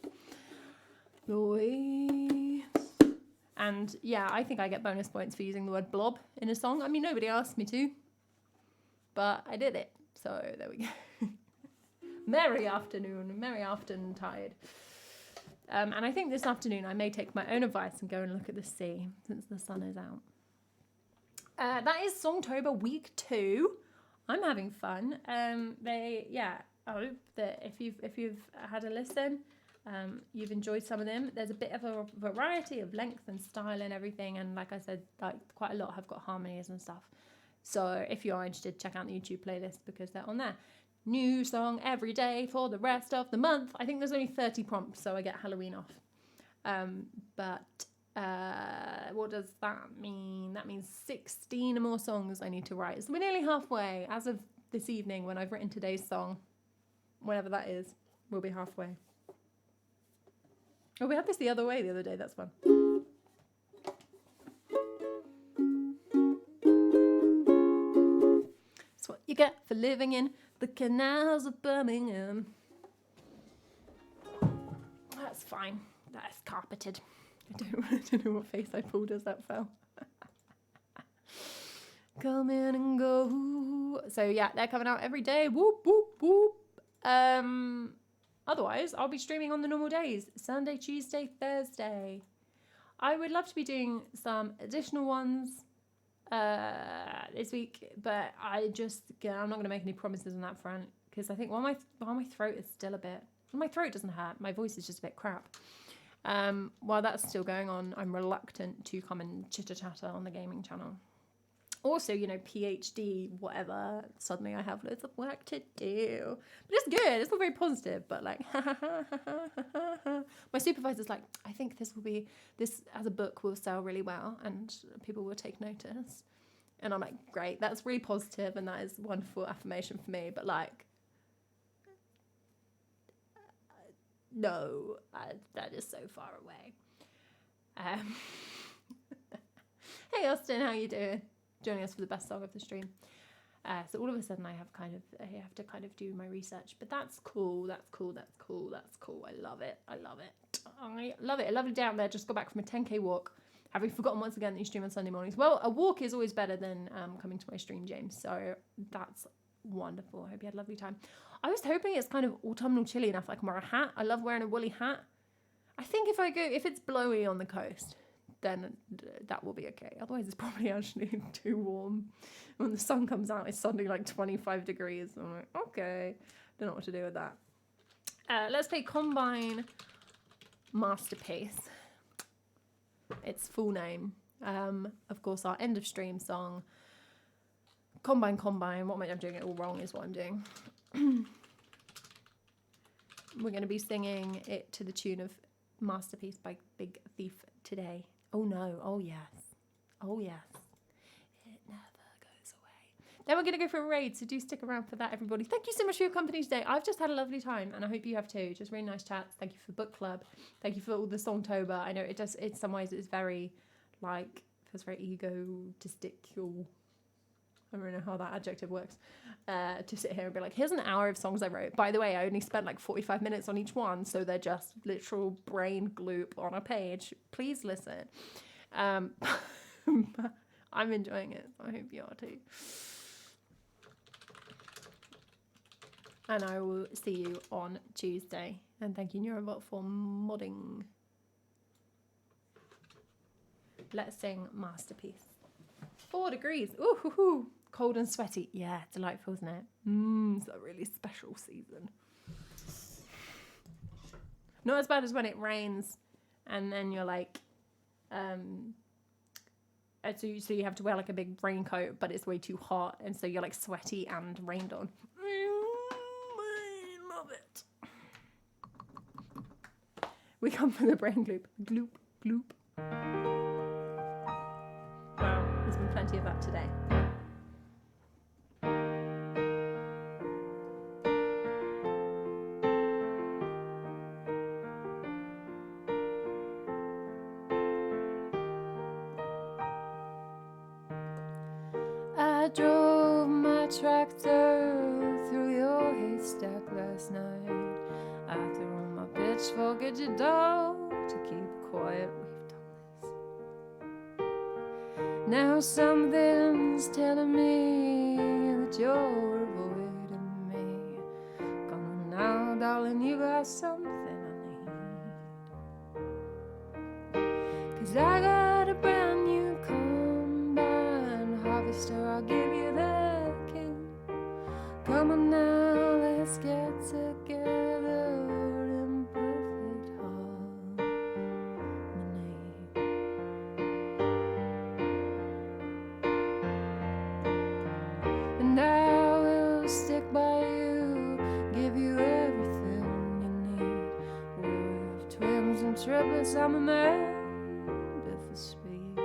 The waves. And yeah, I think I get bonus points for using the word blob in a song. I mean, nobody asked me to, but I did it. So there we go. Merry afternoon. Merry afternoon tide. And I think this afternoon I may take my own advice and go and look at the sea since the sun is out. That is Songtober week 2. I'm having fun. I hope that if you've had a listen, you've enjoyed some of them. There's a bit of a variety of length and style and everything, and like I said, like quite a lot have got harmonies and stuff. So if you are interested, check out the YouTube playlist because they're on there. New song every day for the rest of the month. I think there's only 30 prompts, so I get Halloween off. What does that mean? That means 16 more songs I need to write. So we're nearly halfway. As of this evening, when I've written today's song, whenever that is, we'll be halfway. Oh, we had this the other way the other day. That's fun. It's what you get for living in the canals of Birmingham. That's fine. That is carpeted. I don't know what face I pulled as that fell. Come in and go. So yeah, they're coming out every day. Whoop, whoop, whoop. Otherwise, I'll be streaming on the normal days. Sunday, Tuesday, Thursday. I would love to be doing some additional ones this week, but I'm not going to make any promises on that front because I think while my throat is still a bit, my throat doesn't hurt, my voice is just a bit crap. While that's still going on, I'm reluctant to come and chitter-chatter on the gaming channel. Also, PhD, whatever, suddenly I have loads of work to do. But it's good, it's not very positive, but like, my supervisor's like, I think this as a book will sell really well and people will take notice. And I'm like, great, that's really positive and that is wonderful affirmation for me, but like, no, that is so far away. Hey Austin, how you doing? Joining us for the best song of the stream. So all of a sudden I have to kind of do my research, but that's cool. I love it. I love it. A lovely day out there. Just got back from a 10k walk, having forgotten once again that you stream on Sunday mornings. Well, a walk is always better than coming to my stream, James. So that's wonderful. I hope you had a lovely time. I was hoping it's kind of autumnal chilly enough I can wear a hat. I love wearing a woolly hat. I think if it's blowy on the coast, then that will be okay. Otherwise, it's probably actually too warm. When the sun comes out, it's suddenly like 25 degrees. I'm like, okay, don't know what to do with that. Let's play Combine Masterpiece. Its full name. Of course, our end of stream song. Combine. What am I doing? It all wrong is what I'm doing. We're going to be singing it to the tune of Masterpiece by Big Thief today. Oh no, oh yes, it never goes away. Then we're going to go for a raid, so do stick around for that, everybody. Thank you so much for your company today. I've just had a lovely time, and I hope you have too. Just really nice chats. Thank you for book club. Thank you for all the Songtober. I know in some ways it's very, feels very egotistical. I don't know how that adjective works, to sit here and be like, here's an hour of songs I wrote. By the way, I only spent like 45 minutes on each one, so they're just literal brain gloop on a page. Please listen. I'm enjoying it. I hope you are too. And I will see you on Tuesday. And thank you, Neurobot, for modding. Let's sing Masterpiece. 4 degrees. Ooh, hoo, hoo. Cold and sweaty. Yeah, delightful, isn't it? It's a really special season. Not as bad as when it rains and then you're like, so you have to wear like a big raincoat, but it's way too hot, and so you're like sweaty and rained on. I love it. We come from the brain gloop. Gloop, gloop. Wow, there's been plenty of that today. I drove my tractor through your haystack last night. I threw my pitchfork at your dog to keep quiet. We've done this. Now something's telling me that you're avoiding me. Come on now, darling, you got something I need. 'Cause I got a brand new combine harvester, I'll give you the key. Come on now, let's get together in perfect harmony. And I will stick by you, give you everything you need. We're twins and triplets, I'm a man for speed.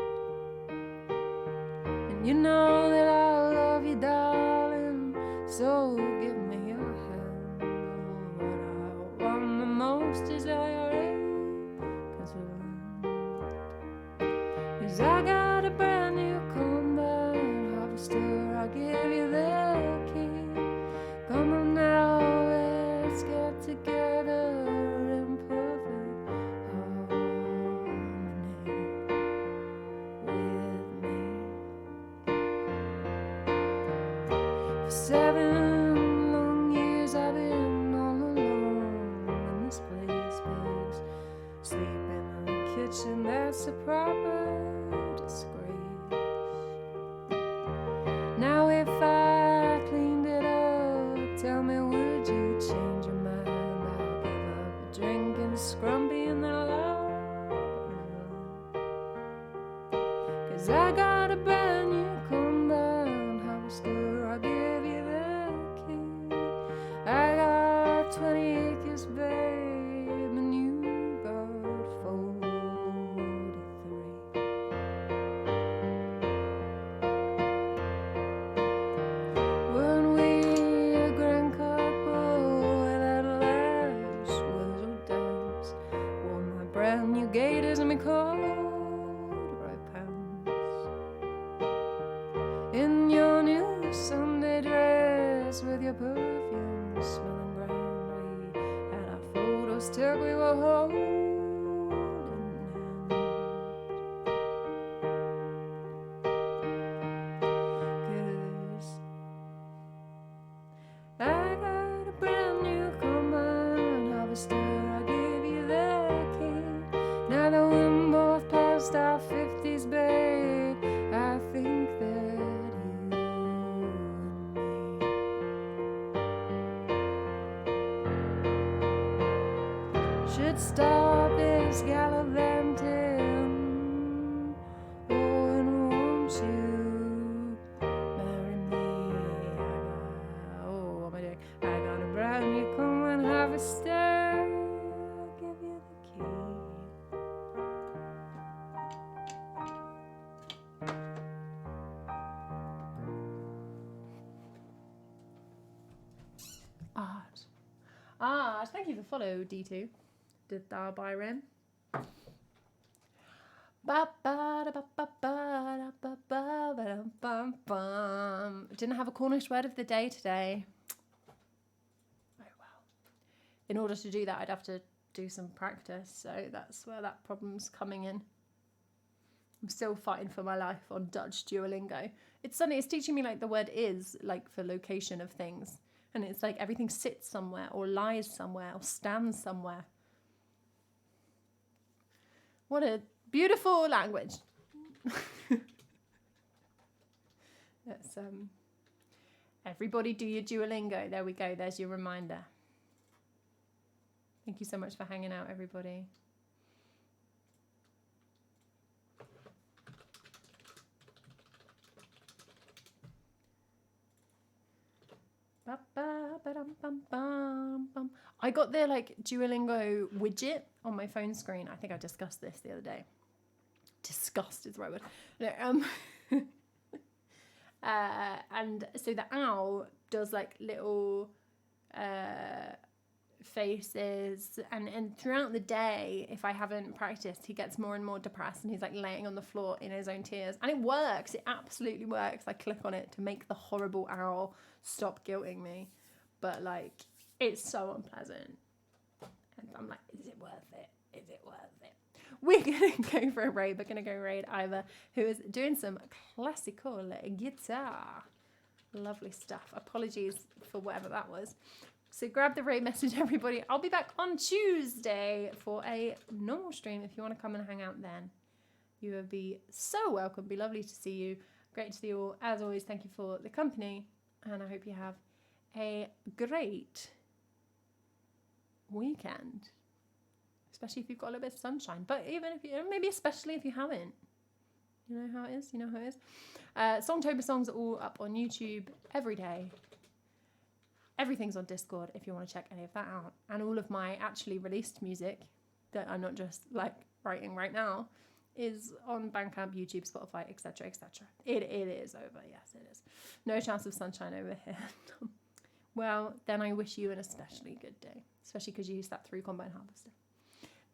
And you know that I love you, darling, so give me your hand. Oh, what I want the most is IRA, 'cause I got a brand new combine harvester, I'll give you the key. Come on now, let's get together in perfect harmony with me. For 7 long years I've been all alone in this place, babes. Sleep in the kitchen, that's a proper disgrace. Now if I cleaned it up, tell me, would you change your mind? I'll give up drinking scrumpy and then I'll love. 'Cause I got a brand new combine harvester, I'll give you the key. I got 20 acres, babe, and you got 43. Weren't we a grand couple that last was a dance? Wore my brand new gaiters and my corduroy pants. In your new Sunday dress with your perfume smelling grand, we had our photos took, we were holding hands. 'Cause I got a brand new combine harvester, I'll give you the key. Now that we're both past our 50s, babe, I think that you and me should stop this gallivanting. Oh, and won't you marry me? Oh, what am I doing? I got a brand new combine harvester, I'll give you the key. Art. Thank you for follow, D2. Did thou Byron? Didn't have a Cornish word of the day today. Oh well. In order to do that, I'd have to do some practice, so that's where that problem's coming in. I'm still fighting for my life on Dutch Duolingo. It's teaching me like the word is, like for location of things. And it's like everything sits somewhere or lies somewhere or stands somewhere. What a beautiful language. That's everybody do your Duolingo. There we go. There's your reminder. Thank you so much for hanging out, everybody. I got the like Duolingo widget on my phone screen. I think I discussed this the other day. Disgust is the right word. No, and so the owl does like little faces, and throughout the day, if I haven't practiced, he gets more and more depressed, and he's like laying on the floor in his own tears, and it works. It absolutely works. I click on it to make the horrible owl stop guilting me, but like it's so unpleasant, and I'm like, is it worth it? Is it worth it? We're gonna go for a raid. We're gonna go raid Ivor, who is doing some classical guitar. Lovely stuff. Apologies for whatever that was. So grab the raid message, everybody. I'll be back on Tuesday for a normal stream if you want to come and hang out then. You will be so welcome. It'll be lovely to see you. Great to see you all. As always, thank you for the company, and I hope you have a great weekend. Especially if you've got a little bit of sunshine. But even if you, maybe especially if you haven't. You know how it is? You know how it is? Songtober songs are all up on YouTube every day. Everything's on Discord if you want to check any of that out. And all of my actually released music that I'm not just like writing right now is on Bandcamp, YouTube, Spotify, etc., etc. It is over. Yes, it is. No chance of sunshine over here. Well, then I wish you an especially good day. Especially because you used that 3 combine harvester.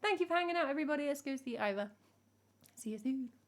Thank you for hanging out, everybody. Let's go see Ivor. See you soon.